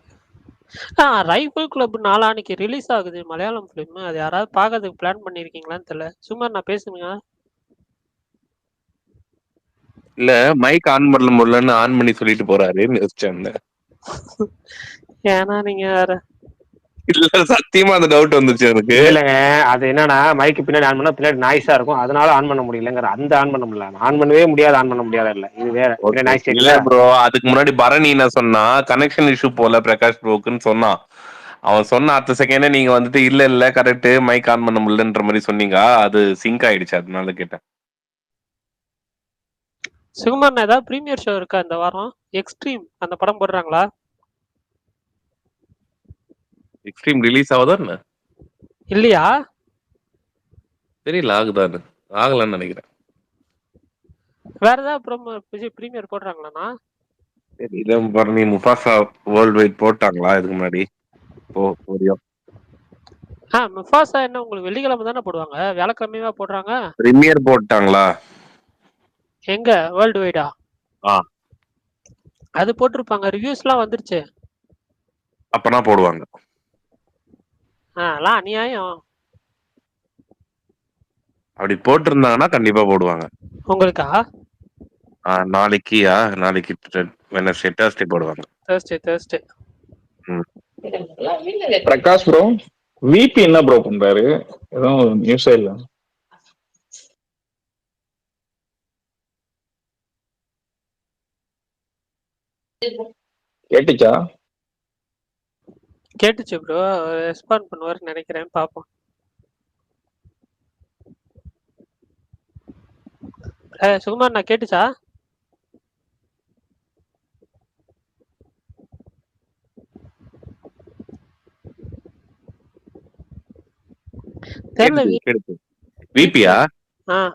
ரைஃபிள் கிளப் நாளான்னைக்கு ரிலீஸ் ஆகுது, மலையாளம் ஃபிலிம். அது யாராவது பார்க்கறதுக்கு பிளான் பண்ணிருக்கீங்களான்னு தெரியல. சும்மா நான் பேசுங்க.
இல்ல மைக் ஆன் பண்ண முடியலன்னு ஆன் பண்ணி சொல்லிட்டு போறாரு யோசிச்சேன்.
ஏன்னா நீங்க வேற.
இல்ல சத்தியமா அந்த டவுட் வந்துச்சு எனக்கு.
இல்லங்க, அது என்னன்னா மைக்கு பின்னாடி ஆன் பண்ணா பின்னாடி நாய்ஸா இருக்கும், அதனால ஆன் பண்ண முடியலங்கிற. அந்த ஆன் பண்ண முடியல, ஆன் பண்ணவே முடியாது, ஆன் பண்ண முடியாது. இல்ல இது வேற நாய்ஸ்
இல்ல ப்ரோ. அதுக்கு முன்னாடி பரணி என்ன சொன்னா, கனெக்ஷன் இஷ்யூ போல பிரகாஷ் ப்ரோக்குன்னு சொன்னான். அவன் சொன்ன அடுத்த செகண்டே நீங்க வந்துட்டு இல்ல கரெக்ட் மைக் ஆன் பண்ண முடியலன்ற மாதிரி சொன்னீங்க. அது சிங்க் ஆயிடுச்சு, அதனால கேட்டேன்.
சுகுமார், ஏதாவது பிரீமியர் ஷோ இருக்கா இந்த வாரம்? எக்ஸ்ட்ரீம் அந்த படம் போடுறாங்களா?
எக்ஸ்ட்ரீம் ரிலீஸ் ஆகுதா என்ன?
இல்லையா
தெரியல. ஆகுதான்னு ஆகலன்னு நினைக்கிறேன்.
வேற ஏதாவது பிரீமியர் போடுறாங்களாண்ணா?
தெரியல. பரணி முஃபாசா வேர்ல்ட் வைட் போட்டாங்களா இதுக்கு முன்னாடி?
முஃபாசா என்ன உங்களுக்கு வெள்ளிக்கிழமை தானே போடுவாங்க, வியாழக்கிழமையா போடுறாங்க?
பிரீமியர் போட்டாங்களா?
எங்க வேர்ல்டு வைடா? அது போட்டிருப்பாங்க, ரிவ்யூஸ்லாம் வந்துருச்சு.
அப்பனா போடுவாங்க.
அதெல்லாம் அநியாயம்.
அப்படி போட்டிருந்தாங்கன்னா கண்டிப்பா போடுவாங்க.
உங்களுக்கா?
நாளைக்கு வெட்னஸ்டே போடுவாங்க.
தேர்ஸ்டே.
பிரகாஷ் ப்ரோ, விபி என்ன ப்ரோ பண்றாரு? எதுவும் நியூஸே இல்ல. கேட்டுச்சா?
கேட்டுச்சு ப்ரோ. ரெஸ்பாண்ட் பண்ணுவாருன்னு நினைக்கிறேன், பார்ப்போம். சுகுமார், நான் கேட்டுச்சா? தெரியல.
விபியா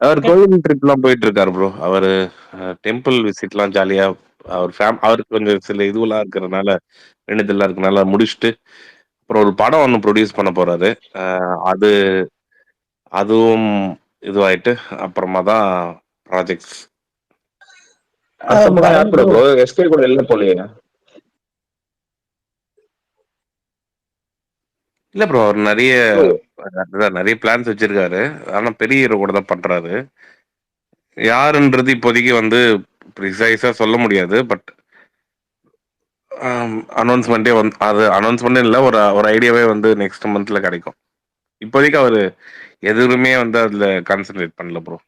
அவர் கோயில் ட்ரிப் எல்லாம் போயிட்டு இருக்காரு ப்ரோ. அவரு டெம்பிள் விசிட் எல்லாம் ஜாலியா அவர் அவருக்கு கொஞ்சம் சில இதுவெல்லாம் இருக்கிறதுனால வேண்டுதல்லாம் இருக்கனால முடிச்சுட்டு அப்புறம் ஒரு படம் ஒன்று ப்ரொடியூஸ் பண்ண போறாரு. அது அதுவும் இதுவாயிட்டு அப்புறமா தான் ப்ராஜெக்ட்ஸ்.
எஸ்கே கூட இல்ல போலயே.
இல்ல ப்ரோ, அவர் நிறைய பிளான்ஸ் வச்சிருக்காரு. ஆனா பெரிய ஹீரோ கூட தான் பண்றாரு. யாருன்றது இப்போதைக்கு வந்து ப்ரிசைஸா சொல்ல முடியாது. பட் அனௌன்ஸ்மெண்ட்டே வந்து அது அனௌன்ஸ்மெண்ட் இல்லை, ஒரு ஐடியாவே வந்து நெக்ஸ்ட் மந்த்ல கிடைக்கும். இப்போதைக்கு அவரு எதுவுமே வந்து அதுல கான்சென்ட்ரேட் பண்ணல ப்ரோ.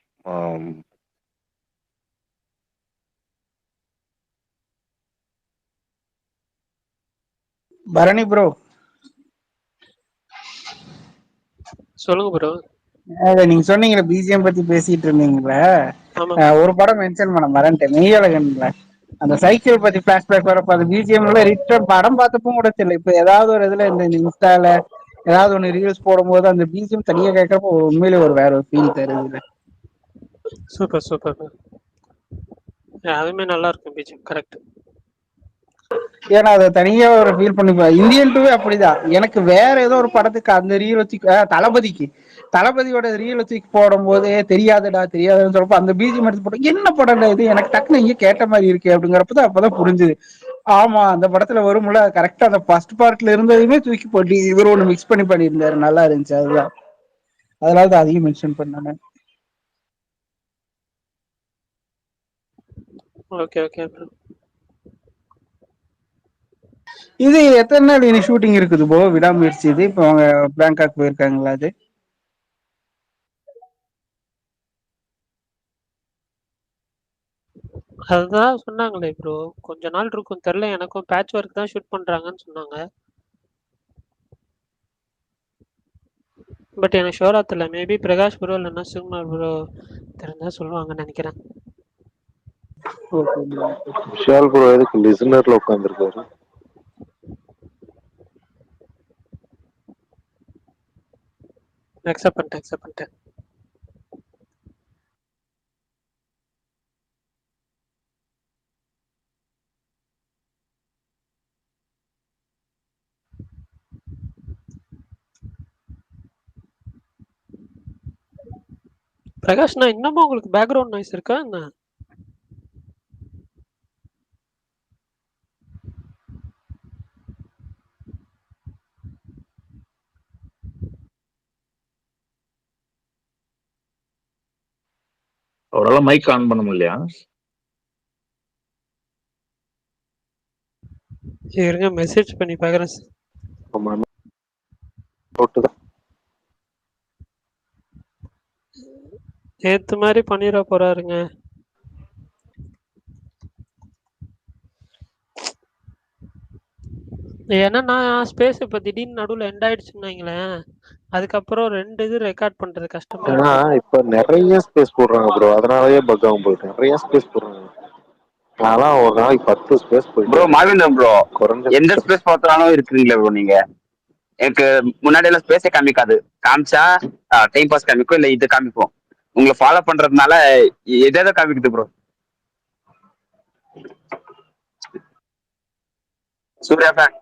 பரணி ப்ரோ,
சொல்லுங்க ப்ரோ.
நீங்க சொன்னீங்களே பிஜிஎம் பத்தி பேசிட்டு இருந்தீங்களே, ஒரு படம் மென்ஷன் பண்ண மறந்துட்டேன், மெய்யழகன்ல அந்த சைக்கிள் பத்தி பிளாஷ்பேக் வரப்ப அது பிஜிஎம்ல ரிட்டர்ன் படம் பார்த்தப்போ கூட தெரியல. இப்ப ஏதாவது ஒரு இதுல இந்த இன்ஸ்டால ஏதாவது ஒன்று ரீல்ஸ் போடும்போது அந்த பிஜிஎம் தனியா கேட்கறப்போ உண்மையிலே ஒரு வேற ஒரு ஃபீல் தருது.
Super super. அதுவுமே நல்லா இருக்கும் பிஜிஎம், கரெக்ட்.
ஏன்னா அதை தனியா ஒரு ஃபீல் பண்ணிப்பேன். இந்தியன் டூவே அப்படிதான். எனக்கு வேற ஏதோ ஒரு படத்துக்கு அந்த ரீல் வச்சு தளபதியோட ரீல் வச்சு போடும் போதே தெரியாதுன்னு சொல்றப்ப அந்த பிஜிஎம் எடுத்து போட்டோம். என்ன படம் இது, எனக்கு டக்குனு இங்கே கேட்ட மாதிரி இருக்கு அப்படிங்கிறப்பதான் அப்பதான் புரிஞ்சுது. ஆமா, அந்த படத்துல வரும்ல கரெக்டா அந்த ஃபர்ஸ்ட் பார்ட்ல இருந்ததுமே தூக்கி போட்டு இவர் ஒண்ணு மிக்ஸ் பண்ணி பண்ணியிருந்தாரு, நல்லா இருந்துச்சு. அதுதான் அதனால அதையும் மென்ஷன் பண்ணானே.
Okay okay bro.
இது எத்தனை நாள் இனி ஷூட்டிங் இருக்குது போ விடாமுயற்சி? இது இப்போ அவங்க பேங்காக் போயிருக்காங்களா? அது
அதுதான் சொன்னாங்களே ப்ரோ, கொஞ்ச நாள் இருக்கும் தெரியல. எனக்கும் பேட்ச் ஒர்க் தான் ஷூட் பண்றாங்கன்னு சொன்னாங்க. பட் எனக்கு ஷோரா தெரியல. மேபி பிரகாஷ் ப்ரோ இல்லைன்னா சுகுமார் ப்ரோ தெரிஞ்சா சொல்லுவாங்கன்னு நினைக்கிறேன்.
விஷால் ப்ரோ எதுக்கு லிசனர்ல உட்காந்துருக்காரு?
அக்செப்ட் பண்ணிட்டேன். பிரகாஷ்னா இன்னமும் உங்களுக்கு பேக்ரவுண்ட் நாய்ஸ் இருக்கா என்ன?
அவரால் மைக் ஆன் பண்ண முடியலையா?
இருங்க, மெசேஜ் பண்ணி பார்க்குறேன். நேத்து மாதிரி பண்ணிட போறாருங்க. ஏன்னா நான் ஸ்பேஸ் இப்போ திடீர்னு நடுவில் எண்ட் ஆயிடுச்சுன்னு அதுக்கப்புறம் 2 இது ரெக்கார்ட் பண்றது கஷ்டமா
ஏன்னா
இருக்கு.
இப்ப நிறைய ஸ்பேஸ் போடுறாங்க ப்ரோ, அதனாலயே பக் ஆகும் போயிட்டு நிறைய ஸ்பேஸ் போடுறாங்க. நான்லாம் ஒரு நாளைக்கு 10 ஸ்பேஸ் போயிட்டு
ப்ரோ மார்வின் ப்ரோ, எந்த ஸ்பேஸ் பார்த்தாலும் இருக்கிறீங்களா ப்ரோ நீங்க? எனக்கு முன்னாடி எல்லாம் ஸ்பேஸே காமிக்காது, காமிச்சா டைம் பாஸ் காமிக்கும், இல்ல இது காமிப்போம். உங்களை ஃபாலோ பண்றதுனால எதோ காமிக்குது ப்ரோ. சூர்யா ஃபேன்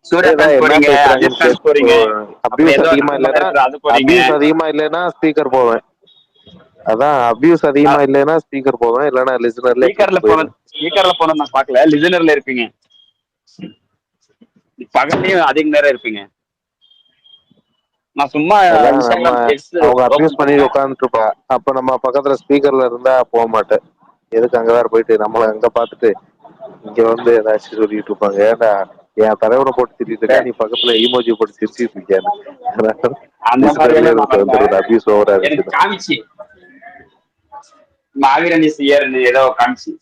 போறீங்க, அஜித் ஃபேன் போறீங்க,
அபியூஸ் அதிகமா இல்லைன்னா ஸ்பீக்கர் போவேன். அதான் அபியூஸ் அதிகமா இல்லைன்னா ஸ்பீக்கர் போவேன், இல்லைன்னா
ஸ்பீக்கர்ல போன நான் பாக்கல. லிசனர்ல இருப்பீங்க, பகல்லையும் அதிக நேரம் இருப்பீங்க. நான் சும்மா
அவங்க அபியூஸ் பண்ணி உட்காந்துட்டு இருப்பா. அப்ப நம்ம பக்கத்துல ஸ்பீக்கர்ல இருந்தா போக மாட்டேன். எதுக்கு அங்க வேற போயிட்டு நம்மள அங்க பாத்துட்டு இங்க வந்து ஏதாச்சும் சொல்லிட்டு இருப்பாங்க. ஏன்டா என் தலைவனை போட்டு திட்டிட்டு இருக்கா, நீ பக்கத்துல ஈமோஜி போட்டு சிரிச்சிட்டு இருக்கியான்னு.
அந்த மாதிரியான நான் வரல.
வந்துருது அபியூஸ் ஓவரா
எனக்கு
இருந்துச்சு.
காமிச்சு மாவீரன் சியர்னு ஏதோ காமிச்சு.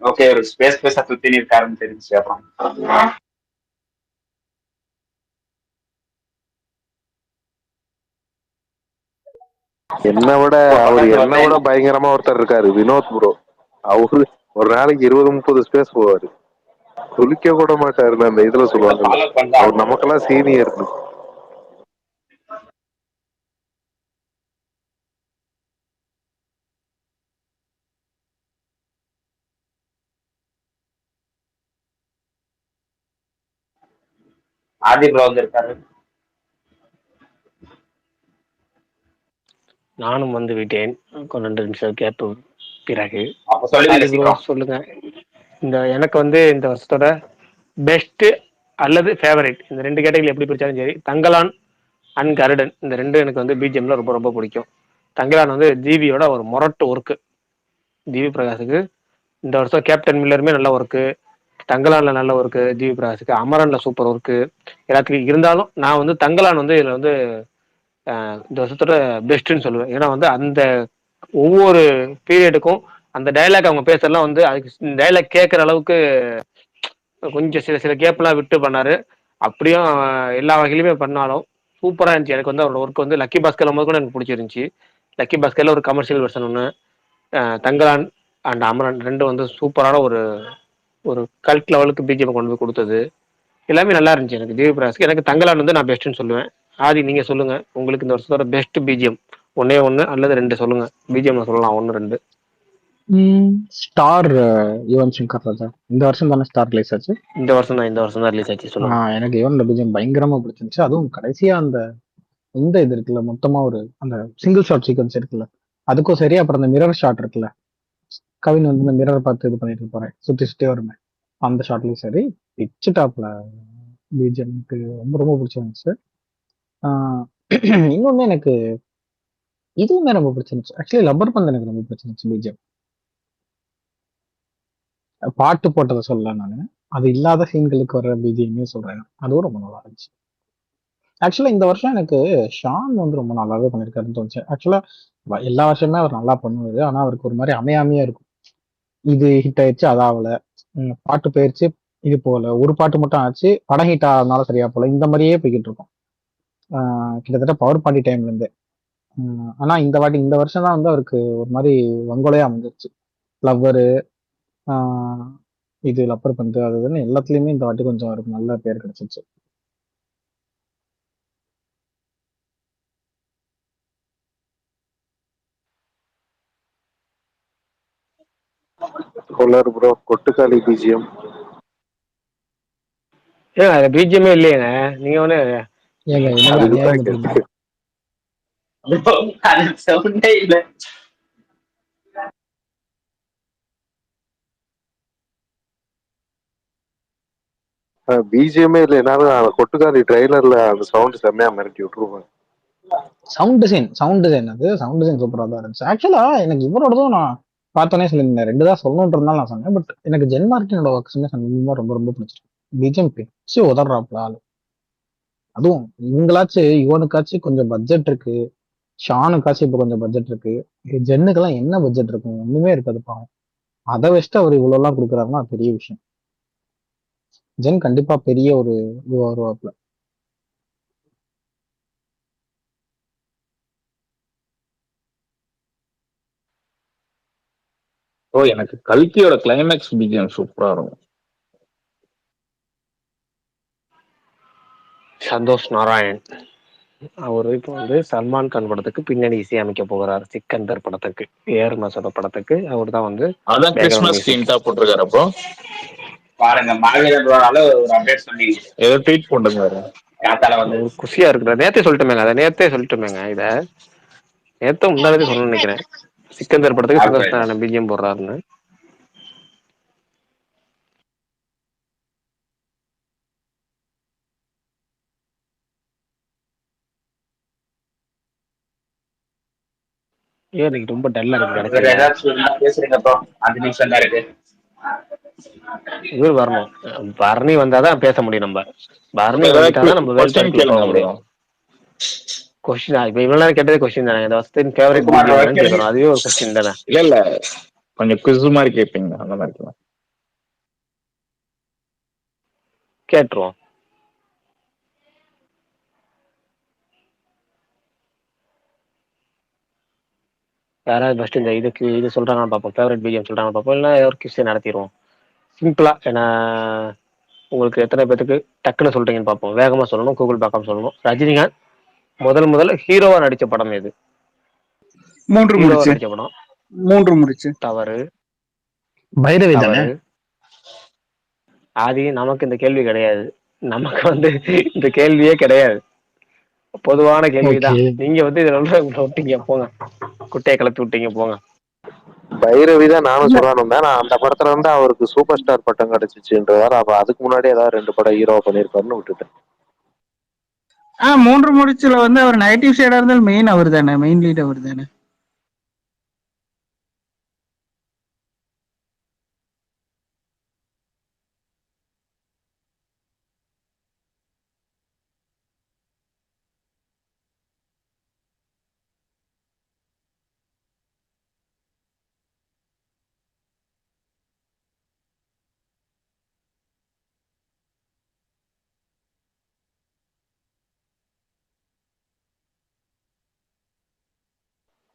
ஓகே, ஒரு ஸ்பேஸா சுத்தி இருக்காருன்னு தெரிஞ்சு. அப்புறம்
என்னை விட பயங்கரமா ஒருத்தர் இருக்காரு, வினோத் ப்ரோ. அவரு ஒரு நாளைக்கு 20-30 ஸ்பேஸ் போவாரு, குளிக்க கூட மாட்டாரு. அந்த இதுல சொல்லுவாங்க, அவர் நமக்கெல்லாம் சீனியர்.
ஆதி ப்ரோ வந்திருக்காரு.
நானும் வந்து விட்டேன் 2 நிமிஷம் கேட்டு பிறகு. சொல்லுங்க. இந்த எனக்கு வந்து இந்த வருஷத்தோட பெஸ்ட் அல்லது ஃபேவரட் இந்த 2 கேட்டகரி எப்படி பிடிச்சாலும் சரி, தங்கலான் அண்ட் கருடன் இந்த 2 எனக்கு வந்து பிஜிஎம்ல ரொம்ப ரொம்ப பிடிக்கும். தங்கலான் வந்து ஜிவியோட ஒரு மொரட்டு ஒர்க்கு. ஜிவி பிரகாஷுக்கு இந்த வருஷம் கேப்டன் மில்லருமே நல்ல ஒர்க்கு, தங்கலான்ல நல்ல ஒர்க்கு, ஜிவி பிரகாஷுக்கு அமரன்ல சூப்பர் ஒர்க்கு எல்லாத்துக்கும். இருந்தாலும் நான் வந்து தங்கலான் வந்து இதுல வந்து இந்த வருஷத்தோட பெஸ்ட்ன்னு சொல்லுவேன். ஏன்னா வந்து அந்த ஒவ்வொரு பீரியடுக்கும் அந்த டைலாக் அவங்க பேசுறதுலாம் வந்து அதுக்கு டைலாக் கேட்குற அளவுக்கு கொஞ்சம் சில கேப்லாம் விட்டு பண்ணாரு. அப்படியும் எல்லா வகையிலுமே பண்ணாலும் சூப்பராக இருந்துச்சு. எனக்கு வந்து அவரோட ஒர்க் வந்து லக்கி பாஸ்கர் போது கூட எனக்கு பிடிச்சிருந்துச்சு. லக்கி பாஸ்கர்ல ஒரு கமர்ஷியல் வெர்ஷன் ஒன்று, தங்கலான் அண்ட் அமரன் 2 வந்து சூப்பரான ஒரு கல்ட் லெவலுக்கு பிஜிஎம் கொண்டு போய் கொடுத்தது. எல்லாமே நல்லா இருந்துச்சு. எனக்கு ஜிவி பிரகாஷ்க்கு எனக்கு தங்கலான் வந்து நான் பெஸ்ட்னு சொல்லுவேன். ஆதி நீங்க சொல்லுங்க, உங்களுக்கு இந்த வருஷத்தோட பெஸ்ட் பிஜிஎம் 1 அல்லது 2 சொல்லுங்க. பிஜிஎம் சொல்லலாம் 1-2.
ஸ்டார் யுவன் சங்கர் ராஜா. இந்த வருஷம் தானே ஸ்டார் ரிலீஸ் ஆச்சு?
இந்த வருஷம் தான் ரிலீஸ் ஆச்சு. சொல்லுங்க.
எனக்கு யுவன் பிஜிஎம் பயங்கரமா பிடிச்சிருந்துச்சு. அதுவும் கடைசியா அந்த இந்த இது இருக்குல்ல, மொத்தமா ஒரு அந்த சிங்கிள் ஷாட் சீக்வன்ஸ் இருக்குல்ல, அதுக்கும் சரி. அப்புறம் அந்த மிரர் ஷாட் இருக்குல்ல, கவின் வந்து இந்த மிரர் பார்த்து இது பண்ணிட்டு போறேன், சுத்தி வருமே, அந்த ஷாட்லயும் சரி பிச்சு டாப்ல பிஜிஎம்க்கு ரொம்ப ரொம்ப பிடிச்சிருந்துச்சு. இன்னொன்னு எனக்கு இதுவுமே ரொம்ப பிடிச்சிருந்துச்சு. ஆக்சுவலி லப்பர் பந்த் எனக்கு ரொம்ப பிடிச்சிருந்துச்சு. பிஜிஎம் பாட்டு போட்டதை சொல்லல நானு, அது இல்லாத சீன்களுக்கு வர பிஜிஎம்மே சொல்றேன், அதுவும் ரொம்ப நல்லா இருந்துச்சு. ஆக்சுவலா இந்த வருஷம் எனக்கு ஷான் வந்து ரொம்ப நல்லாவே பண்ணிருக்காருன்னு தோணுச்சு. ஆக்சுவலா எல்லா வருஷமே அவர் நல்லா பண்ணுவாரு, ஆனா அவருக்கு ஒரு மாதிரி அமையாமையா இருக்கும். இது ஹிட் ஆயிடுச்சு, அதாவல பாட்டு போயிருச்சு, இது போல ஒரு பாட்டு மட்டும் ஆச்சு, படம் ஹிட் ஆனால சரியா போல, இந்த மாதிரியே போய்கிட்டு இருக்கும் கிட்டத்தட்ட பவர் பாண்டி டைம்ல இருந்து. ஆனா இந்த வருஷம் தான் வந்து அவருக்கு ஒரு மாதிரி வங்கோலையா அமைஞ்சிருச்சு. லவ்வரு, இது லப்பர் பந்து, அதுன்னு எல்லாத்துலயுமே இந்த வாட்டி கொஞ்சம் அவருக்கு நல்ல பேர் கிடைச்சிருச்சு.
ப்ரோ கொட்டுக்காளி பிஜிஎம்
பிஜிஎம்மே இல்லையேங்க, நீங்க ஒண்ணு
இல்ல.
பிஜிஎம்மே இல்லைனாலும் கொட்டுக்காளி ட்ரெய்லர்ல அந்த சவுண்ட் செம்மையா மிரட்டி விட்டுருவாங்க.
சவுண்ட் டிசைன் அது சவுண்ட் டிசைன் சூப்பரா தான் இருந்துச்சு. ஆக்சுவலா எனக்கு இவரோடதும் நான் பார்த்தோன்னே சொல்லியிருந்தேன், 2 தான் சொல்லணுன்றதுனால நான் சொன்னேன். பட் எனக்கு ஜென் மார்டினோட ஒர்க்ஸுமே ரொம்ப ரொம்ப பிடிச்சிருக்கு. பிஜிஎம் பிச்சு உதறாப்ல ஆளு. அதுவும் இவங்களாச்சும் இவனுக்காச்சும் கொஞ்சம் பட்ஜெட் இருக்கு, ஷானுக்காச்சும் இப்ப கொஞ்சம் பட்ஜெட் இருக்கு, ஜென்னுக்கெல்லாம் என்ன பட்ஜெட் இருக்கும்? ஒண்ணுமே இருக்காது பாவம். அதை வச்சுட்டு அவர் இவ்வளவு எல்லாம் கொடுக்குறாருன்னா பெரிய விஷயம். ஜென் கண்டிப்பா பெரிய ஒரு இது வருவாப்ல.
எனக்கு கல்கியோட கிளைமேக்ஸ் பிஜிஎம் சூப்பரா இருக்கும்.
சந்தோஷ் நாராயண் அவரு இப்போ வந்து சல்மான் கான் படத்துக்கு பின்னணி இசை அமைக்க போகிறார். சிக்கந்தர் படத்துக்கு, ஏர் மசோட படத்துக்கு அவர் தான் வந்து
அதான் கிறிஸ்மஸ் தீம் தான் போட்டிருக்காரு. அப்போ
பாருங்க, மாவீரன் ஒரு அப்டேட் சொல்லி
ஏதோ ட்வீட் போட்டுருக்காரு.
குஷியா இருக்கிறார். நேத்தே சொல்லிட்டுமேங்க, அதை நேத்தே சொல்லிட்டுமேங்க, இத நேத்த முன்னாடி சொல்லணும்னு நினைக்கிறேன். சிக்கந்தர் படத்துக்கு சந்தோஷ் நாராயணன் பிஜிஎம் போடுறாருன்னு. ஏன் ரொம்ப டல்லா இருக்கு.
பேசுறீங்க ப்ரோ, 5 நிமிஷம் தான் இருக்கு.
இவர் வரணும். பரணி வந்தாதான் பேச முடியும் நம்ம. பரணி
ஏதாவது
வந்துட்டாதான் நம்ம வேல்
கொஸ்டின்
பார்க்குள்ள போக
கேளுங்க ப்ரோ.
முடியும். கொஸ்டின் இப்ப இவ்வளவு நேரம் கேட்டதே கொஸ்டின் தானே. இந்த வருஷத்தின் ஃபேவரட் பிஜிஎம் என்னன்னு கேட்கறோம். அதுவே ஒரு கொஸ்டின் தானே.
இல்ல கொஞ்சம் குவிஸ் மாதிரி கேட்பீங்க அந்த மாதிரி
கேட்டுருவோம். யாராவது ஃபர்ஸ்ட் இந்த இது சொல்றாங்கன்னு பார்ப்போம். ஃபேவரட் பிஜிஎம் சொல்றாங்க பார்ப்போம். இல்லைன்னா ஒரு கிஸ்ஸை நடத்திடுவோம் சிம்பிளா. ஏன்னா உங்களுக்கு எத்தனை பேத்துக்கு டக்குன்னு சொல்றீங்கன்னு பார்ப்போம். வேகமா சொல்லணும், கூகுள் பார்க்காம சொல்லணும். ரஜினிகாந்த் முதல்ல ஹீரோவா நடிச்ச படம் எது?
3
ஹீரோவா
முடிச்சு.
நடிச்ச படம்
3 முடிச்சு.
தவறு.
பைரவி தானே.
ஆதி நமக்கு இந்த கேள்வி கிடையாது. நமக்கு இந்த கேள்வியே கிடையாது. பொதுவான கேள்விதான். நீங்க இதுல விட்டீங்க போங்க, குட்டையை கிளப்பி விட்டீங்க போங்க.
பைரவி தான் நானும் சொல்லணும் தான். நான் அந்த படத்துல அவருக்கு சூப்பர் ஸ்டார் பட்டம் கிடைச்சிச்சுன்றதால அப்ப அதுக்கு முன்னாடி ஏதாவது 2 படம் ஹீரோ பண்ணிருப்பாருன்னு விட்டுட்டேன்.
3 முடிச்சுல அவர் நெகட்டிவ் சைடா இருந்தாலும் மெயின் அவர் தானே, மெயின் லீட் அவர் தானே.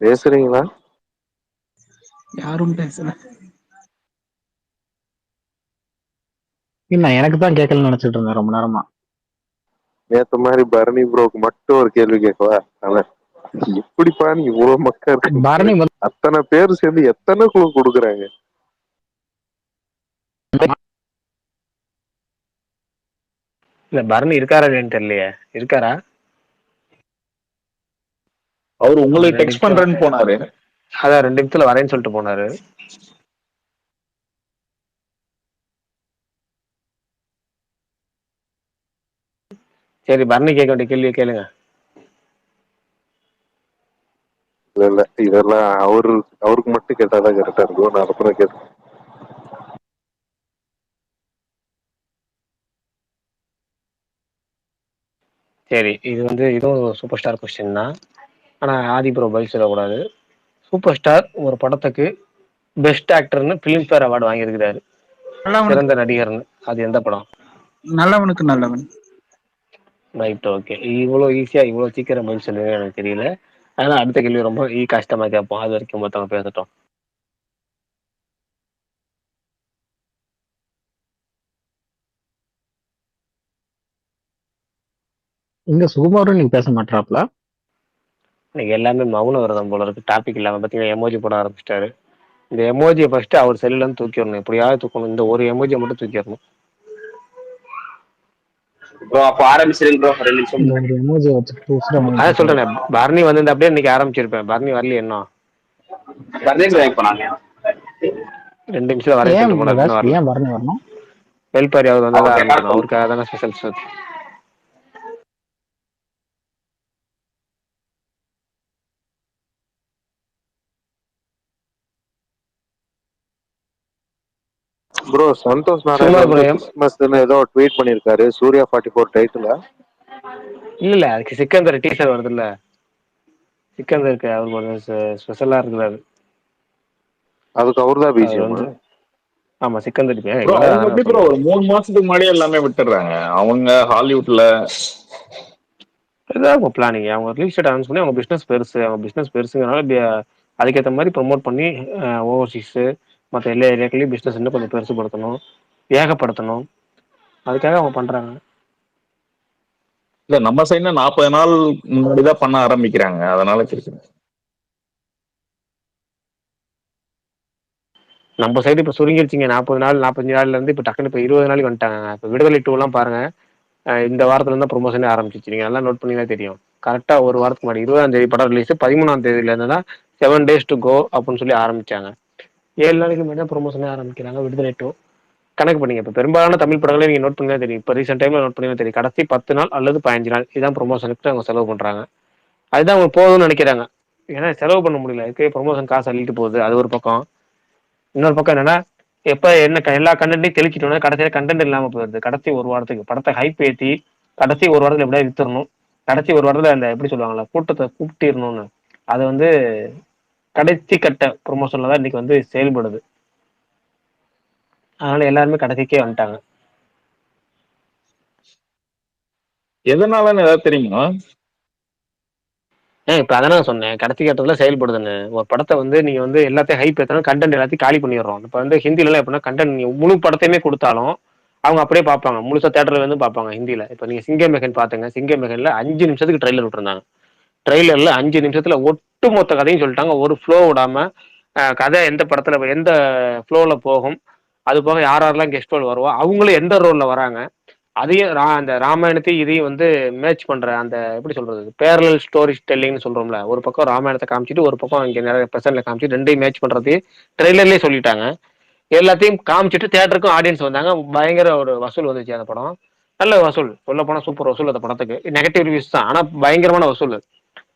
பேசுறீங்களா?
யாரும் பேசல.
இல்ல எனக்கு தான் கேட்கலன்னு நினைச்சிட்டு இருந்தேன் ரொம்ப நேரமா.
நேத்து மாதிரி பரணி ப்ரோக்கு மட்டும் ஒரு கேள்வி கேட்கவா? அவன் எப்படிப்பா நீ இவ்வளவு மக்கள் அத்தனை பேர் சேர்ந்து எத்தனை குழு கொடுக்குறாங்க?
இல்ல பரணி இருக்காரா தெரியலையே. இருக்காரா?
அவர் உங்களுக்கு டெக்ஸ்ட் பண்றேன்னு போனாரு.
அதான் 2 நிமிஷத்துல வரேன்னு சொல்லிட்டு போனாரு. சரி, பரணி கேட்க வேண்டிய கேள்வியை கேளுங்க.
இல்ல இதெல்லாம் அவருக்கு மட்டும் கேட்டாதான் கரெக்டா இருக்கும். நான் அப்புறம் கேட்டேன்.
சரி, இதுவும் சூப்பர் ஸ்டார் கொஸ்டின் தான். ஆனா ஆதி ப்ரோ பதில் சொல்லக்கூடாது. சூப்பர் ஸ்டார் ஒரு படத்துக்கு பெஸ்ட் ஆக்டர்னு பிலிம்பேர் அவார்டு வாங்கியிருக்கிறாரு, சிறந்த நடிகர்னு. அது எந்த படம்?
நல்லவனுக்கு நல்லவன்.
Right, okay. இவ்வளவு ஈஸியா இவ்வளவு சீக்கிரம் பதில் சொல்லுங்க எனக்கு தெரியல. அதனால அடுத்த கேள்வி ரொம்ப கஷ்டமா கேட்போம். அது வரைக்கும் மொத்தவங்க பேசட்டும்.
இங்க சுகுமாரும் நீங்க பேச மாட்டாப்ல.
இன்னைக்கு எல்லாமே மௌன விரதம் போல இருக்கு. டாபிக் இல்லாம பாத்தீங்கன்னா எமோஜி போட ஆரம்பிச்சிட்டாரு. இந்த எமோஜியை ஃபர்ஸ்ட் அவர் செல்லுல இருந்து தூக்கிடணும். எப்படியாவது தூக்கணும். இந்த ஒரு எமோஜியை மட்டும் தூக்கிடணும்.
அப்ப ஆரம்பிச்சிருங்க ப்ரோ. 2 நிமிஷம்.
அதான் சொல்றேன், பரணி அப்படியே இன்னைக்கு ஆரம்பிச்சிருப்பேன். பரணி வரல இன்னும்.
போனாங்க
2 நிமிஷம் வரேன்
வரணும்.
வெல்பாரி அவர் வந்தாதான் ஆரம்பிக்கணும். அவருக்காக தானே special show.
Bro Santhosh Narayanan Christmas ஏதோ ட்வீட் பண்ணிருக்காரு. சூர்யா 44 டைட்டில்
இல்ல, அதுக்கு சிக்கந்தர் டீசர் வருது இல்ல, சிக்கந்தருக்கு அவருக்கு ஒரு ஸ்பெஷலா இருக்கிறாரு.
அதுக்கு அவர்தான் பிஜிஎம்.
ஆமா, சிக்கந்தர்.
எப்படி ப்ரோ ஒரு 3 மாசத்துக்கு முன்னாடியே எல்லாமே விட்டுறாங்க அவங்க ஹாலிவுட்ல.
இதுதான் பிளானிங். அவங்க ரிலீஸ் டேட் அனௌன்ஸ் பண்ணி அவங்க பிசினஸ் பெருசுங்கனால அதுக்கேற்ற மாதிரி ப்ரொமோட் பண்ணி ஓவர்சீஸ் மற்ற எல்லா ஏரியாக்களையும் பிசினஸ் இன்னும் கொஞ்சம் பெருசுப்படுத்தணும், ஏகப்படுத்தணும். அதுக்காக அவங்க பண்றாங்க.
இல்ல நம்ம சைட்ல 40 நாள் முன்னாடிதான் பண்ண ஆரம்பிக்கிறாங்க. அதனால கேக்குறேன்.
நம்ம சைடு இப்ப சுருங்கிருச்சிங்க. 40 நாள் 45 நாள்ல இருந்து இப்ப டக்குனு இப்ப 20 நாளைக்கு வந்துட்டாங்க. இப்ப விடுதலை 2 எல்லாம் பாருங்க, இந்த வாரத்துல இருந்தா ப்ரொமோஷனே ஆரம்பிச்சிச்சு. நீங்க நல்லா நோட் பண்ணீங்கன்னா தெரியும். கரெக்டா ஒரு வாரத்துக்கு முன்னாடி 20ஆம் தேதி படம் ரிலீஸ், 13ஆம் தேதியில இருந்து தான் 7 days to go அப்படின்னு சொல்லி ஆரம்பிச்சாங்க. 7 நாளைக்கு முன்னாடி தான் ப்ரொமோஷனே ஆரம்பிக்கிறாங்க விடுதலை 2. கணக்கு பண்ணீங்க. இப்ப பெரும்பாலான தமிழ் படங்களே நீங்க நோட் பண்ணீங்கன்னா தெரியும். இப்ப ரீசெண்ட் டைம்ல நோட் பண்ணீங்கன்னா தெரியும். கடைசி 10 நாள் அல்லது 15 நாள் இதான் ப்ரொமோஷனுக்கு அவங்க செலவு பண்றாங்க. அதுதான் அவங்க போதும்னு நினைக்கிறாங்க. ஏன்னா செலவு பண்ண முடியல, இதுக்கே ப்ரொமோஷன் காசு அள்ளிட்டு போகுது. அது ஒரு பக்கம். இன்னொரு பக்கம் என்னன்னா, எப்ப என்ன எல்லா கண்டென்ட்டையும் தெளிச்சிட்டோம்னா கடைசியில கண்டென்ட் இல்லாம போயிருது. கடைசி ஒரு வாரத்துக்கு படத்தை ஹைப் ஏத்தி கடைசி ஒரு வாரத்துல எப்படியா வித்துறணும், கடைசி ஒரு வாரத்துல அந்த எப்படி சொல்லுவாங்களா கூட்டத்தை கூப்பிட்டிடணும்னு, அது வந்து கடைசி கட்ட ப்ரொமோஷன்ல தான் இன்னைக்கு வந்து செயல்படுது. அதனால எல்லாருமே கடைசிக்கே வந்துட்டாங்க.
எதனாலன்னு ஏதாவது தெரியுமா?
இப்ப அதான் சொன்னேன், கடைசி கட்டத்துல செயல்படுதுன்னு. ஒரு படத்தை வந்து நீங்க வந்து எல்லாத்தையும் ஹைப் ஏத்தணும், கண்டென்ட் எல்லாத்தையும் காலி பண்ணிடுறோம். இப்ப வந்து ஹிந்தில எல்லாம் எப்படின்னா கண்டென்ட் நீங்க முழு படத்தையுமே கொடுத்தாலும் அவங்க அப்படியே பார்ப்பாங்க, முழுசா தேட்டர்ல வந்து பார்ப்பாங்க. ஹிந்தில இப்ப நீங்க சிங்கம் மெகன் பாத்துங்க, சிங்கம் மெகன்ல 5 நிமிஷத்துக்கு ட்ரெய்லர் விட்டுருந்தாங்க. ட்ரெய்லர்ல 5 நிமிஷத்துல ஒட்டு மொத்த கதையும் சொல்லிட்டாங்க, ஒரு ஃப்ளோ விடாம. கதை எந்த படத்துல எந்த ஃப்ளோல போகும், அது போக யார் யாரெல்லாம் கெஸ்ட் ரோல் வருவா, அவங்களும் எந்த ரோல்ல வராங்க, அதையும் அந்த ராமாயணத்தையும் இதையும் வந்து மேட்ச் பண்ற அந்த எப்படி சொல்றது பேரலல் ஸ்டோரி டெல்லிங்னு சொல்றோம்ல, ஒரு பக்கம் ராமாயணத்தை காமிச்சிட்டு ஒரு பக்கம் இங்க நிறைய பிரசன்ட்ல காமிச்சிட்டு ரெண்டையும் மேட்ச் பண்றது ட்ரெய்லர்லயே சொல்லிட்டாங்க. எல்லாத்தையும் காமிச்சிட்டு தியேட்டருக்கும் ஆடியன்ஸ் வந்தாங்க. பயங்கர ஒரு வசூல் வந்துச்சு அந்த படம். நல்ல வசூல், சொல்ல போனா சூப்பர் வசூல் அந்த படத்துக்கு. நெகட்டிவ் ரிவ்யூஸ் தான், ஆனா பயங்கரமான வசூல்.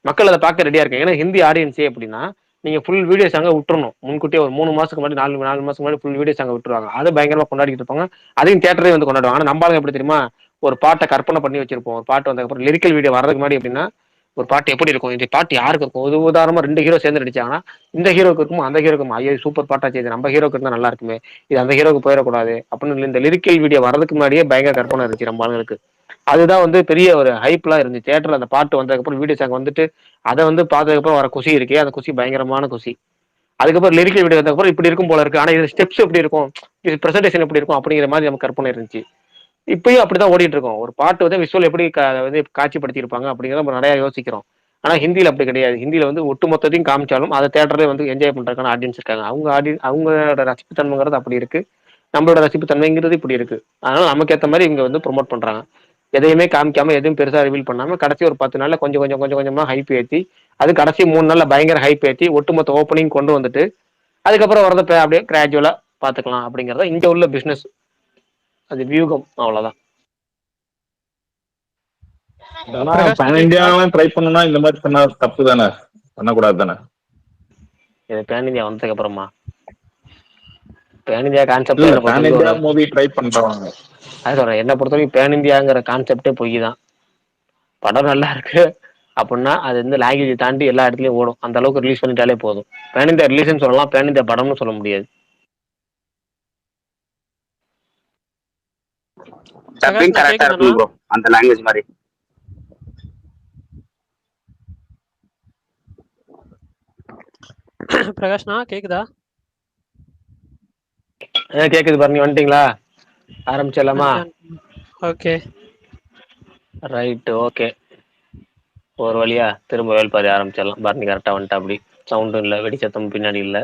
மக்கள் அதை பார்க்க ரெடியா இருக்காங்க. ஏன்னா ஹிந்தி ஆடியன்ஸே அப்படின்னா நீங்க ஃபுல் வீடியோஸ் அங்கே விட்டுறணும். முன்கூட்டியே ஒரு 3 மாசத்துக்கு முன்னாடி 4 மாசத்துக்கு முன்னாடி ஃபுல் வீடியோஸ் அங்கே விட்டுருவாங்க. அதை பயங்கரமா கொண்டாடிட்டு இருப்பாங்க. அதையும் தியேட்டரே வந்து கொண்டாடுவாங்க. ஆனா நம்ம எப்படி தெரியுமா, ஒரு பாட்டை கற்பனை பண்ணி வச்சிருப்போம். ஒரு பாட்டு வந்ததுக்கப்புறம் லிரிக்கல் வீடியோ வர்றதுக்கு முன்னாடி எப்படின்னா ஒரு பாட்டு எப்படி இருக்கும், இந்த பாட்டு யாருக்கு இருக்கும், ஒரு உதாரணமா 2 ஹீரோ சேர்ந்து நடிச்சாங்கன்னா இந்த ஹீரோக்கு இருக்குமோ அந்த ஹீரோக்கு இருக்குமா, ஐயோ சூப்பர் பாட்டாச்சு, இது நம்ம ஹீரோக்கு இருந்தா நல்லா இருக்குமே, இது அந்த ஹீரோக்கு போயிடக்கூடாது அப்படின்னு இந்த லிரிக்கல் வீடியோ வர்றதுக்கு முன்னாடியே பயங்கர கற்பனை இருந்துச்சு நம்ம ஆளுங்களுக்கு. அதுதான் வந்து பெரிய ஒரு ஹைப்லாம் இருந்துச்சு தியேட்டர்ல. அந்த பாட்டு வந்ததுக்கப்புறம் வீடியோ சாங் வந்துட்டு அதை வந்து பார்த்ததுக்கப்புறம் வர குசி இருக்கே, அந்த குசி பயங்கரமான குசி. அதுக்கப்புறம் லிரிக்கல் வீடியோ வந்ததுக்கப்புறம் இப்படி இருக்கும் போல இருக்கு, ஆனா இது ஸ்டெப்ஸ் எப்படி இருக்கும், இது பிரசன்டேஷன் எப்படி இருக்கும் அப்படிங்கிற மாதிரி நமக்கு கற்பனை இருந்துச்சு. இப்பயும் அப்படிதான் ஓடிட்டு இருக்கோம். ஒரு பாட்டு வந்து விஷுவல் எப்படி வந்து காட்சிப்படுத்தியிருப்பாங்க அப்படிங்கிறத நம்ம நிறைய யோசிக்கிறோம். ஆனா ஹிந்தியில அப்படி கிடையாது. ஹிந்தியில வந்து ஒட்டு மொத்தத்தையும் காமிச்சாலும் அதை தேட்டர்ல வந்து என்ஜாய் பண்றதுக்கான ஆடியன்ஸ் இருக்காங்க. அவங்களோட ரசிப்பு தன்மைங்கிறது அப்படி இருக்கு, நம்மளோட ரசிப்பு தன்மைங்கிறது இப்படி இருக்கு. அதனால நமக்கு ஏற்ற மாதிரி இவங்க வந்து ப்ரொமோட் பண்றாங்க. எதையுமே காமிக்காம எதுவும் பெருசா ரிவீல் பண்ணாம கடைசி ஒரு 10 நாள்ல கொஞ்சம் கொஞ்சம் கொஞ்சம் கொஞ்சமா ஹைப் ஏத்தி, அது கடைசி 3 நாள்ல பயங்கர ஹைப் ஏத்தி ஒட்டுமொத்த ஓப்பனிங் கொண்டு வந்துட்டு அதுக்கப்புறம் வரத அப்படியே கிராஜுவலா பாத்துக்கலாம் அப்படிங்கறத இங்க உள்ள பிசினஸ், அது வியூகம், அவ்வளவுதான்.
ஆனா பேன் இந்தியாவெல்லாம் ட்ரை பண்ணணும்னா இந்த மாதிரி பண்ணா தப்பு தானே, பண்ணக்கூடாது தானே?
இது பேன் இந்தியா வந்ததுக்கு அப்புறமா பேன் இந்தியா கான்செப்ட்
இல்ல,
என்ன
பேன் இந்தியா
பொறுத்தவரைக்கும்
மூவி ட்ரை பண்றவங்க
அது சொல்றேன், என்ன பொறுத்தவரைக்கும் பேன் இந்தியாங்கிற கான்செப்டே பொய் தான். படம் நல்லா இருக்கு அப்படின்னா அது வந்து லாங்குவேஜ் தாண்டி எல்லா இடத்துலயும் ஓடும். அந்த அளவுக்கு ரிலீஸ் பண்ணிட்டாலே போதும். பேன் இந்தியா ரிலீஸ்னு சொல்லலாம், பேன் இந்தியா படம்னு சொல்ல முடியாது.
டப்பிங் கரெக்டா இருக்கும் ப்ரோ, அந்த லாங்குவேஜ் மாதிரி.
பிரகாஷ்னா கேக்குதா?
கேக்குது பாருங்க, வந்துட்டீங்களா? ஆரம்பிச்சிடலாமா?
Okay
right, okay. ஒரு வழியா திரும்ப வேல்பாரி ஆரம்பிச்சிடலாம். பரணி கரெக்டா வந்துட்டா, அப்படி சவுண்டும் இல்லை, வெடி சத்தமும் பின்னாடி இல்லை.